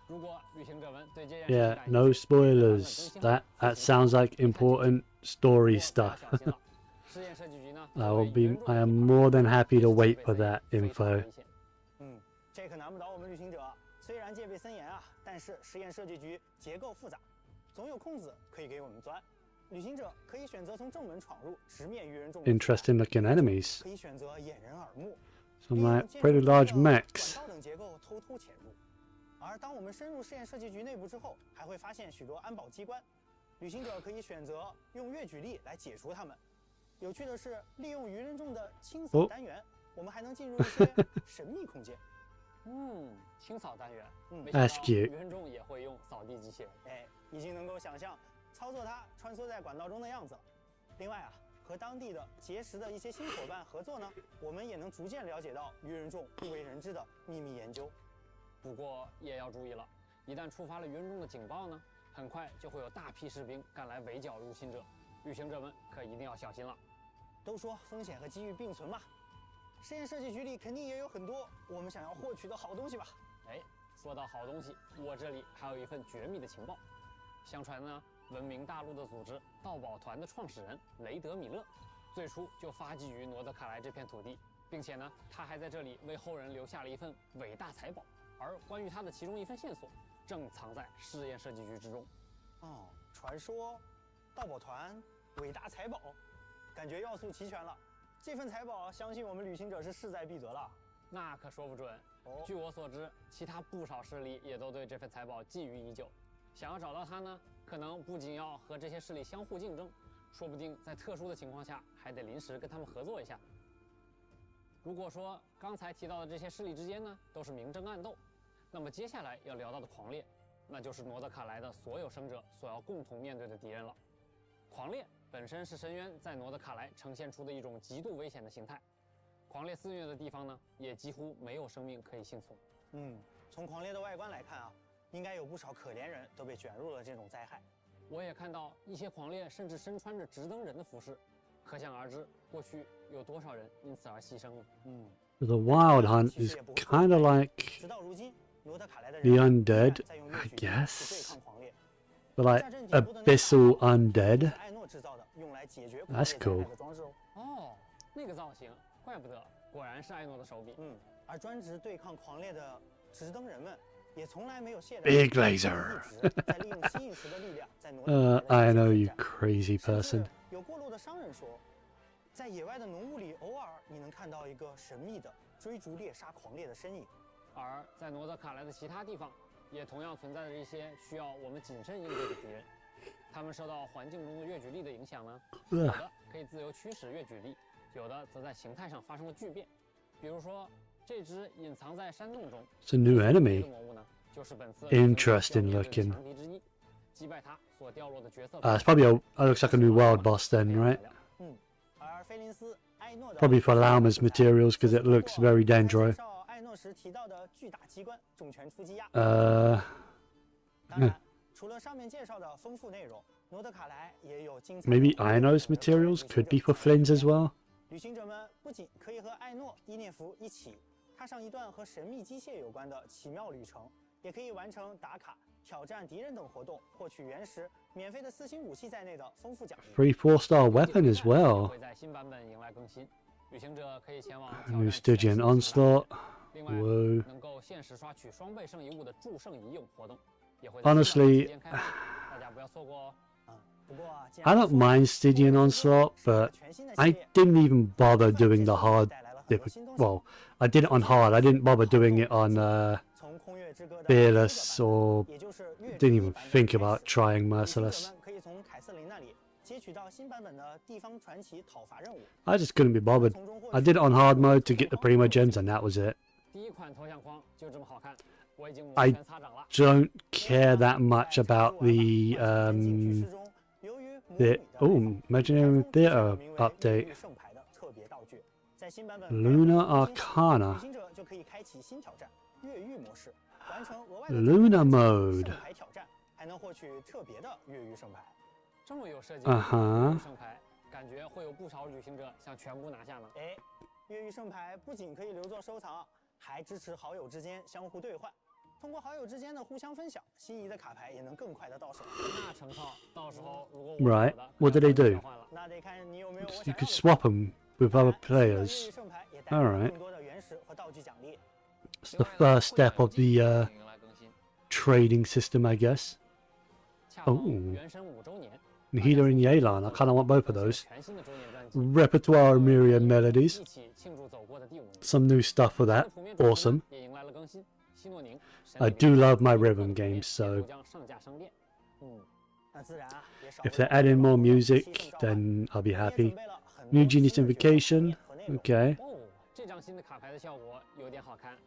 [SPEAKER 12] 如果旅行者们对这件事
[SPEAKER 1] Yeah, no spoilers. That sounds like important story stuff.
[SPEAKER 12] 试验设计局呢
[SPEAKER 1] I am more than happy to wait for that info.
[SPEAKER 13] 这可难不倒我们旅行者。虽然戒备森严啊，但是实验设计局结构复杂，总有空子可以给我们钻。旅行者可以选择从正门闯入，直面愚人众。
[SPEAKER 1] Interesting looking enemies.
[SPEAKER 13] 可以选择掩人耳目，
[SPEAKER 1] Some like pretty large
[SPEAKER 13] 管
[SPEAKER 1] mechs.
[SPEAKER 13] 道等结构偷偷潜入。而当我们深入实验设计局内部之后，还会发现许多安保机关，旅行者可以选择用越举力来解除它们。有趣的是，利用愚人众的清扫单元，我们还能进入一些神秘空间。
[SPEAKER 12] 清扫单元，
[SPEAKER 1] That's cute.
[SPEAKER 12] 愚人众也会用扫地机器人。
[SPEAKER 13] 已经能够想象操作它穿梭在管道中的样子了。另外啊，和当地的结识的一些新伙伴合作呢，我们也能逐渐了解到愚人众不为人知的秘密研究。
[SPEAKER 12] 不过也要注意了，一旦触发了愚人众的警报呢，很快就会有大批士兵赶来围剿入侵者，旅行者们可一定要小心了。
[SPEAKER 13] 都说风险和机遇并存嘛，实验设计局里肯定也有很多我们想要获取的好东西吧？
[SPEAKER 12] 说到好东西，我这里还有一份绝密的情报。相传呢，闻名大陆的组织盗宝团的创始人雷德米勒，最初就发迹于诺德卡莱这片土地，并且呢，他还在这里为后人留下了一份伟大财宝。而关于他的其中一份线索，正藏在试验设计局之中。
[SPEAKER 13] 传说盗宝团伟大财宝，感觉要素齐全了。这份财宝，相信我们旅行者是势在必得了。
[SPEAKER 12] 那可说不准。据我所知，其他不少势力也都对这份财宝觊觎已久。想要找到它呢，可能不仅要和这些势力相互竞争，说不定在特殊的情况下，还得临时跟他们合作一下。如果说刚才提到的这些势力之间呢，都是明争暗斗，那么接下来要聊到的狂猎，那就是诺德卡莱的所有生者所要共同面对的敌人了。狂猎本身是深渊在诺德卡莱呈现出的一种极度危险的形态。狂猎肆虐的地方呢，也几乎没有生命可以幸存。
[SPEAKER 13] 从狂猎的外观来看啊，应该有不少可怜人都被卷入了这种灾害。
[SPEAKER 12] 我也看到一些狂猎甚至身穿着直登人的服饰，可想而知，过去有多少人因此而牺牲了。
[SPEAKER 1] The Wild Hunt is kind of like
[SPEAKER 13] 直到如今，诺德卡莱的
[SPEAKER 1] the
[SPEAKER 13] 人
[SPEAKER 1] undead,
[SPEAKER 13] 在用
[SPEAKER 1] I
[SPEAKER 13] 越举力去对
[SPEAKER 1] guess.
[SPEAKER 13] 抗狂猎。
[SPEAKER 1] But like abyssal undead.
[SPEAKER 13] 艾诺制造的，用来解决
[SPEAKER 1] That's cool.
[SPEAKER 13] 的装置
[SPEAKER 12] 那个造型，怪不得，果然是艾诺的手笔。
[SPEAKER 13] 而专职对抗狂猎的直登人们，也从来没有懈怠。
[SPEAKER 1] Big laser.
[SPEAKER 13] 一直在利用吸引石的力量，在挪动。
[SPEAKER 1] I know you crazy person.
[SPEAKER 13] 有过路的商人说，在野外的浓雾里，偶尔你能看到一个神秘的追逐猎杀狂猎的身影。
[SPEAKER 12] 而在诺德卡莱的其他地方，也同样存在着一些需要我们谨慎应对的敌人。他们受到环境中的越举力的影响呢，有的可以自由驱使越举力，有的则在形态上发生了巨变。比如说，这只隐藏在山洞中
[SPEAKER 1] It's a new enemy.
[SPEAKER 12] 的魔物呢，就是本次
[SPEAKER 1] Interesting looking.
[SPEAKER 12] 强敌之一。击败它所掉落的角色
[SPEAKER 1] It's probably that looks like a new wild boss then, right?
[SPEAKER 13] 而菲林斯
[SPEAKER 1] Probably for Lauma's materials because it looks very dendro. Maybe Aino's materials could be for Flynn's as well.
[SPEAKER 13] 旅行者们不仅可以和艾诺、伊涅弗一起踏上一段和神秘机械有关的奇妙旅程，也可以完成打卡、挑战敌人等活动，获取原石、免费的4星武器在内的丰富奖励。
[SPEAKER 1] Free 4-star weapon as well.
[SPEAKER 12] 会在新版本迎来更新，旅行者可以前往
[SPEAKER 1] New Stygian Onslaught.
[SPEAKER 12] 另外，
[SPEAKER 1] Whoa.
[SPEAKER 12] 能够限时刷取双倍圣遗物的祝圣遗俑活动，也会
[SPEAKER 1] Honestly,
[SPEAKER 12] 大家不要错过哦。
[SPEAKER 1] I don't mind Stygian Onslaught, but I didn't even bother doing the hard. Well, I did it on hard. I didn't bother doing it on Fearless, or didn't even think about trying Merciless. I just couldn't be bothered. I did it on hard mode to get the Primo Gems, and that was it. I don't care that much about the Imaginary Theatre update. Lunar Arcana. Lunar mode.
[SPEAKER 12] 圣牌感觉会有不少旅行者想全部拿下呢。
[SPEAKER 13] 哎，越狱圣牌不仅可以留作收藏，还支持好友之间相互兑换。通过好友之间的互相分享，心仪的卡牌也能更快的到手。
[SPEAKER 12] 那成套，到时候如果
[SPEAKER 1] Right, what do they do?
[SPEAKER 13] 那得看你有没有
[SPEAKER 1] You could swap them with other players. Alright. It's the first step of the trading system, I guess. Oh. Nihila and Yelan, I kind of want both of those. Repertoire of Myriad Melodies. Some new stuff for that. Awesome. I do love my rhythm games, so if they're adding more music, then I'll be happy. New Genius Invocation. Okay.
[SPEAKER 12] 这张新的卡牌的效果有点好看。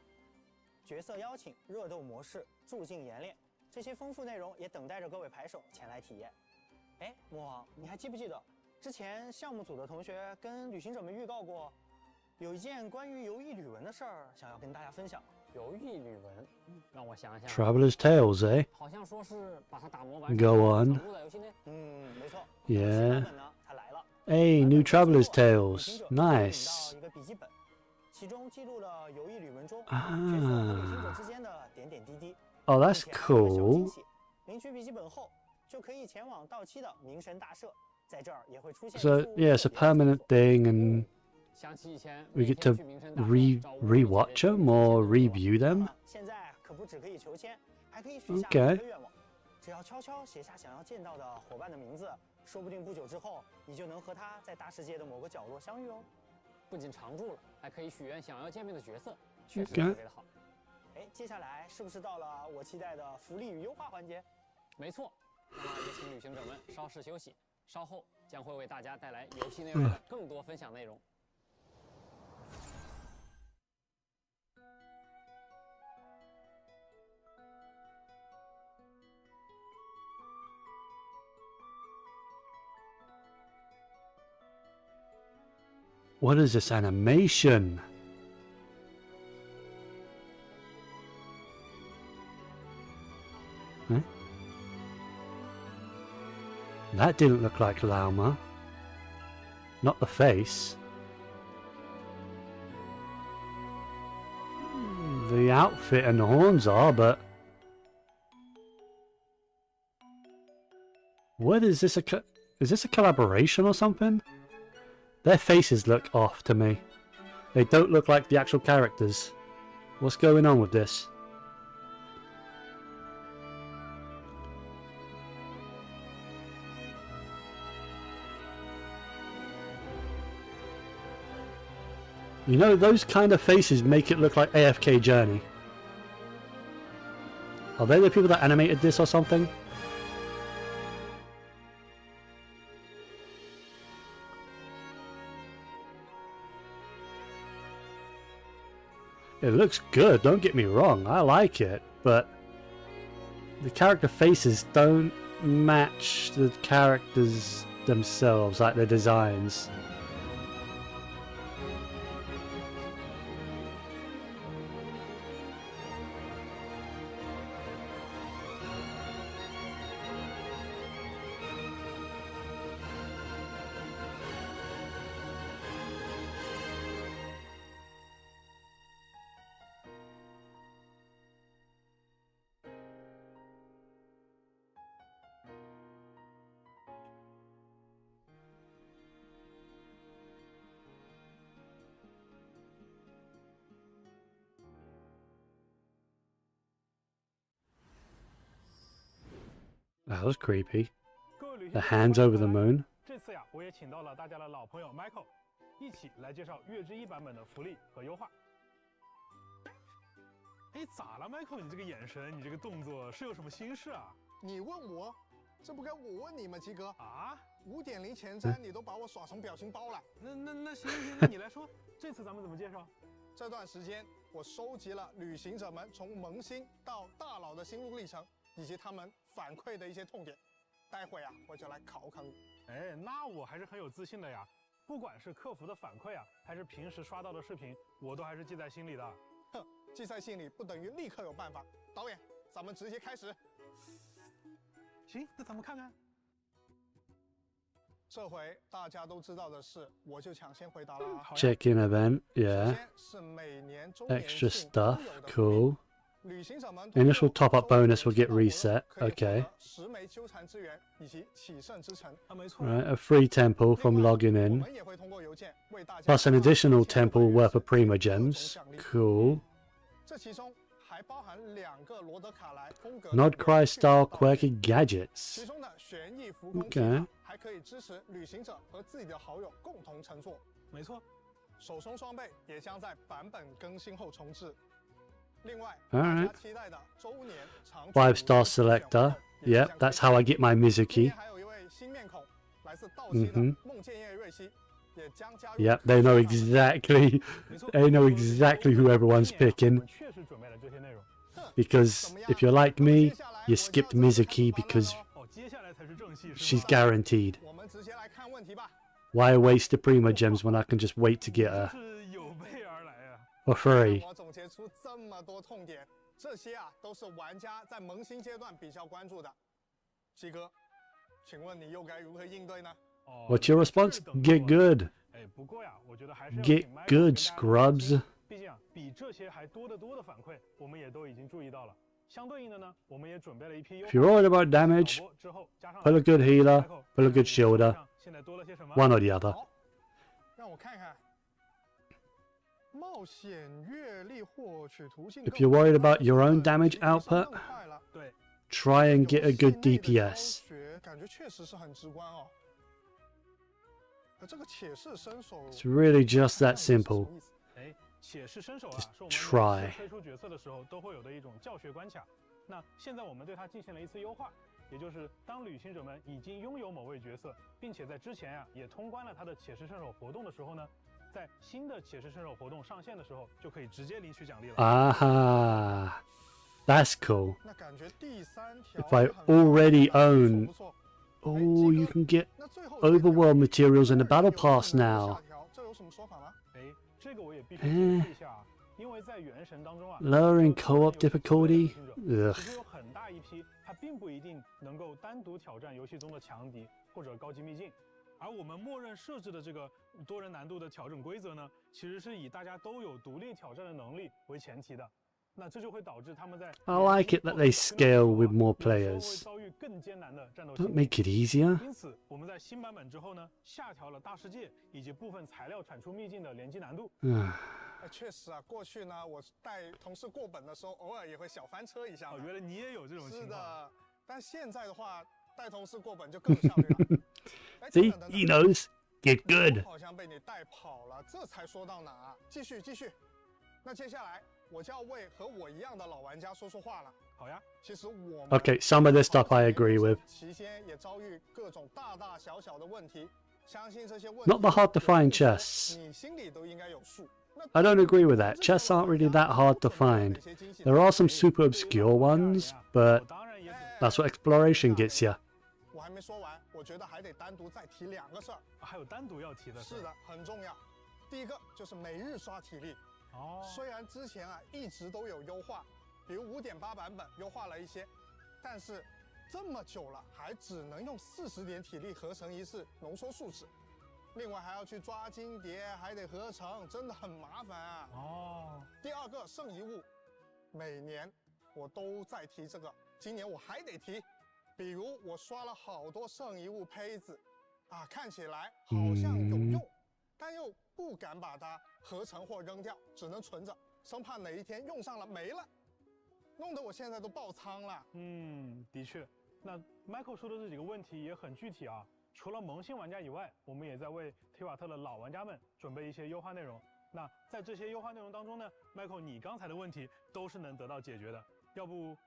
[SPEAKER 13] 角色邀请、热斗模式、助境演练，这些丰富内容也等待着各位牌手前来体验。哎，魔王，你还记不记得之前项目组的同学跟旅行者们预告过，有一件关于游艺旅文的事儿，想要跟大家分享。
[SPEAKER 12] 游艺旅文，让我想想。
[SPEAKER 1] Traveler's Tales, eh?
[SPEAKER 12] 好像说是把它打磨完。
[SPEAKER 1] Go on.
[SPEAKER 13] 没错。
[SPEAKER 1] Yeah. Hey, new Traveler's Tales. Nice.
[SPEAKER 13] 其中记录了游艺旅文中角色和旅行者之间的点点滴滴。
[SPEAKER 1] Oh, that's cool.
[SPEAKER 13] 领取笔记本后，就可以前往到期的冥神大社，在这儿也会出现。
[SPEAKER 1] So yeah, it's a permanent thing, and we get to rewatch them or review them.
[SPEAKER 13] 现在可不只可以求签，还可以许下
[SPEAKER 1] Okay.
[SPEAKER 13] 一个愿望。只要悄悄写下想要见到的伙伴的名字，说不定不久之后，你就能和他在大世界的某个角落相遇哦。
[SPEAKER 12] 不仅常驻了，还可以许愿想要见面的角色，确实特别的好。
[SPEAKER 13] 哎，接下来是不是到了我期待的福利与优化环节？
[SPEAKER 12] 没错，那么也请旅行者们稍事休息，稍后将会为大家带来游戏内外的更多分享内容。
[SPEAKER 1] What is this animation? Huh? That didn't look like Lauma. Not the face. The outfit and the horns are, but... What is this? Is this a collaboration or something? Their faces look off to me. They don't look like the actual characters. What's going on with this? You know, those kind of faces make it look like AFK Journey. Are they the people that animated this or something? It looks good, don't get me wrong, I like it, but the character faces don't match the characters themselves, like their designs. That was creepy.
[SPEAKER 9] 各位旅行
[SPEAKER 1] The
[SPEAKER 9] 者
[SPEAKER 1] hands
[SPEAKER 9] 欢迎
[SPEAKER 1] over the
[SPEAKER 9] 回来
[SPEAKER 1] moon.
[SPEAKER 9] 这次呀，我也请到了大家的老朋友 Michael， 一起来介绍月之1版本的福利和优化。哎，咋了，Michael？你这个眼神，你这个动作是有什么心事啊？
[SPEAKER 14] 你问我，这不该我问你吗，鸡哥？
[SPEAKER 9] 啊
[SPEAKER 14] ？5.0前瞻你都把我耍成表情包了。
[SPEAKER 9] 那行，那你来说，这次咱们怎么介绍？
[SPEAKER 14] 这段时间我收集了旅行者们从萌新到大佬的心路历程，以及他们反馈的一些痛点。待会啊，我就来考考你。
[SPEAKER 9] 哎，那我还是很有自信的呀。不管是客服的反馈啊，还是平时刷到的视频，我都还是记在心里的。
[SPEAKER 14] 哼，记在心里不等于立刻有办法。导演，咱们直接开始。
[SPEAKER 9] 行，那咱们看看。
[SPEAKER 14] 这回大家都知道的事，我就抢先回答了啊。
[SPEAKER 1] Check-in event, yeah.
[SPEAKER 14] 是每年周年
[SPEAKER 1] Extra
[SPEAKER 14] 庆
[SPEAKER 1] stuff,
[SPEAKER 14] 都有的
[SPEAKER 1] cool.
[SPEAKER 14] 旅行者们
[SPEAKER 1] Initial top-up bonus will get reset.
[SPEAKER 14] 可以获
[SPEAKER 1] Okay.
[SPEAKER 14] 得10枚纠缠之源以及启圣之城。
[SPEAKER 9] 啊，没错。
[SPEAKER 1] Right, a free temple from logging
[SPEAKER 14] 我
[SPEAKER 1] in.
[SPEAKER 14] 们也会通过邮件为大家
[SPEAKER 1] Plus an additional temple worth of prima gems. Cool.
[SPEAKER 14] 这其中还包含2个罗德卡莱风格
[SPEAKER 1] Nod Krai style quirky
[SPEAKER 14] 其
[SPEAKER 1] gadgets.
[SPEAKER 14] 中的旋翼浮空
[SPEAKER 1] Okay.
[SPEAKER 14] 还可以支持旅行者和自己的好友共同乘坐。
[SPEAKER 9] 没错。
[SPEAKER 14] 手冲双倍也将在版本更新后重置。另外，
[SPEAKER 1] Alright.
[SPEAKER 14] 大家期待的周年常驻
[SPEAKER 1] 5-star selector. Yep, that's how I get my
[SPEAKER 14] 今
[SPEAKER 1] Mizuki.
[SPEAKER 14] 年还有一位新面孔，来自道奇的
[SPEAKER 1] Mhm.
[SPEAKER 14] 梦见叶瑞希，也将加入。
[SPEAKER 1] Yep, they know exactly. They know exactly who everyone's picking.
[SPEAKER 9] 确实准备了这些内容。
[SPEAKER 1] Because if you're like me, you skipped Mizuki because
[SPEAKER 9] 哦，接下来才是正戏。
[SPEAKER 1] she's guaranteed.
[SPEAKER 14] 我们直接来看问题吧。
[SPEAKER 1] Why waste the prima gems when I can just wait to get her
[SPEAKER 9] 是有备而来啊。
[SPEAKER 1] for free?
[SPEAKER 14] 我总结出这么多痛点，这些啊都是玩家在萌新阶段比较关注的。鸡哥，请问你又该如何应对呢？
[SPEAKER 1] What's your response? Get good.
[SPEAKER 9] 哎，不过呀，我觉得还是要
[SPEAKER 1] Get
[SPEAKER 9] 请 Michael
[SPEAKER 1] good,
[SPEAKER 9] 跟大家
[SPEAKER 1] scrubs.
[SPEAKER 9] 毕竟啊，比这些还多得多的反馈，我们也都已经注意到了。相对应的呢，我们也准备了一批优
[SPEAKER 1] If you're worried about damage,
[SPEAKER 9] 化之后加上
[SPEAKER 1] put a good healer, put a good shielder.
[SPEAKER 9] 现在多了些什么？
[SPEAKER 1] One or the other.
[SPEAKER 14] 让我看看。冒险阅历获取途径。
[SPEAKER 1] If you're worried about your own damage output,
[SPEAKER 9] 对，
[SPEAKER 1] try and get a good DPS.
[SPEAKER 14] 感觉确实是很直观哦。这个且试身手
[SPEAKER 1] It's really just that simple.
[SPEAKER 9] 哎，且试身手啊，
[SPEAKER 1] Just
[SPEAKER 9] 是我们
[SPEAKER 1] try
[SPEAKER 9] 每次推出角色的时候都会有的一种教学关卡。那现在我们对它进行了一次优化，也就是当旅行者们已经拥有某位角色，并且在之前呀也通关了他的且试身手活动的时候呢，在新的且试身手活动上线的时候，就可以直接领取奖励了。
[SPEAKER 1] Ah, that's cool.
[SPEAKER 14] 那感觉第3条
[SPEAKER 1] If I already own, oh, you can get overworld materials in the battle pass now.
[SPEAKER 14] 这有什么说法吗？
[SPEAKER 9] 哎，这个我也必须解释一下啊，因为在原神当中啊
[SPEAKER 1] Lowering co-op difficulty.
[SPEAKER 9] 其
[SPEAKER 1] Ugh.
[SPEAKER 9] 实有很大一批，它并不一定能够单独挑战游戏中的强敌或者高级秘境，而我们默认设置的这个多人难度的调整规则呢，其实是以大家都有独立挑战的能力为前提的。那这就会导致他们在
[SPEAKER 1] I like it that they scale with more
[SPEAKER 9] 会
[SPEAKER 1] players.
[SPEAKER 9] 遭遇更艰难的战斗
[SPEAKER 1] Don't
[SPEAKER 9] 性。
[SPEAKER 1] make it easier.
[SPEAKER 9] 因此，我们在新版本之后呢，下调了大世界以及部分材料产出秘境的联机难度。
[SPEAKER 14] 确实啊，过去呢，我带同事过本的时候，偶尔也会小翻车一下。
[SPEAKER 9] 哦，原来你也有这种情况。
[SPEAKER 14] 是的，但现在的话，带同事过本就更有效率了。
[SPEAKER 1] See, he knows. Get good.
[SPEAKER 14] 好像被你带跑了，这才说到哪啊？继续。那接下来我就要为和我一样的老玩家说说话了。
[SPEAKER 9] 好呀，
[SPEAKER 14] 其实我
[SPEAKER 1] Okay, some of this stuff I agree with.
[SPEAKER 14] 期间也遭遇各种大大小小的问题，相信这些问题
[SPEAKER 1] Not the hard to find chests.
[SPEAKER 14] 你心里都应该有数。
[SPEAKER 1] I don't agree with that. Chests aren't really that hard to find. There are some super obscure ones, but that's what exploration gets you.
[SPEAKER 14] 我还没说完，我觉得还得单独再提2个事儿。
[SPEAKER 9] 还有单独要提的。
[SPEAKER 14] 是的，很重要。第一个就是每日刷体力。
[SPEAKER 9] 哦。
[SPEAKER 14] 虽然之前啊一直都有优化，比如5.8版本优化了一些，但是这么久了还只能用40点体力合成一次浓缩树脂。 另外还要去抓金蝶，还得合成，真的很麻烦啊。
[SPEAKER 9] 哦。
[SPEAKER 14] 第2个圣遗物，每年我都在提这个，今年我还得提。比如我刷了好多圣遗物胚子，啊，看起来好像有用，但又不敢把它合成或扔掉，只能存着，生怕哪一天用上了没了，弄得我现在都爆仓了。
[SPEAKER 9] 的确。那 Michael 说的这几个问题也很具体啊。除了萌新玩家以外，我们也在为提瓦特的老玩家们准备一些优化内容。那在这些优化内容当中呢 ，Michael 你刚才的问题都是能得到解决的。要不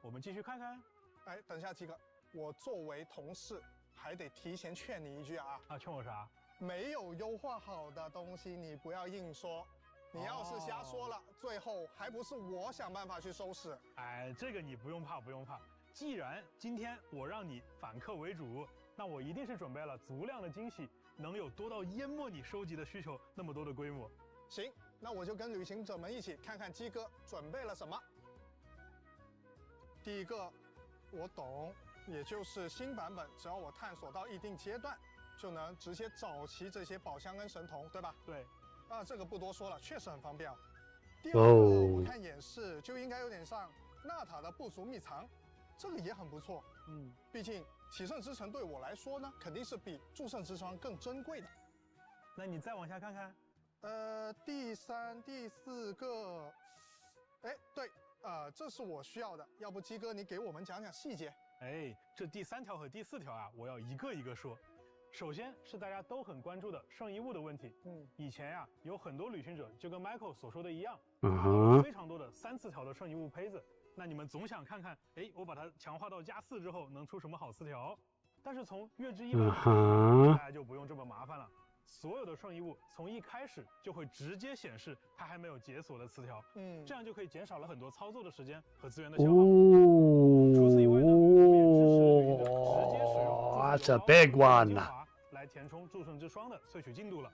[SPEAKER 9] 我们继续看看？
[SPEAKER 14] 哎，等一下，鸡哥，我作为同事还得提前劝你一句啊。
[SPEAKER 9] 啊，劝我啥？
[SPEAKER 14] 没有优化好的东西，你不要硬说。你要是瞎说了，最后还不是我想办法去收拾。
[SPEAKER 9] 哎，这个你不用怕，不用怕。既然今天我让你反客为主，那我一定是准备了足量的惊喜，能有多到淹没你收集的需求那么多的规模。
[SPEAKER 14] 行，那我就跟旅行者们一起看看鸡哥准备了什么。第一个，我懂，也就是新版本，只要我探索到一定阶段，就能直接找齐这些宝箱跟神童，对吧？
[SPEAKER 9] 对。
[SPEAKER 14] 啊，这个不多说了，确实很方便啊。第二个，我看演示就应该有点像纳塔的部族秘藏，这个也很不错。毕竟启圣之城对我来说呢，肯定是比祝圣之窗更珍贵的。
[SPEAKER 9] 那你再往下看看。
[SPEAKER 14] 第3、第4个，哎，对，这是我需要的，要不鸡哥你给我们讲讲细节？
[SPEAKER 9] 哎，这第3条和第4条啊，我要一个一个说。首先是大家都很关注的圣遗物的问题。以前呀，有很多旅行者就跟 Michael 所说的一样，非常多的3次条的圣遗物胚子。那你们总想看看，哎，我把它强化到+4之后能出什么好词条？但是从月之1版，大家就不用这么麻烦了。所有的圣遗物从一开始就会直接显示它还没有解锁的词条，这样就可以减少了很多操作的时间和资源的消耗。除此以外呢，我们也支持旅行者直接使用
[SPEAKER 1] That's a big one.
[SPEAKER 9] 来填充祝圣之霜的萃取进度了。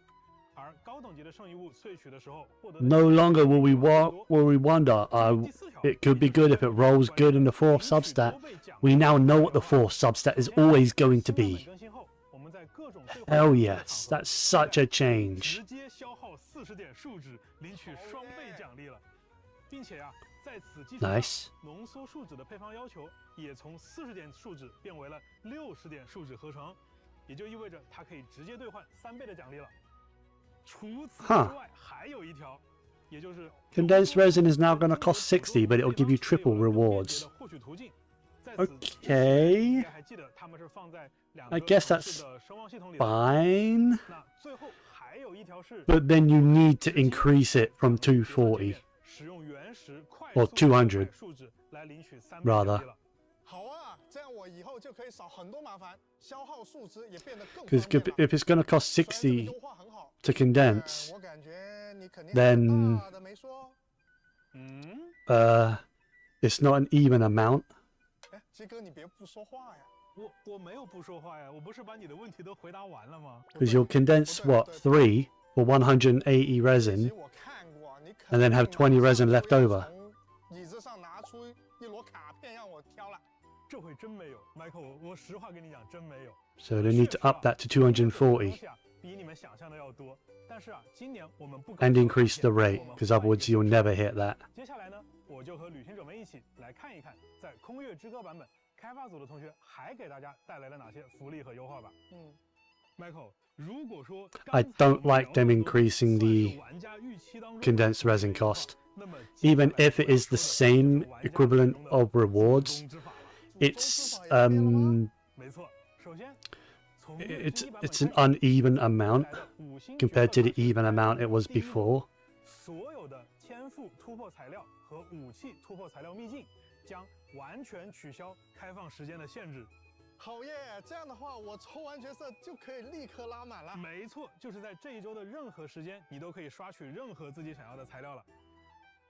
[SPEAKER 9] 而高等级的圣遗物萃取的时候获得
[SPEAKER 1] No longer will we wonder, it could be good if it rolls good in the 4th substat. We now know what the 4th substat is always going to be. Hell yes, that's such a change.
[SPEAKER 9] 直接消耗40点数值，领取双倍奖励了，并且啊，在此基础上，浓缩树脂的配方要求也从40点数值变为了60点数值合成，也就意味着它可以直接兑换3倍的奖励了。除此之外，还有一条，也就是
[SPEAKER 1] condensed resin is now going to cost 60, but it'll give you triple rewards. Okay. I guess that's fine. But then you need to increase it from 240. Or 200, rather.
[SPEAKER 14] 好啊，这样我以后就可以少很多麻烦，消耗树脂也变得更方便了。
[SPEAKER 1] Because if it's going to cost 60 to condense, then it's not an even amount.
[SPEAKER 14] 哎，鸡哥，你别不说话呀！
[SPEAKER 9] 我没有不说话呀，我不是把你的问题都回答完了吗？
[SPEAKER 1] Because you'll condense what 3 for 180 resin, and then have 20 resin left over.
[SPEAKER 14] 椅子上拿出一摞卡片让我挑了。
[SPEAKER 9] 这回真没有 ，Michael， 我实话跟你讲，真没有。
[SPEAKER 1] So they need to up that to 240.
[SPEAKER 9] 比你们想象的要多。但是啊，今年我们不
[SPEAKER 1] and increase the rate, because otherwise you'll never hit that.
[SPEAKER 9] 接下来呢，我就和旅行者们一起来看一看，在空月之歌版本，开发组的同学还给大家带来了哪些福利和优化吧。Michael， 如果说
[SPEAKER 1] I don't like them increasing the condensed resin cost. Even if it is the same equivalent of rewards, it's it's an uneven amount compared to the even amount it was before.
[SPEAKER 9] 所有的天赋突破材料和武器突破材料秘境将完全取消开放时间的限制。
[SPEAKER 14] 好耶！这样的话，我抽完角色就可以立刻拉满了。
[SPEAKER 9] 没错，就是在这一周的任何时间，你都可以刷取任何自己想要的材料了。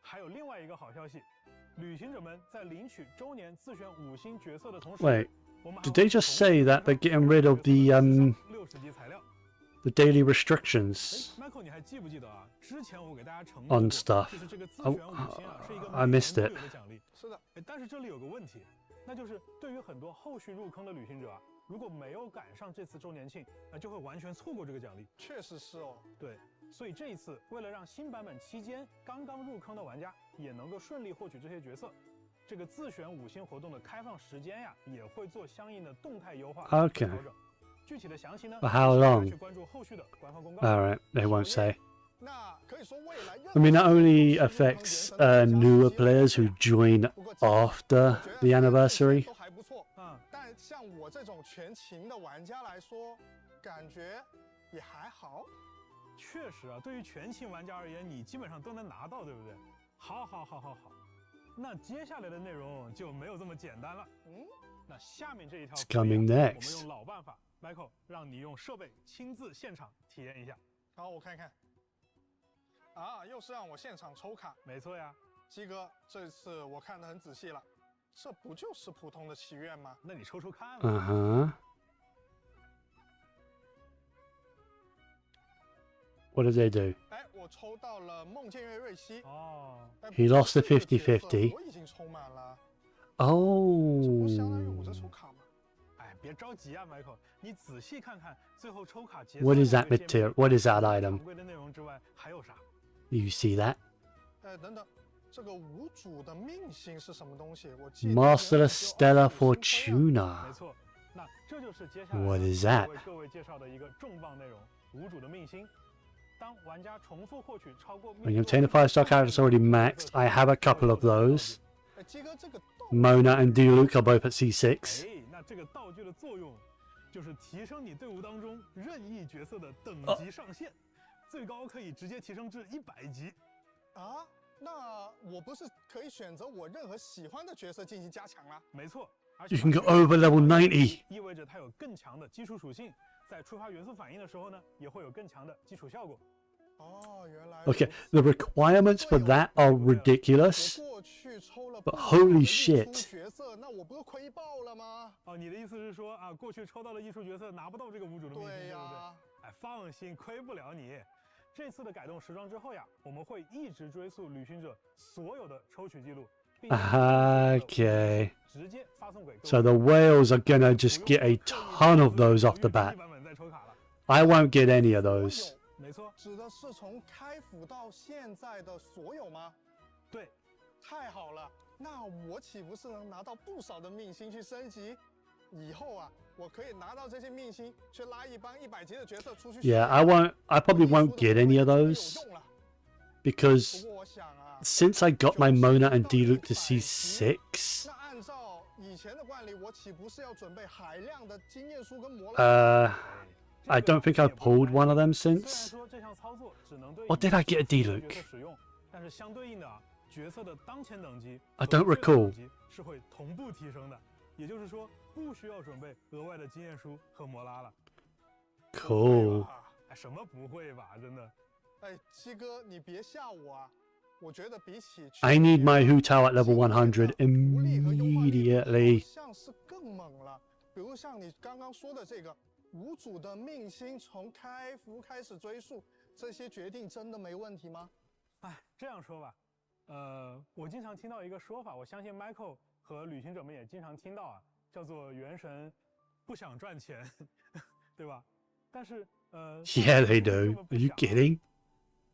[SPEAKER 9] 还有另外一个好消息，旅行者们在领取周年自选5星角色的同时
[SPEAKER 1] Wait, did they just say that they're getting rid of the daily restrictions on stuff? I missed it.
[SPEAKER 9] 是的，但是这里有个问题，那就是对于很多后续入坑的旅行者啊，如果没有赶上这次周年庆，那就会完全错过这个奖励。
[SPEAKER 14] 确实是哦。
[SPEAKER 9] 对，所以这一次为了让新版本期间刚刚入坑的玩家也能够顺利获取这些角色，这个自选5星活动的开放时间呀，也会做相应的动态优化和调整。具体的详情呢，
[SPEAKER 1] For how long?
[SPEAKER 9] 去关注后续的官方公告。
[SPEAKER 1] All right, they won't say. I mean, that only affects newer players who join after the anniversary.
[SPEAKER 14] 像我这种全勤的玩家来说，感觉也还好。
[SPEAKER 9] 确实啊，对于全勤玩家而言，你基本上都能拿到，对不对？好，那接下来的内容就没有这么简单了。那下面这一条福利啊，我们用老办法 ，Michael 让你用设备亲自现场体验一下。
[SPEAKER 14] 好，我看看。啊，又是让我现场抽卡。
[SPEAKER 9] 没错呀，
[SPEAKER 14] 鸡哥，这次我看得很仔细了，这不就是普通的祈愿吗？
[SPEAKER 9] 那你抽抽看嘛。
[SPEAKER 1] Uh huh. What did they do?
[SPEAKER 14] 哎，我抽到了梦见月瑞希。
[SPEAKER 9] 哦。
[SPEAKER 1] He lost the 50-50.
[SPEAKER 14] 我已经抽满了。
[SPEAKER 1] Oh.
[SPEAKER 14] 这不相当于我在抽卡吗？
[SPEAKER 9] 哎，别着急啊 ，Michael， 你仔细看看最后抽卡结。
[SPEAKER 1] What is that material? What is that item?
[SPEAKER 9] 常规的内容之外还有啥
[SPEAKER 1] You see that?
[SPEAKER 14] 哎，等等，这个无主的命星是什么东西？我记得
[SPEAKER 1] Master Stellar Fortuna.
[SPEAKER 9] 没错，那这就是接下来
[SPEAKER 1] What is that?
[SPEAKER 9] 为各位介绍的一个重磅内容——无主的命星。当玩家重复获取超过
[SPEAKER 1] When you obtain a 5-star character that's already maxed, I have a couple of those.
[SPEAKER 14] 哎，鸡哥，这个
[SPEAKER 1] Mona and Diluc are both at C6.
[SPEAKER 9] 哎，那这个道具的作用就是提升你队伍当中任意角色的等级上限，最高可以直接提升至100级。
[SPEAKER 14] 啊，那我不是可以选择我任何喜欢的角色进行加强啦？
[SPEAKER 9] 没错，
[SPEAKER 1] You can go over level 90.
[SPEAKER 9] 意味着它有更强的基础属性，在触发元素反应的时候呢，也会有更强的基础效果。
[SPEAKER 14] 哦，原来
[SPEAKER 1] Okay, the requirements for that are ridiculous.
[SPEAKER 14] 过去抽了
[SPEAKER 1] But holy shit.
[SPEAKER 14] 角色，那我不是亏爆了吗？
[SPEAKER 9] 哦，你的意思是说啊，过去抽到的艺术角色拿不到这个无主的命星，对不对？哎，放心，亏不了你。这次的改动时装之后呀，我们会一直追溯旅行者所有的抽取记录。
[SPEAKER 1] Okay.
[SPEAKER 9] 直接发送给各位。
[SPEAKER 1] So the whales are gonna just get a ton of those off the bat. I won't get any of those.
[SPEAKER 9] 没错，
[SPEAKER 14] 指的是从开服到现在的所有吗？
[SPEAKER 9] 对，
[SPEAKER 14] 太好了，那我岂不是能拿到不少的命星去升级？以后啊，我可以拿到这些命星去拉一帮100级的角色出去。
[SPEAKER 1] Yeah, I probably won't get any of those because since I got my Mona and Diluc to C6,
[SPEAKER 14] 那按照以前的惯例，我岂不是要准备海量的经验书跟魔拉？
[SPEAKER 1] I don't think I've pulled one of them since. Or did I get a Diluc?
[SPEAKER 9] 但是相对应的啊，角色的当前等级
[SPEAKER 1] I don't recall.
[SPEAKER 9] 是会同步提升的，也就是说不需要准备额外的经验书和魔拉了。
[SPEAKER 1] Cool.
[SPEAKER 9] 哎，什么不会吧？真的。
[SPEAKER 14] 哎，鸡哥，你别吓我啊！我觉得比起
[SPEAKER 1] I need my Hu Tao at level 100 immediately.
[SPEAKER 14] 像是更猛了。比如像你刚刚说的这个无主的命星，从开服开始追溯，这些决定真的没问题吗？
[SPEAKER 9] 哎，这样说吧，我经常听到一个说法，我相信 Michael 和旅行者们也经常听到啊，叫做元神不想赚钱，对吧？但是
[SPEAKER 1] Yeah, they do. Are you kidding?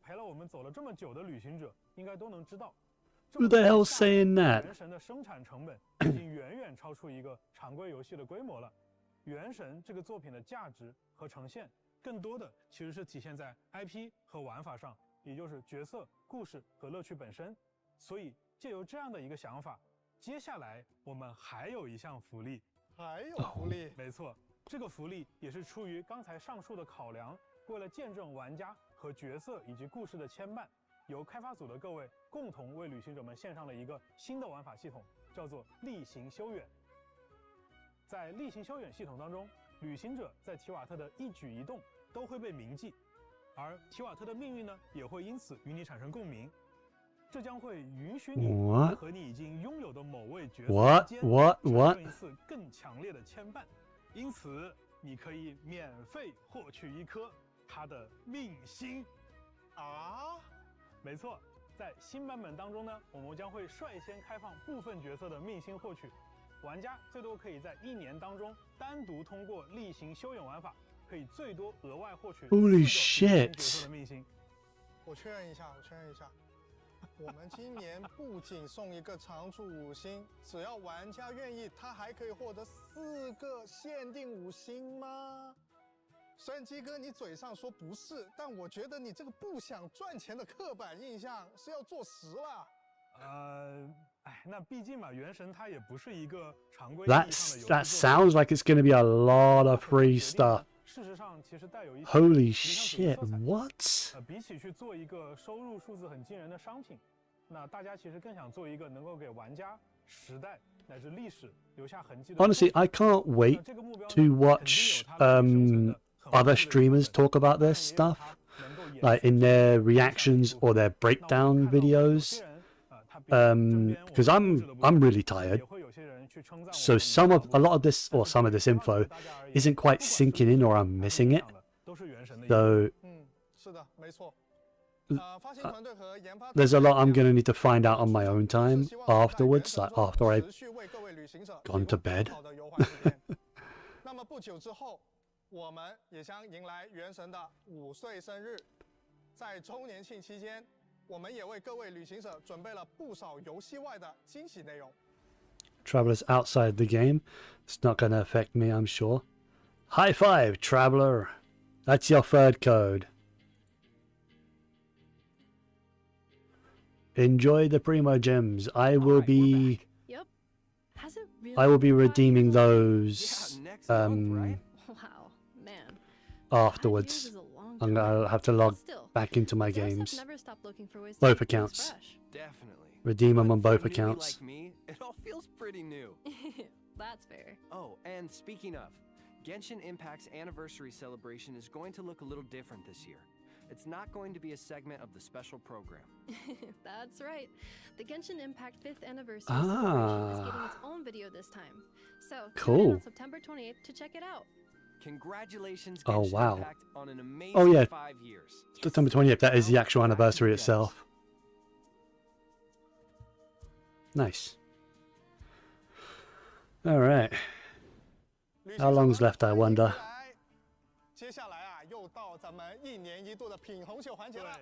[SPEAKER 9] 陪了我们走了这么久的旅行者，应该都能知道
[SPEAKER 1] Who the hell's saying that?
[SPEAKER 9] 原神的生产成本已经远远超出一个常规游戏的规模了。原神这个作品的价值和呈现，更多的其实是体现在 IP 和玩法上，也就是角色、故事和乐趣本身。所以借由这样的一个想法，接下来我们还有一项福利。
[SPEAKER 14] 还有福利？
[SPEAKER 9] 没错，这个福利也是出于刚才上述的考量，为了见证玩家和角色以及故事的牵绊，由开发组的各位共同为旅行者们献上了一个新的玩法系统，叫做例行修远。在例行修远系统当中，旅行者在提瓦特的一举一动都会被铭记，而提瓦特的命运呢，也会因此与你产生共鸣。这将会允许你和你已经拥有的某位角色之间产生一次更强烈的牵绊，因此你可以免费获取一颗他的命星。
[SPEAKER 14] 啊，
[SPEAKER 9] 没错，在新版本当中呢，我们将会率先开放部分角色的命星获取。玩家最多可以在1年当中单独通过例行修远玩法，可以最多额外获取
[SPEAKER 1] Holy
[SPEAKER 9] 4个角色的命星。
[SPEAKER 14] 我确认一下，我们今年不仅送一个常驻5星，只要玩家愿意，他还可以获得4个限定5星吗？虽然鸡哥你嘴上说不是，但我觉得你这个不想赚钱的刻板印象是要坐实了。
[SPEAKER 9] 那毕竟嘛，原神它也不是一个常规意义上的游戏
[SPEAKER 1] That sounds like it's going to be a lot of free stuff.
[SPEAKER 9] 事实上，其实带有一些
[SPEAKER 1] Holy
[SPEAKER 9] 理想主义
[SPEAKER 1] shit!
[SPEAKER 9] 色彩
[SPEAKER 1] What?
[SPEAKER 9] 比起去做一个收入数字很惊人的商品，那大家其实更想做一个能够给玩家时代乃至历史留下痕迹的。
[SPEAKER 1] Honestly, I can't wait to watch other streamers talk about this stuff, like in their reactions or their breakdown videos. Because I'm really tired. So a lot of this info isn't quite sinking in, or I'm missing it. So there's a lot I'm going to need to find out on my own time afterwards, like after I've gone to bed.
[SPEAKER 14] 那么不久之后，我们也将迎来原神的5岁生日。在周年庆期间，我们也为各位旅行者准备了不少游戏外的惊喜内容。
[SPEAKER 1] Travelers outside the game. It's not going to affect me, I'm sure. High five, Traveler. That's your third code. Enjoy the Primo Gems. I will be redeeming those
[SPEAKER 7] Wow, man.
[SPEAKER 1] afterwards. I'll have to log back into my games. Both accounts.
[SPEAKER 8] Definitely.
[SPEAKER 1] Redeem them on both
[SPEAKER 8] For a newbie
[SPEAKER 1] accounts.
[SPEAKER 8] Like me, it all feels pretty new.
[SPEAKER 7] That's fair.
[SPEAKER 8] Oh, and speaking of, Genshin Impact's anniversary celebration is going to look a little different this year. It's not going to be a segment of the special program.
[SPEAKER 7] That's right. The Genshin Impact 5th anniversary celebration is getting its own video this time. So tune in on September 28th to check it out.
[SPEAKER 8] Congratulations,
[SPEAKER 1] Oh,
[SPEAKER 8] Genshin
[SPEAKER 1] wow.
[SPEAKER 8] Impact, on an amazing
[SPEAKER 1] Oh yeah,
[SPEAKER 8] 5 years.
[SPEAKER 1] September 28th. That is the actual anniversary itself. Nice. All right. How long's left, I wonder?
[SPEAKER 14] 接下来啊，又到咱们1年1度的品红秀环节了。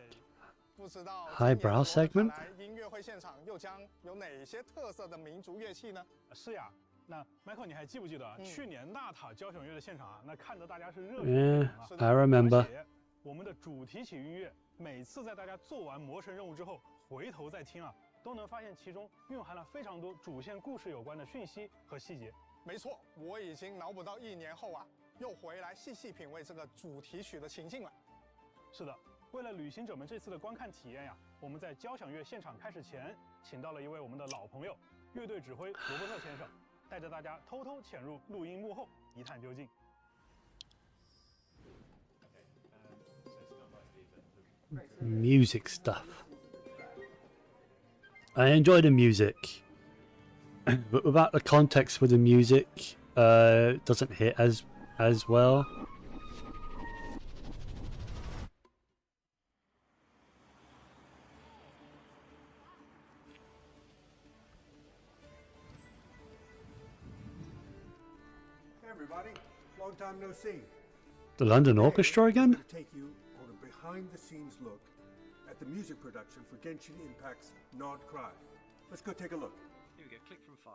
[SPEAKER 14] 不知道
[SPEAKER 1] Highbrow segment?
[SPEAKER 14] 音乐会现场又将有哪些特色的民族乐器呢？
[SPEAKER 9] 是呀，那 Michael 你还记不记得去年纳塔交响乐的现场啊？那看得大家是热血
[SPEAKER 1] Yeah,
[SPEAKER 9] 沸腾
[SPEAKER 1] I
[SPEAKER 9] 啊！
[SPEAKER 1] remember.
[SPEAKER 9] 而且我们的主题曲音乐，每次在大家做完魔神任务之后，回头再听啊，都能发现其中蕴含了非常多主线故事有关的讯息和细节。
[SPEAKER 14] 没错，我已经脑补到1年后啊，又回来细细品味这个主题曲的情境了。
[SPEAKER 9] 是的，为了旅行者们这次的观看体验呀，我们在交响乐现场开始前，请到了一位我们的老朋友，乐队指挥罗伯特先生，带着大家偷偷潜入录音幕后，一探究竟。
[SPEAKER 1] Music stuff. I enjoy the music, but without the context for the music, it doesn't hit as well.
[SPEAKER 15] Hey everybody, long time no see.
[SPEAKER 1] The London Orchestra again?
[SPEAKER 15] Take you on a behind-the-scenes look at the music production for Genshin Impact's Nod Krai. Let's go take a look.
[SPEAKER 16] Here we go, click from 5.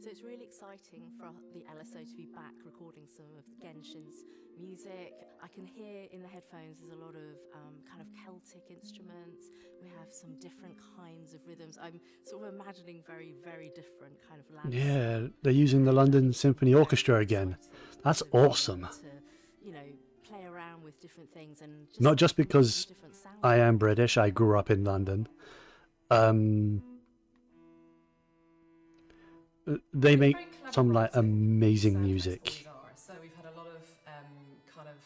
[SPEAKER 17] So it's really exciting for the LSO to be back recording some of Genshin's music. I can hear in the headphones there's a lot of kind of Celtic instruments. We have some different kinds of rhythms. I'm sort of imagining very, very different kind of landscapes.
[SPEAKER 1] Yeah, they're using the London Symphony Orchestra again. That's awesome.
[SPEAKER 17] To, you know, play around with different things and
[SPEAKER 1] Not just because I am British, I grew up in London. They make some like amazing music.
[SPEAKER 18] So we've had a lot of kind of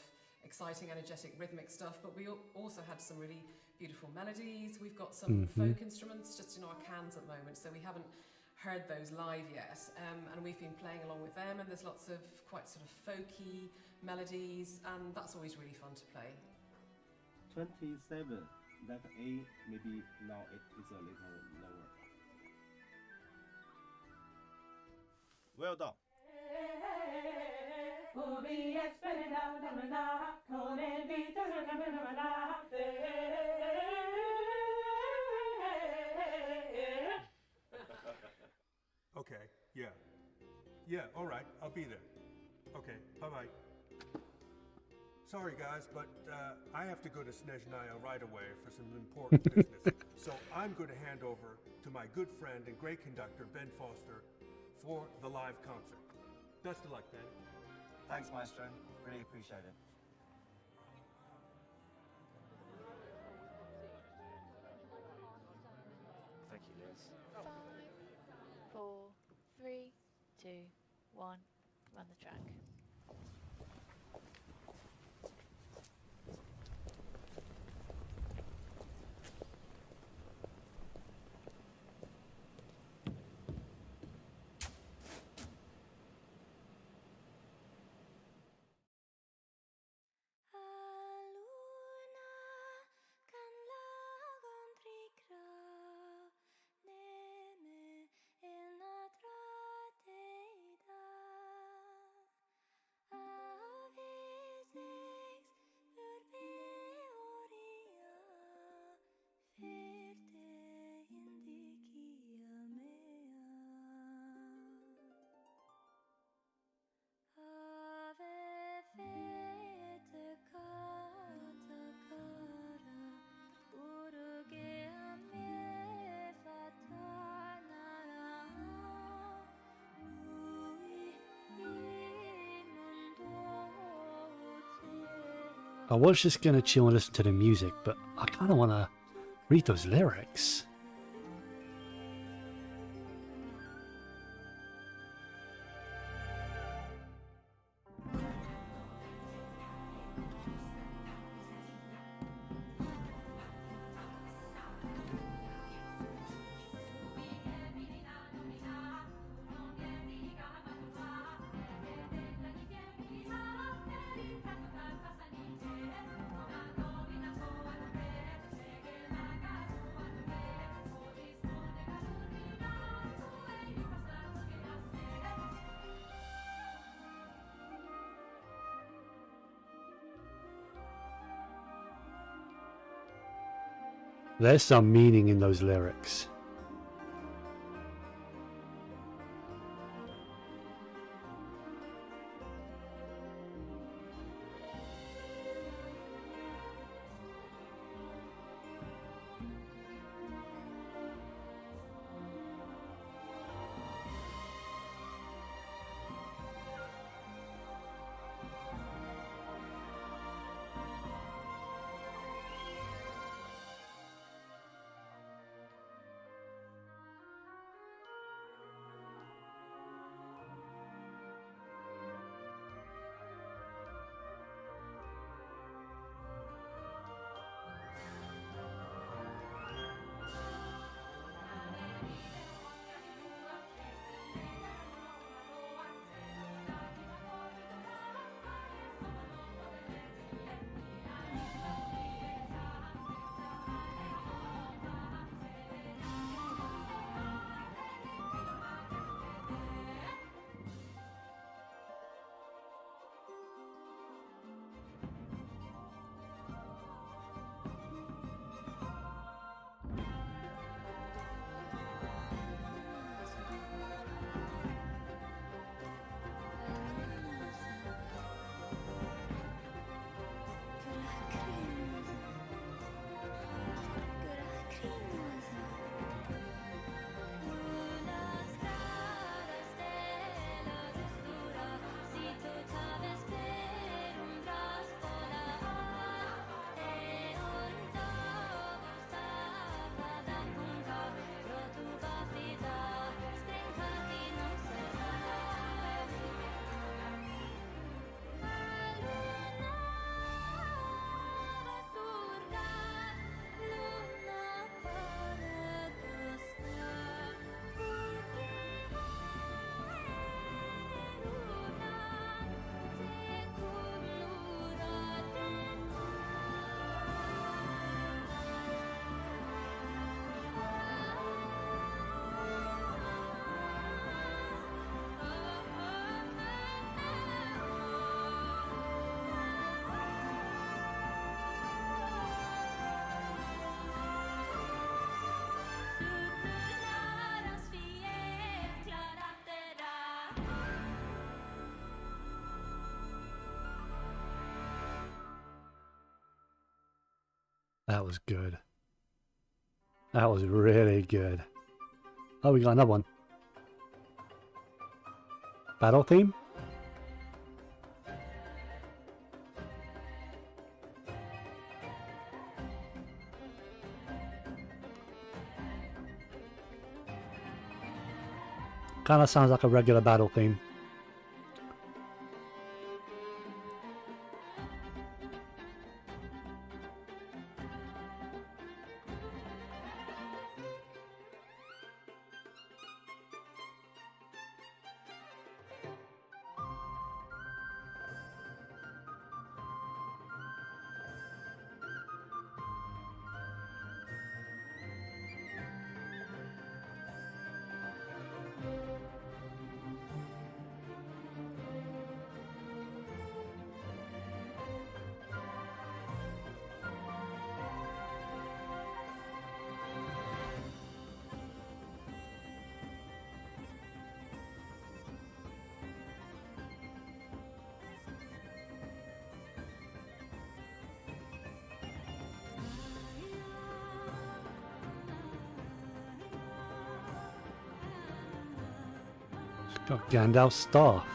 [SPEAKER 16] exciting, energetic, rhythmic stuff, but we also had some really beautiful melodies. We've got some folk instruments just in our cans at the moment, so we haven't heard those live yet, and we've been playing along with them, and there's lots of quite sort of folky melodies, and that's always really fun to play.
[SPEAKER 18] 27, that A, maybe now it is a little lower. Well done.
[SPEAKER 15] Okay, yeah. Yeah, all right, I'll be there. Okay, bye-bye. Sorry, guys, but I have to go to Snezhnaya right away for some important business. So I'm going to hand over to my good friend and great conductor, Ben Foster, for the live concert. Best of luck, Ben.
[SPEAKER 19] Thanks, Maestro. Really appreciate it.
[SPEAKER 20] Thank you, Liz. 5, 4, 3, 2, 1. Run the track.
[SPEAKER 1] I was just gonna chill and listen to the music, but I kind of want to read those lyrics. There's some meaning in those lyrics. That was good. That was really good. Oh, we got another one. Battle theme? Kinda sounds like a regular battle theme. Got Gandalf's staff.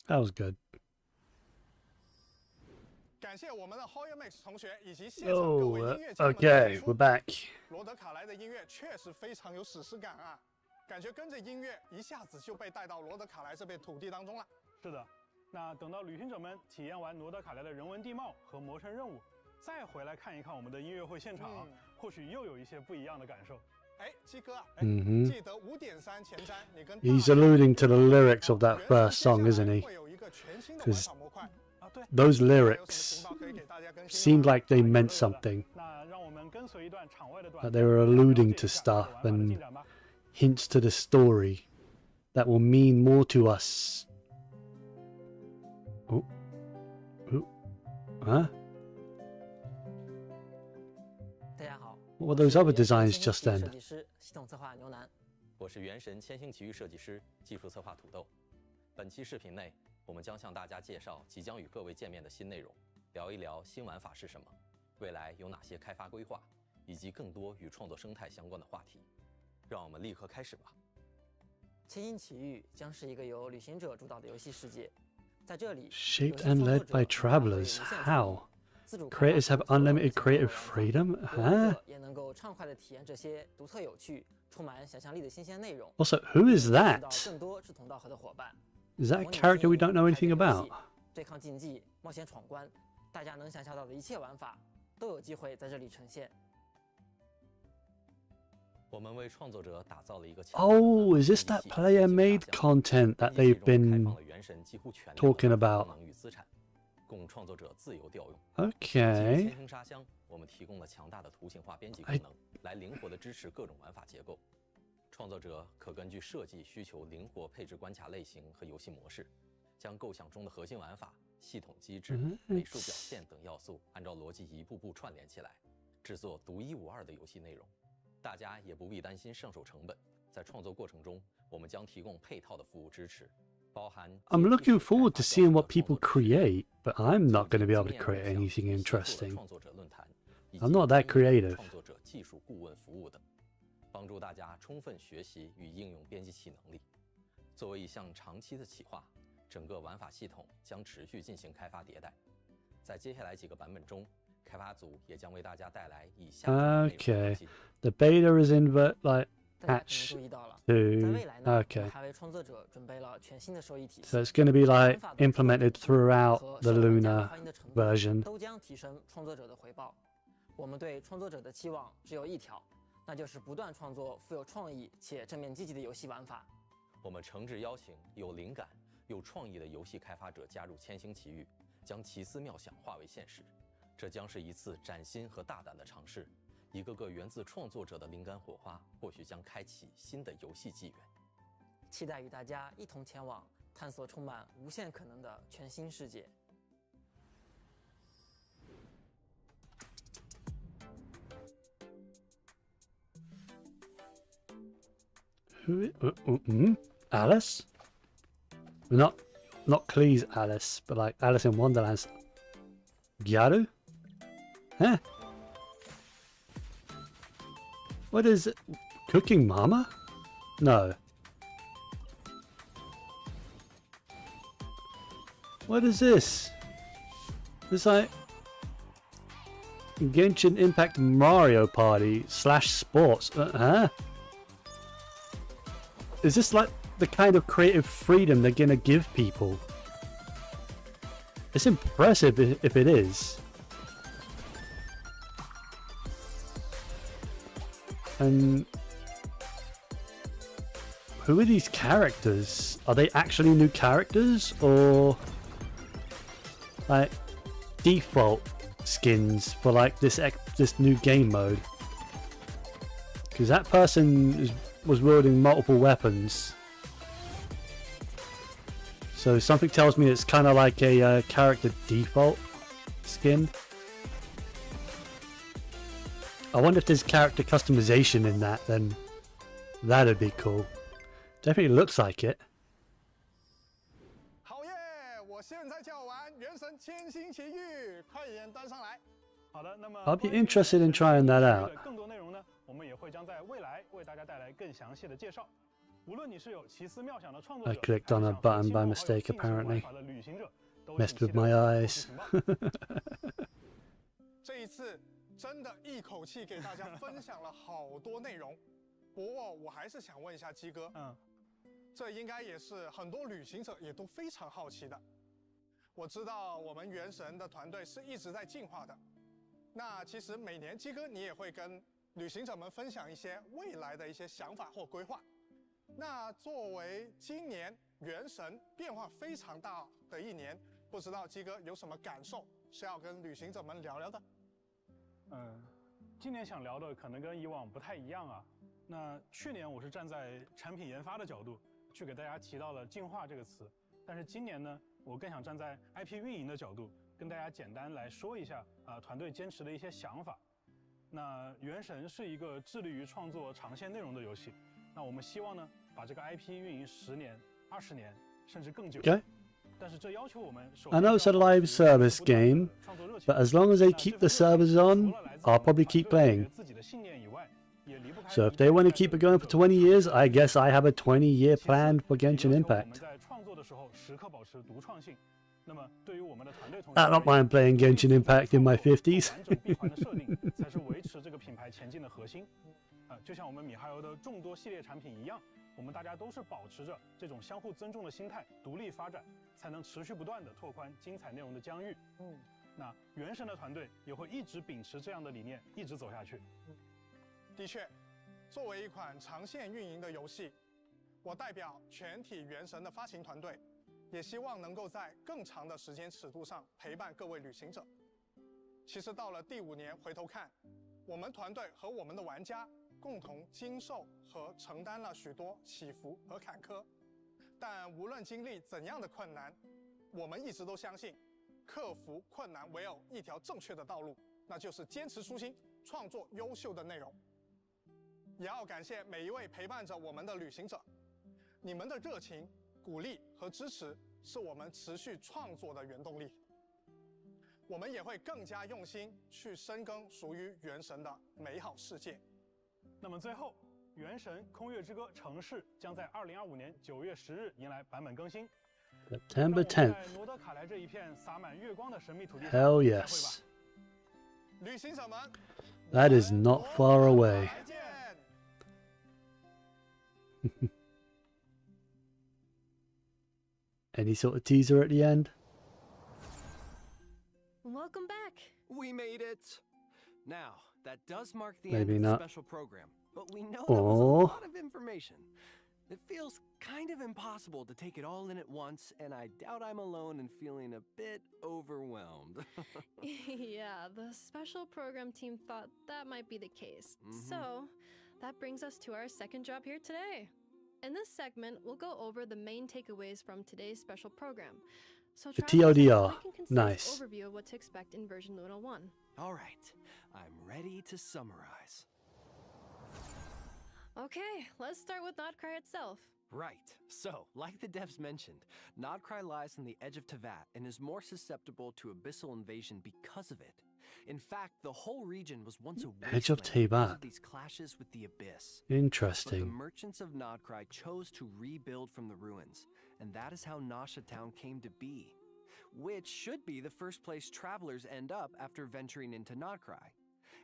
[SPEAKER 1] That was good. Oh, okay, we're back.
[SPEAKER 14] 罗德卡莱的音乐确实非常有史诗感啊，感觉跟着音乐一下子就被带到罗德卡莱这片土地当中了。
[SPEAKER 9] 是的，那等到旅行者们体验完罗德卡莱的人文地貌和魔神任务，再回来看一看我们的音乐会现场，或许又有一些不一样的感受。
[SPEAKER 14] 哎，鸡哥，Mm-hmm. 记得5.3前瞻，你跟
[SPEAKER 1] He's alluding to the lyrics of that first song, isn't he? Because those lyrics seemed like they meant something. That they were alluding to stuff and hints to the story that will mean more to us. Oh. Oh. Huh? What were those other designs just then?
[SPEAKER 21] 系统策划牛腩，我是原神千星奇遇设计师、技术策划土豆。本期视频内，我们将向大家介绍即将与各位见面的新内容，聊一聊新玩法是什么，未来有哪些开发规划，以及更多与创作生态相关的话题。让我们立刻开始吧。千星奇遇将是一个由旅行者主导的游戏世界，在这里
[SPEAKER 1] Shaped and led by travelers. How? Creators have unlimited creative freedom? Huh?
[SPEAKER 21] 也能够畅快地体验这些独特有趣、充满想象力的新鲜内容。
[SPEAKER 1] Also, who is that?
[SPEAKER 21] 更多志同道合的伙伴。
[SPEAKER 1] Is that a character we don't know anything about?
[SPEAKER 21] 对抗竞技、冒险闯关，大家能想象到的一切玩法都有机会在这里呈现。我们为创作者打造了一个
[SPEAKER 1] Oh, is this that player-made content that they've been talking about?
[SPEAKER 21] 供创作者自由调用。
[SPEAKER 1] Okay.
[SPEAKER 21] 千星沙箱，我们提供了强大的图形化编辑功能，来灵活地支持各种玩法结构。创作者可根据设计需求灵活配置关卡类型和游戏模式，将构想中的核心玩法、系统机制、美术表现等要素按照逻辑一步步串联起来，制作独一无二的游戏内容。大家也不必担心上手成本，在创作过程中，我们将提供配套的服务支持。
[SPEAKER 1] I'm looking forward to seeing what people create, but I'm not going to be able to create anything interesting. I'm not that creative.
[SPEAKER 21] 创作者技术顾问服务等，帮助大家充分学习与应用编辑器能力。作为一项长期的企划，整个玩法系统将持续进行开发迭代。在接下来几个版本中，开发组也将为大家带来以下
[SPEAKER 1] Okay, the beta is in patch 2. Okay. So it's going to be like implemented throughout the Luna version.
[SPEAKER 3] 都将提升创作者的回报。我们对创作者的期望只有一条，那就是不断创作富有创意且正面积极的游戏玩法。
[SPEAKER 21] 我们诚挚邀请有灵感、有创意的游戏开发者加入千星奇遇，将奇思妙想化为现实。这将是一次崭新和大胆的尝试。一个个源自创作者的灵感火花，或许将开启新的游戏纪元。
[SPEAKER 3] 期待与大家一同前往探索充满无限可能的全新世界。
[SPEAKER 1] Alice? Not Klee's Alice, but like Alice in Wonderland's Gyaru? Huh? What is it? Cooking Mama? No. What is this? It's like Genshin Impact Mario Party / sports. Huh? Is this like the kind of creative freedom they're gonna give people? It's impressive if it is. And who are these characters? Are they actually new characters or like default skins for like this new game mode? Because that person was wielding multiple weapons, so something tells me it's kind of like a character default skin. I wonder if there's character customization in that, then that'd be cool. Definitely looks like it.
[SPEAKER 14] 好耶！我现在就要玩《原神千星奇遇》，快点登上来。
[SPEAKER 9] 好的，那么
[SPEAKER 1] I'll be interested in trying that out.
[SPEAKER 9] 更多内容呢，我们也会将在未来为大家带来更详细的介绍。无论你是有奇思妙想的创作
[SPEAKER 1] I
[SPEAKER 9] 者，
[SPEAKER 1] clicked on a button by mistake apparently. Messed with my eyes.
[SPEAKER 14] 这一次真的一口气给大家分享了好多内容。不过我还是想问一下鸡哥，这应该也是很多旅行者也都非常好奇的。我知道我们原神的团队是一直在进化的。那其实每年鸡哥你也会跟旅行者们分享一些未来的一些想法或规划。那作为今年原神变化非常大的一年，不知道鸡哥有什么感受是要跟旅行者们聊聊的？
[SPEAKER 9] 今年想聊的可能跟以往不太一样啊。那去年我是站在产品研发的角度去给大家提到了进化这个词，但是今年呢，我更想站在 IP 运营的角度跟大家简单来说一下团队坚持的一些想法。那原神是一个致力于创作长线内容的游戏，那我们希望呢把这个 IP 运营10年、20年甚至更久。
[SPEAKER 1] Okay.
[SPEAKER 9] 但是这要求我们
[SPEAKER 1] I know it's a live service game, but as long as they keep the servers on, I'll probably keep playing. So if they want to keep it going for 20 years, I guess I have a 20-year plan for Genshin Impact. I don't mind playing Genshin Impact in my 50s.
[SPEAKER 9] 才是维持这个品牌前进的核心。就像我们米哈游的众多系列产品一样，我们大家都是保持着这种相互尊重的心态，独立发展，才能持续不断的拓宽精彩内容的疆域。那原神的团队也会一直秉持这样的理念，一直走下去。
[SPEAKER 14] 的确，作为一款长线运营的游戏，我代表全体原神的发行团队，也希望能够在更长的时间尺度上陪伴各位旅行者。其实到了第5年回头看，我们团队和我们的玩家共同经受和承担了许多起伏和坎坷，但无论经历怎样的困难，我们一直都相信，克服困难唯有一条正确的道路，那就是坚持初心，创作优秀的内容。也要感谢每一位陪伴着我们的旅行者，你们的热情、鼓励和支持是我们持续创作的原动力。我们也会更加用心去深耕属于原神的美好世界。
[SPEAKER 9] 那么最后，《原神：空月之歌：城市》将在2025年9月10日迎来版本更新。
[SPEAKER 1] September 10th.
[SPEAKER 9] 在诺德卡莱这一片洒满月光的神秘土地上
[SPEAKER 1] Hell
[SPEAKER 9] 再会吧。
[SPEAKER 1] yes.
[SPEAKER 14] 旅行者们
[SPEAKER 1] That is not far away.
[SPEAKER 14] 再见。
[SPEAKER 1] Any sort of teaser at the end?
[SPEAKER 7] Welcome back.
[SPEAKER 8] We made it! Now, that does mark the
[SPEAKER 1] Maybe
[SPEAKER 8] end of
[SPEAKER 1] not.
[SPEAKER 8] the special program, but we know that was a
[SPEAKER 1] Aw.
[SPEAKER 8] lot of information. It feels kind of impossible to take it all in at once, and I doubt I'm alone in feeling a bit overwhelmed.
[SPEAKER 7] Yeah, the special program team thought that might be the case. So, that brings us to our second job here today. In this segment, we'll go over the main takeaways from today's special program. So
[SPEAKER 1] The
[SPEAKER 7] Travis,
[SPEAKER 1] TLDR.
[SPEAKER 7] quick and concise
[SPEAKER 1] Nice.
[SPEAKER 7] overview of what to expect in version Luna 1.
[SPEAKER 8] All right, I'm ready to summarize.
[SPEAKER 7] Okay, let's start with Nod Krai itself.
[SPEAKER 8] Right. So, like the devs mentioned, Nod Krai lies on the edge of Teyvat and is more susceptible to abyssal invasion because of it. In fact, the whole region was once a
[SPEAKER 1] Edge of
[SPEAKER 8] wasteland because
[SPEAKER 1] Teyvat.
[SPEAKER 8] of these clashes with the abyss.
[SPEAKER 1] Interesting.
[SPEAKER 8] But the merchants of Nod Krai chose to rebuild from the ruins, and that is how Nasha Town came to be, which should be the first place travelers end up after venturing into Nod Krai.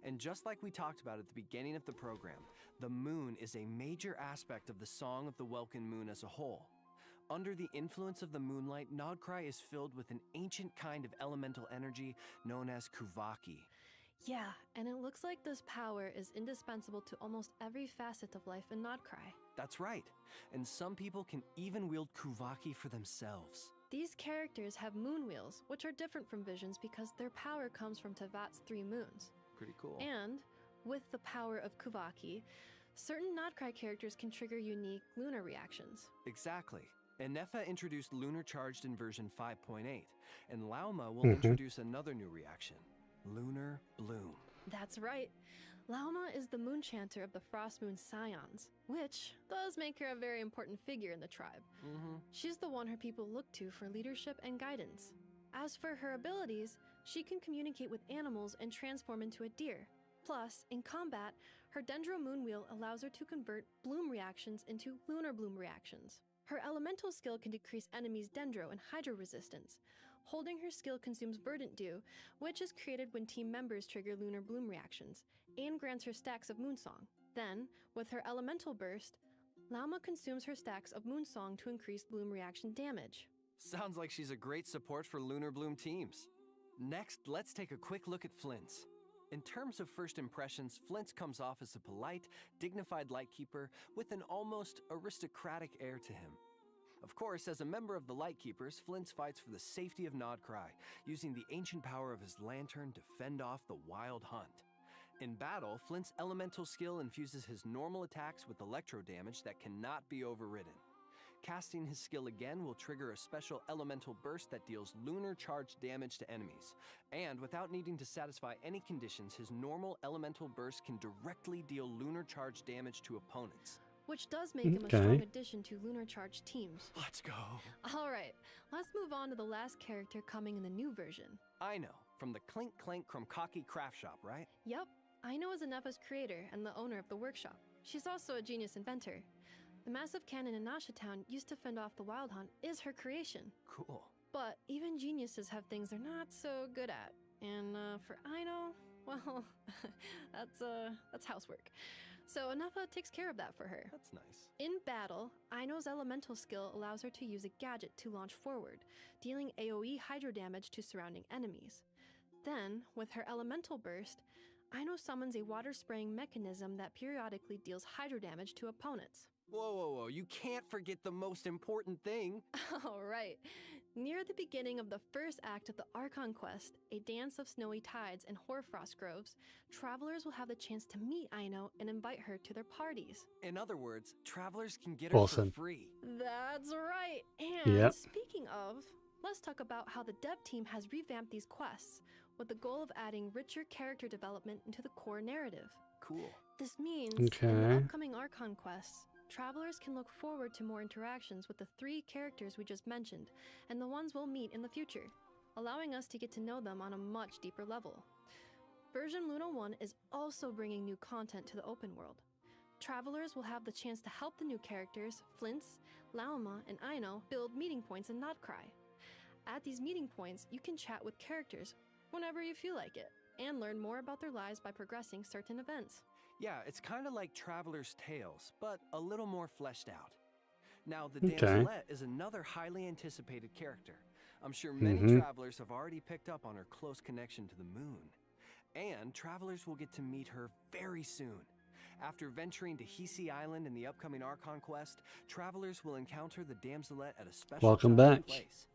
[SPEAKER 8] And just like we talked about at the beginning of the program, the moon is a major aspect of the Song of the Welkin Moon as a whole. Under the influence of the moonlight, Nod Krai is filled with an ancient kind of elemental energy known as Kuvaki.
[SPEAKER 7] Yeah, and it looks like this power is indispensable to almost every facet of life in Nod Krai.
[SPEAKER 8] That's right, and some people can even wield Kuvaki for themselves.
[SPEAKER 7] These characters have moon wheels, which are different from visions because their power comes from Teyvat's 3 moons.
[SPEAKER 8] Pretty cool.
[SPEAKER 7] And, with the power of Kuvaki, certain Nod Krai characters can trigger unique lunar reactions.
[SPEAKER 8] Exactly. And Nefa introduced Lunar Charged in version 5.8, and Lauma will introduce another new reaction, Lunar Bloom.
[SPEAKER 7] That's right. Lauma is the moon chanter of the Frost Moon Scions, which does make her a very important figure in the tribe. She's the one her people look to for leadership and guidance. As for her abilities, she can communicate with animals and transform into a deer. Plus, in combat, her Dendro Moon Wheel allows her to convert bloom reactions into lunar bloom reactions. Her elemental skill can decrease enemies' Dendro and Hydro resistance. Holding her skill consumes Verdant Dew, which is created when team members trigger lunar bloom reactions, and grants her stacks of Moonsong. Then, with her elemental burst, Lauma consumes her stacks of Moonsong to increase bloom reaction damage.
[SPEAKER 8] Sounds like she's a great support for Lunar Bloom teams. Next, let's take a quick look at Flint's. In terms of first impressions, Flint's comes off as a polite, dignified Lightkeeper with an almost aristocratic air to him. Of course, as a member of the Lightkeepers, Flint's fights for the safety of Nod Krai, using the ancient power of his lantern to fend off the wild hunt. In battle, Flint's elemental skill infuses his normal attacks with electro damage that cannot be overridden. Casting his skill again will trigger a special elemental burst that deals lunar charged damage to enemies. And without needing to satisfy any conditions, his normal elemental burst can directly deal lunar charged damage to opponents.
[SPEAKER 7] Which does make him a strong addition to lunar charged teams.
[SPEAKER 8] Let's go.
[SPEAKER 7] Alright, let's move on to the last character coming in the new version.
[SPEAKER 8] I know, from the Clink Clank Krumkaki craft shop, right?
[SPEAKER 7] Yep, Aino is Anefa's creator and the owner of the workshop. She's also a genius inventor. The massive cannon in Nasha Town used to fend off the wild hunt is her creation.
[SPEAKER 8] Cool.
[SPEAKER 7] But even geniuses have things they're not so good at. And for Aino, well, that's housework. So Anefa takes care of that for her.
[SPEAKER 8] That's nice.
[SPEAKER 7] In battle, Aino's elemental skill allows her to use a gadget to launch forward, dealing AoE hydro damage to surrounding enemies. Then, with her elemental burst, Aino summons a water spraying mechanism that periodically deals hydro damage to opponents.
[SPEAKER 8] Whoa, whoa, whoa. You can't forget the most important thing.
[SPEAKER 7] All right. Near the beginning of the first act of the Archon quest, A Dance of Snowy Tides and Hoarfrost Groves, travelers will have the chance to meet Aino and invite her to their parties.
[SPEAKER 8] In other words, travelers can get her
[SPEAKER 1] Awesome.
[SPEAKER 8] for free.
[SPEAKER 7] That's right. And
[SPEAKER 1] Yep.
[SPEAKER 7] speaking of, let's talk about how the dev team has revamped these quests with the goal of adding richer character development into the core narrative.
[SPEAKER 8] Cool.
[SPEAKER 7] This means in the
[SPEAKER 1] Okay.
[SPEAKER 7] upcoming Archon quests, travelers can look forward to more interactions with the 3 characters we just mentioned and the ones we'll meet in the future, allowing us to get to know them on a much deeper level. Version Luna 1 is also bringing new content to the open world. Travelers will have the chance to help the new characters, Flint's, Lauma, and Aino, build meeting points in Nod Krai. At these meeting points, you can chat with characters whenever you feel like it, and learn more about their lives by progressing certain events.
[SPEAKER 8] Yeah, it's kind of like Traveler's Tales, but a little more fleshed out. Now, the
[SPEAKER 1] Okay.
[SPEAKER 8] Damselette is another highly anticipated character. I'm sure many travelers have already picked up on her close connection to the moon. And travelers will get to meet her very soon. After venturing to Hisi Island in the upcoming Archon quest, travelers will encounter the Damselette at a special
[SPEAKER 1] Welcome
[SPEAKER 8] time and
[SPEAKER 1] back.
[SPEAKER 8] place.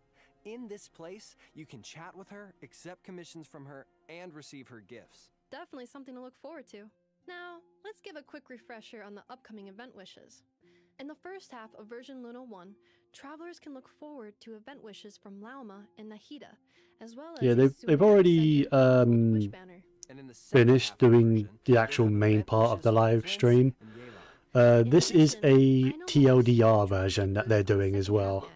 [SPEAKER 8] In this place, you can chat with her, accept commissions from her, and receive her gifts.
[SPEAKER 7] Definitely something to look forward to. Now, let's give a quick refresher on the upcoming event wishes. In the first half of version Luna 1, travelers can look forward to event wishes from Lauma and Nahida, as well as
[SPEAKER 1] Yeah,
[SPEAKER 7] a
[SPEAKER 1] they've
[SPEAKER 7] souvenir
[SPEAKER 1] already
[SPEAKER 7] segment of the Wish Banner.
[SPEAKER 8] And in the second
[SPEAKER 1] finished
[SPEAKER 8] half of the
[SPEAKER 1] doing
[SPEAKER 8] version,
[SPEAKER 1] the
[SPEAKER 8] you'll
[SPEAKER 1] actual
[SPEAKER 8] have
[SPEAKER 1] main
[SPEAKER 8] event
[SPEAKER 1] part of
[SPEAKER 8] wishes
[SPEAKER 1] the
[SPEAKER 8] from
[SPEAKER 1] live
[SPEAKER 8] Flint's
[SPEAKER 1] stream.
[SPEAKER 8] and Yela.
[SPEAKER 1] This is a TLDR version that they're doing as well.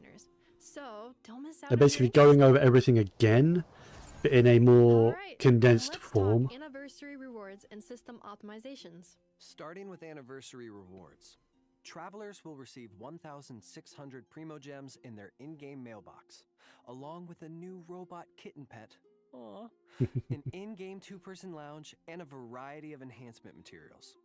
[SPEAKER 7] So, don't miss out
[SPEAKER 1] They're
[SPEAKER 7] on
[SPEAKER 1] basically
[SPEAKER 7] your
[SPEAKER 1] going over everything again, but in a more
[SPEAKER 7] Alright,
[SPEAKER 1] condensed
[SPEAKER 7] now let's
[SPEAKER 1] form.
[SPEAKER 7] talk anniversary rewards and system optimizations.
[SPEAKER 8] Starting with anniversary rewards. Travelers will receive 1,600 Primo Gems in their in-game mailbox, along with a new robot kitten pet, aww, an in-game 2-person lounge, and a variety of enhancement materials.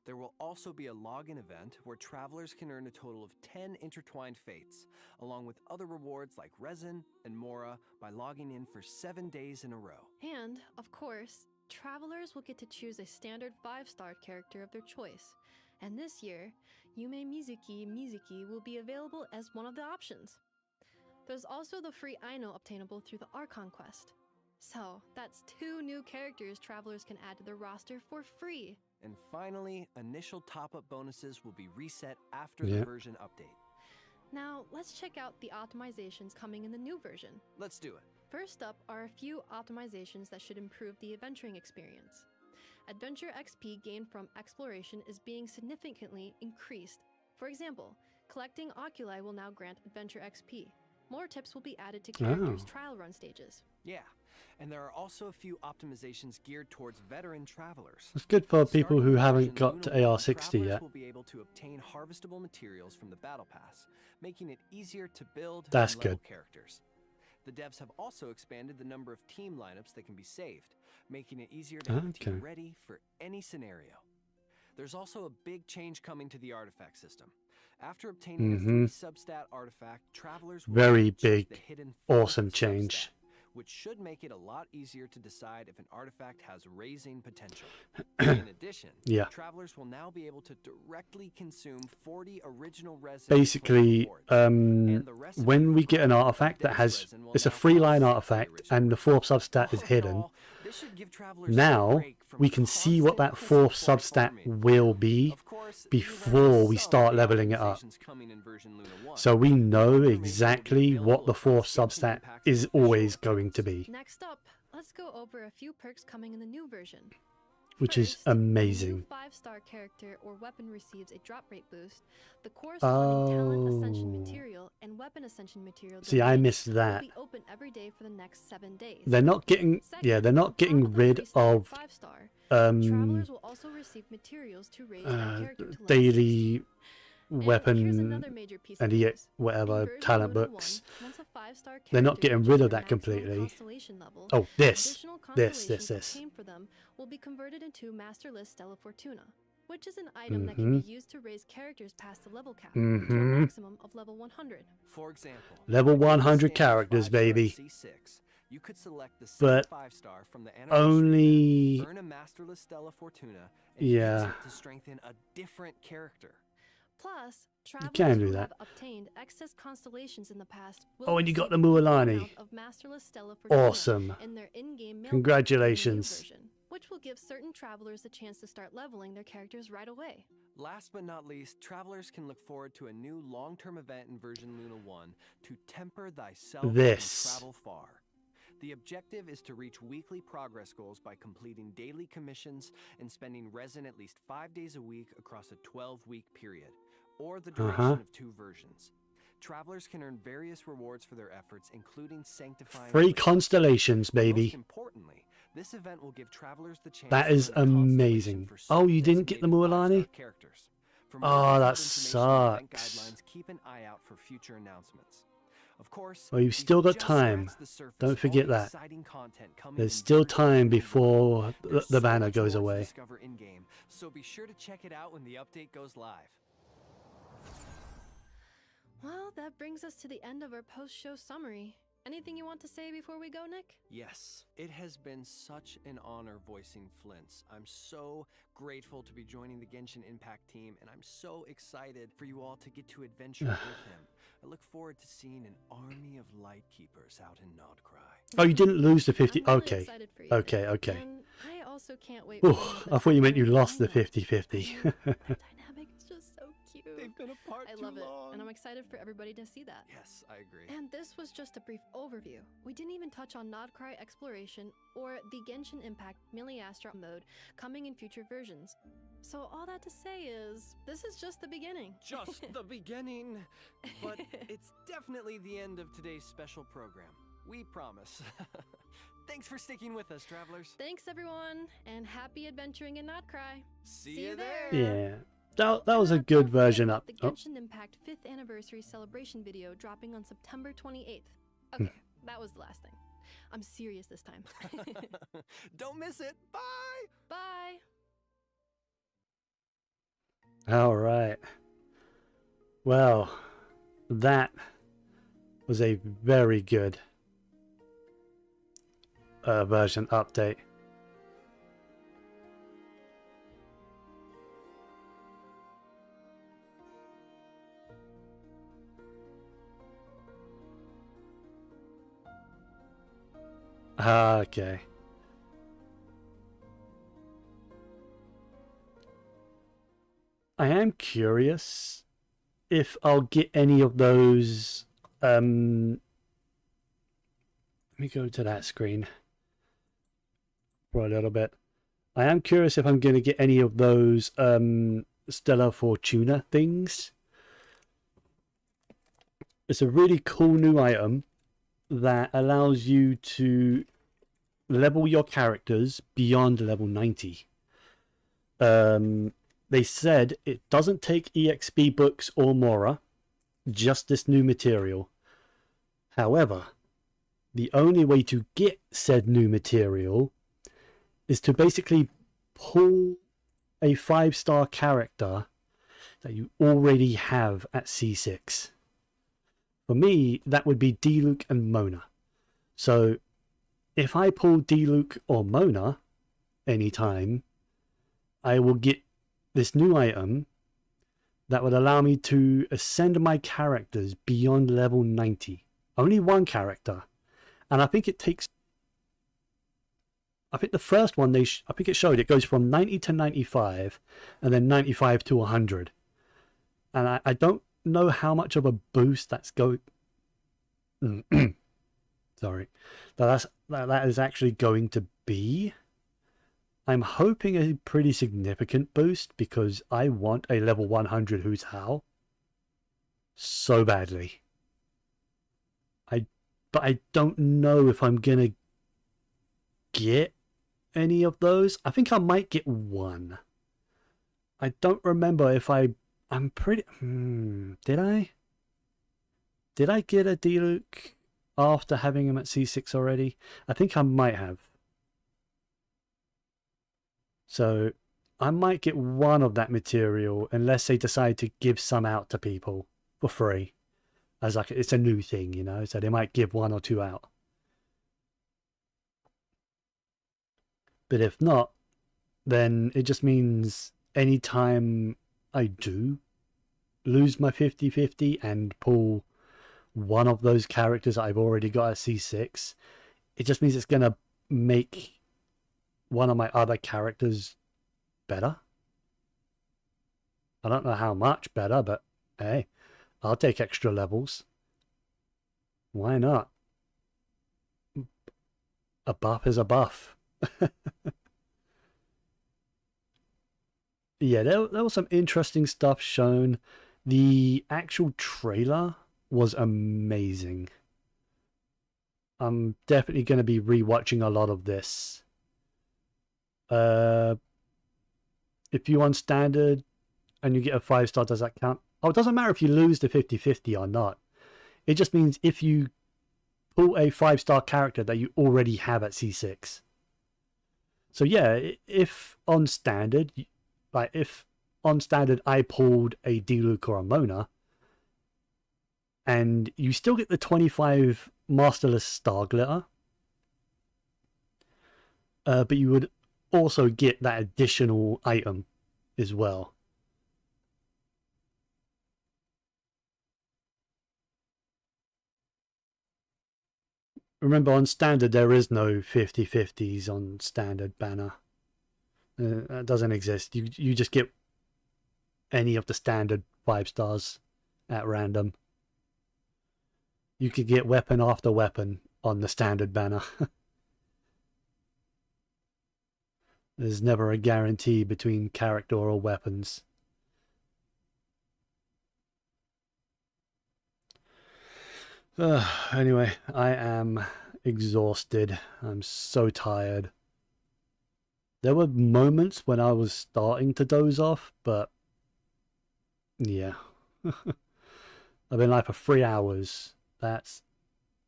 [SPEAKER 8] There will also be a login event where travelers can earn a total of 10 intertwined fates, along with other rewards like resin and mora by logging in for 7 days in a row.
[SPEAKER 7] And, of course, travelers will get to choose a standard 5-star character of their choice. And this year, Yume Mizuki will be available as one of the options. There's also the free Aino obtainable through the Archon quest. So, that's 2 new characters travelers can add to their roster for free.
[SPEAKER 8] And finally, initial top-up bonuses will be reset after
[SPEAKER 1] Yeah.
[SPEAKER 8] the version update.
[SPEAKER 7] Now, let's check out the optimizations coming in the new version.
[SPEAKER 8] Let's do it.
[SPEAKER 7] First up are a few optimizations that should improve the adventuring experience. Adventure XP gained from exploration is being significantly increased. For example, collecting oculi will now grant adventure XP. More tips will be added to characters' trial run stages.
[SPEAKER 8] Yeah, and there are also a few optimizations geared towards veteran travelers.
[SPEAKER 1] It's good for people
[SPEAKER 8] Starting
[SPEAKER 1] who
[SPEAKER 8] with
[SPEAKER 1] haven't
[SPEAKER 8] version
[SPEAKER 1] got to
[SPEAKER 8] Luna 1,
[SPEAKER 1] AR60
[SPEAKER 8] travelers
[SPEAKER 1] yet.
[SPEAKER 8] will be able to obtain harvestable materials from the battle pass, making it easier to build
[SPEAKER 1] That's
[SPEAKER 8] and level
[SPEAKER 1] good.
[SPEAKER 8] characters. The devs have also expanded the number of team lineups that can be saved, making it easier to have a team
[SPEAKER 1] Okay.
[SPEAKER 8] ready for any scenario. There's also a big change coming to the artifact system. After obtaining a 3 substat artifact, travelers will
[SPEAKER 1] Very
[SPEAKER 8] be able to check
[SPEAKER 1] big,
[SPEAKER 8] the hidden 4th
[SPEAKER 1] awesome change.
[SPEAKER 8] substat, which should make it a lot easier to decide if an artifact has raising potential. In addition,
[SPEAKER 1] Yeah.
[SPEAKER 8] travelers will now be able to directly consume 40 original resin
[SPEAKER 1] Basically, when we get an artifact that has, it's a free line artifact and the 4th substat is hidden, now we can see what that 4th substat will be before we start leveling it up. So we know exactly what the 4th substat is always going to be,
[SPEAKER 7] Next up, let's go over a few perks coming in the new version.
[SPEAKER 1] which is
[SPEAKER 7] First, a
[SPEAKER 1] amazing.
[SPEAKER 7] new 5-star character or weapon receives a drop rate boost. The corresponding talent ascension material and weapon ascension material
[SPEAKER 1] See, I
[SPEAKER 7] domains
[SPEAKER 1] missed
[SPEAKER 7] will
[SPEAKER 1] that.
[SPEAKER 7] be open every day for the next 7 days.
[SPEAKER 1] They're not getting, yeah, they're not getting rid of
[SPEAKER 7] Travelers will also receive materials to raise their character to level
[SPEAKER 1] daily weapon
[SPEAKER 7] another major piece
[SPEAKER 1] and
[SPEAKER 7] of
[SPEAKER 1] yet whatever talent
[SPEAKER 7] Luna
[SPEAKER 1] books.
[SPEAKER 7] 1, once a 5-star
[SPEAKER 1] They're not
[SPEAKER 7] character
[SPEAKER 1] getting
[SPEAKER 7] reaches
[SPEAKER 1] rid of
[SPEAKER 7] their
[SPEAKER 1] that
[SPEAKER 7] maximum
[SPEAKER 1] completely.
[SPEAKER 7] constellation level,
[SPEAKER 1] Oh, this,
[SPEAKER 7] additional
[SPEAKER 1] this.
[SPEAKER 7] constellations obtained for them will be converted into Master List Stella Fortuna, which is an item that can be used to raise characters past the level cap to a maximum of level 100.
[SPEAKER 8] For example,
[SPEAKER 1] Level 100 characters, baby.
[SPEAKER 8] C6, you could select the same
[SPEAKER 1] But
[SPEAKER 8] 5-star from the
[SPEAKER 1] only,
[SPEAKER 8] earn a Masterless Stella Fortuna, and use
[SPEAKER 1] yeah.
[SPEAKER 8] it to strengthen a different character.
[SPEAKER 7] Plus,
[SPEAKER 1] can
[SPEAKER 7] travelers
[SPEAKER 1] do
[SPEAKER 7] who
[SPEAKER 1] that.
[SPEAKER 7] have obtained excess constellations in the past will
[SPEAKER 1] Oh, and you got
[SPEAKER 7] receive
[SPEAKER 1] the
[SPEAKER 7] an equal
[SPEAKER 1] Mualani.
[SPEAKER 7] amount of Masterless Stella Fortuna
[SPEAKER 1] Awesome.
[SPEAKER 7] in their in-game mailbox in the new
[SPEAKER 1] Congratulations.
[SPEAKER 7] version, which will give certain travelers the chance to start leveling their characters right away.
[SPEAKER 8] Last but not least, travelers can look forward to a new long-term event in version Luna 1 to temper thyself
[SPEAKER 1] This.
[SPEAKER 8] and travel far. The objective is to reach weekly progress goals by completing daily commissions and spending resin at least 5 days a week across a 12-week period, or the duration of 2 versions. Travelers can earn various rewards for their efforts, including sanctifying...
[SPEAKER 1] Free constellations, baby.
[SPEAKER 8] Most importantly, this event will give travelers the chance
[SPEAKER 1] That
[SPEAKER 8] to
[SPEAKER 1] is
[SPEAKER 8] earn a constellation
[SPEAKER 1] amazing.
[SPEAKER 8] for
[SPEAKER 1] Oh, you
[SPEAKER 8] certain
[SPEAKER 1] didn't get the
[SPEAKER 8] designated
[SPEAKER 1] Mualani?
[SPEAKER 8] 5-star characters. For more
[SPEAKER 1] Oh, that
[SPEAKER 8] detailed information and event
[SPEAKER 1] sucks.
[SPEAKER 8] guidelines, keep an eye out for future announcements. Of course,
[SPEAKER 1] Well, you've still got
[SPEAKER 8] just
[SPEAKER 1] time.
[SPEAKER 8] scratched the surface
[SPEAKER 1] Don't
[SPEAKER 8] of all
[SPEAKER 1] forget
[SPEAKER 8] the
[SPEAKER 1] that.
[SPEAKER 8] exciting content coming
[SPEAKER 1] There's
[SPEAKER 8] in
[SPEAKER 1] still
[SPEAKER 8] version
[SPEAKER 1] time
[SPEAKER 8] Luna 1.
[SPEAKER 1] before
[SPEAKER 8] There's
[SPEAKER 1] the
[SPEAKER 8] so
[SPEAKER 1] banner
[SPEAKER 8] much
[SPEAKER 1] goes
[SPEAKER 8] more to
[SPEAKER 1] away.
[SPEAKER 8] discover in-game, so be sure to check it out when the update goes live.
[SPEAKER 7] Well, that brings us to the end of our post-show summary. Anything you want to say before we go, Nick?
[SPEAKER 8] Yes, it has been such an honor voicing Flint's. I'm so grateful to be joining the Genshin Impact team, and I'm so excited for you all to get to adventure with him. I look forward to seeing an army of light keepers out in Nod Krai.
[SPEAKER 1] Oh, you didn't lose the 50.
[SPEAKER 7] I'm really
[SPEAKER 1] Okay.
[SPEAKER 7] excited for you,
[SPEAKER 1] Okay,
[SPEAKER 7] Nick.
[SPEAKER 1] okay.
[SPEAKER 7] And I also can't wait
[SPEAKER 1] Ooh,
[SPEAKER 7] for another
[SPEAKER 1] I thought you meant you
[SPEAKER 7] time.
[SPEAKER 1] lost
[SPEAKER 7] I
[SPEAKER 1] the
[SPEAKER 7] know.
[SPEAKER 1] 50-50.
[SPEAKER 7] Dynamic is just so cute.
[SPEAKER 8] They've been apart
[SPEAKER 7] I
[SPEAKER 8] too
[SPEAKER 7] love it,
[SPEAKER 8] long.
[SPEAKER 7] and I'm excited for everybody to see that.
[SPEAKER 8] Yes, I agree.
[SPEAKER 7] And this was just a brief overview. We didn't even touch on Nod Krai exploration or the Genshin Impact Miliastra mode coming in future versions. So all that to say is, this is just the beginning.
[SPEAKER 8] Just the beginning. But it's definitely the end of today's special program. We promise. Thanks for sticking with us, travelers.
[SPEAKER 7] Thanks everyone, and happy adventuring in Nod Krai.
[SPEAKER 8] See you there.
[SPEAKER 1] Yeah. That was a good version up.
[SPEAKER 7] The
[SPEAKER 1] Oh,
[SPEAKER 7] Genshin Impact 5th anniversary celebration video dropping on September 28th. Okay, that was the last thing. I'm serious this time.
[SPEAKER 8] Don't miss it. Bye.
[SPEAKER 7] Bye.
[SPEAKER 1] all right. Well, that was a very good version update. Okay. I am curious if I'll get any of those. Let me go to that screen for a little bit. I am curious if I'm going to get any of those Stellar Fortuna things. It's a really cool new item that allows you to level your characters beyond level 90. They said it doesn't take EXP books or Mora, just this new material. However, the only way to get said new material is to basically pull a 5-star character that you already have at C6. For me, that would be Diluc and Mona. So if I pull Diluc or Mona anytime, I will get this new item that would allow me to ascend my characters beyond level 90. Only one character. And I think it takes... I think the first one, I think it showed it goes from 90 to 95 and then 95 to 100. And I don't know how much of a boost that's going... Sorry. That is actually going to be. I'm hoping a pretty significant boost because I want a level 100 Who's How so badly. But I don't know if I'm going to get any of those. I think I might get one. I don't remember if I'm pretty... Did I? Did I get a Diluc after having him at C6 already? I think I might have. So I might get one of that material unless they decide to give some out to people for free. As like it's a new thing, you know, so they might give 1 or 2 out. But if not, then it just means anytime I do lose my 50-50 and pull one of those characters I've already got at C6, it just means it's going to make one of my other characters better. I don't know how much better, but hey, I'll take extra levels. Why not? A buff is a buff. Yeah, there was some interesting stuff shown. The actual trailer was amazing. I'm definitely going to be rewatching a lot of this. If you on standard and you get a 5-star, does that count? Oh, it doesn't matter if you lose the 50-50 or not. It just means if you pull a 5-star character that you already have at C6. So yeah, if on standard, if on standard I pulled a Diluc or a Mona, and you still get the 25 Masterless Star Glitter, but you would also get that additional item as well. Remember, on standard there is no 50-50s on standard banner. That doesn't exist. You just get any of the standard 5-stars at random. You could get weapon after weapon on the standard banner. There's never a guarantee between character or weapons. Anyway, I am exhausted. I'm so tired. There were moments when I was starting to doze off, but yeah. I've been live for 3 hours. That's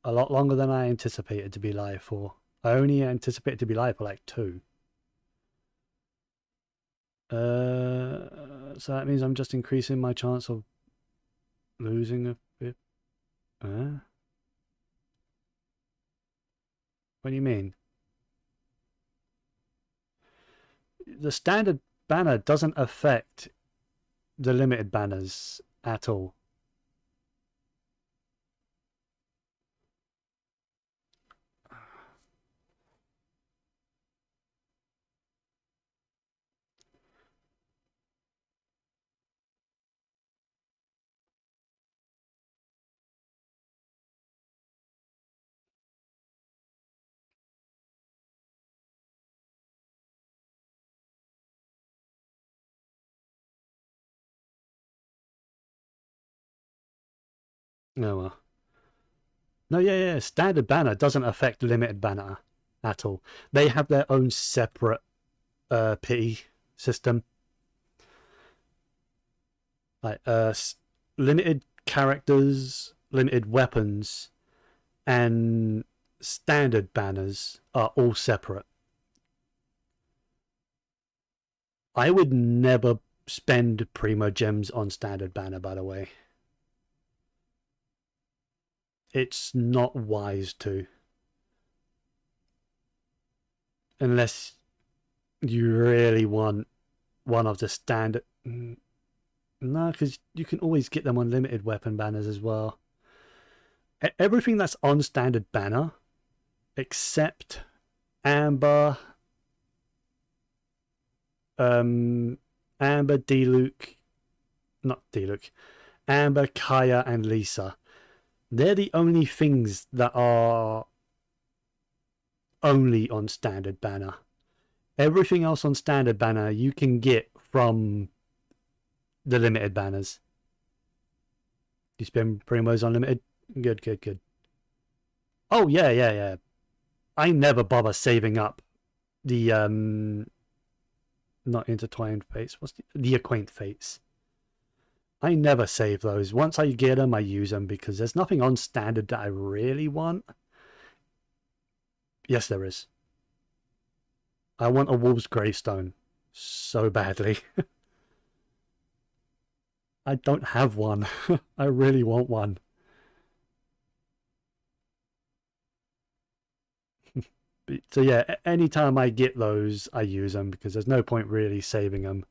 [SPEAKER 1] a lot longer than I anticipated to be live for. I only anticipated to be live for like 2. So that means I'm just increasing my chance of losing a bit. What do you mean? The standard banner doesn't affect the limited banners at all. No, well. No, yeah, standard banner doesn't affect limited banner at all. They have their own separate pity system. Like limited characters, limited weapons, and standard banners are all separate. I would never spend Primo Gems on standard banner, by the way. It's not wise to. Unless you really want one of the standard... No, because you can always get them on limited weapon banners as well. Everything that's on standard banner, except Amber, Diluc, not Diluc, Amber, Kaya, and Lisa. They're the only things that are only on standard banner. Everything else on standard banner you can get from the limited banners. You spend Primos on limited? Good. Oh, yeah. I never bother saving up the, not intertwined fates. What's the acquaint fates? I never save those. Once I get them, I use them because there's nothing on standard that I really want. Yes, there is. I want a Wolf's Gravestone so badly. I don't have one. I really want one. So yeah, anytime I get those, I use them because there's no point really saving them.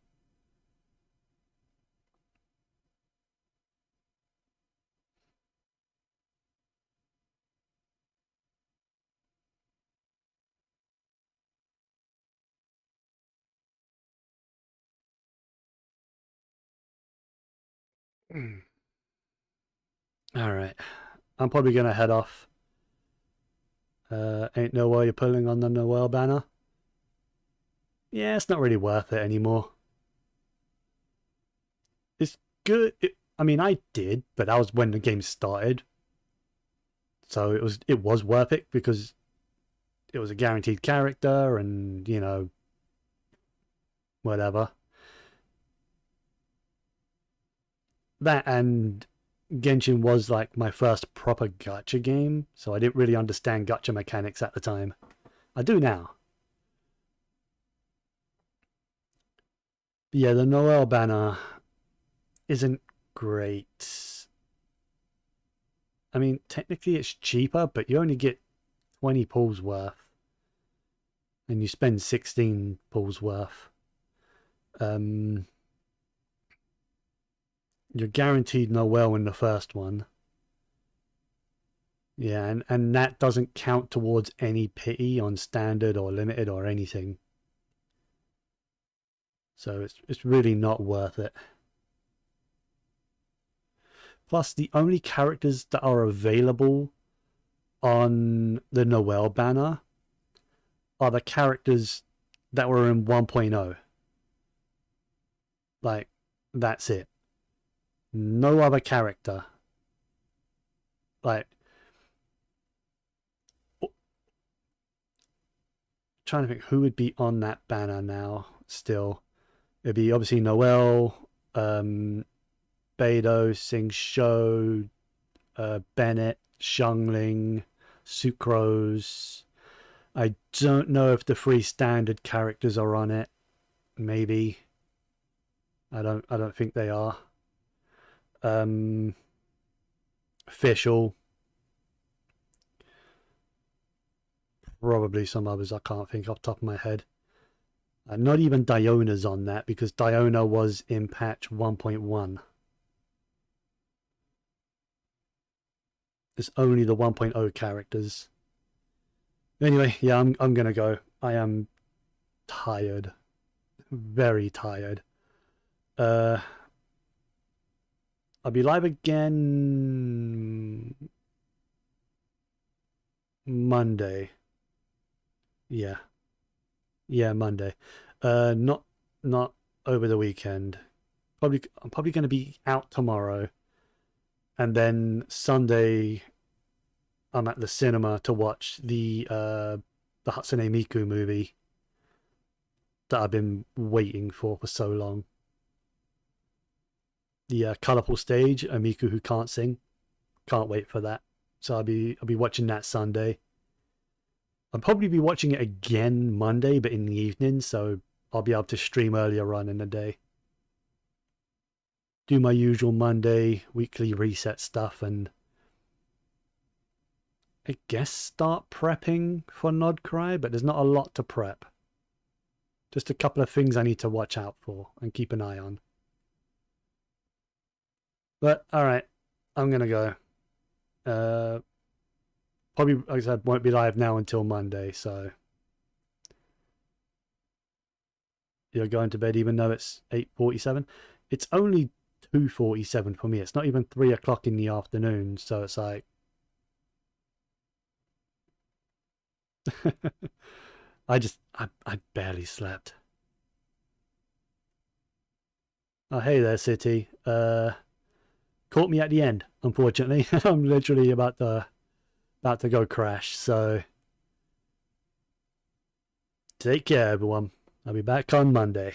[SPEAKER 1] Alright. I'm probably going to head off. Ain't no way you're pulling on the Noel banner. Yeah, it's not really worth it anymore. It's good. I mean, I did, but that was when the game started. So it was worth it because it was a guaranteed character and, you know, whatever. That and Genshin was like my first proper gacha game, so I didn't really understand gacha mechanics at the time. I do now. Yeah, the Noel banner isn't great. I mean, technically it's cheaper, but you only get 20 pulls worth. And you spend 16 pulls worth. You're guaranteed Noel in the first one. Yeah, and that doesn't count towards any pity on standard or limited or anything. So it's really not worth it. Plus, the only characters that are available on the Noel banner are the characters that were in 1.0. Like, that's it. No other character. Like, trying to think who would be on that banner now still. It'd be obviously Noel, Beidou, Sing Shou, Bennett, Xiangling, Sucrose. I don't know if the 3 standard characters are on it. Maybe. I don't think they are. Official. Probably some others I can't think off the top of my head. Not even Diona's on that because Diona was in patch 1.1. It's only the 1.0 characters. Anyway, yeah, I'm gonna go. I am tired. Very tired. I'll be live again Monday. Yeah. Yeah, Monday. Not over the weekend. I'm probably going to be out tomorrow. And then Sunday I'm at the cinema to watch the Hatsune Miku movie that I've been waiting for so long. The colourful stage, a Miku who can't sing. Can't wait for that. So I'll be watching that Sunday. I'll probably be watching it again Monday, but in the evening, so I'll be able to stream earlier on in the day. Do my usual Monday weekly reset stuff and I guess start prepping for Nod Krai, but there's not a lot to prep. Just a couple of things I need to watch out for and keep an eye on. But alright, I'm gonna go. Probably, like I said, won't be live now until Monday, so you're going to bed even though it's 8:47. It's only 2:47 for me. It's not even 3 o'clock in the afternoon, so it's like I barely slept. Oh, hey there, City. Caught me at the end, unfortunately. I'm literally about to go crash, so take care, everyone. I'll be back on Monday.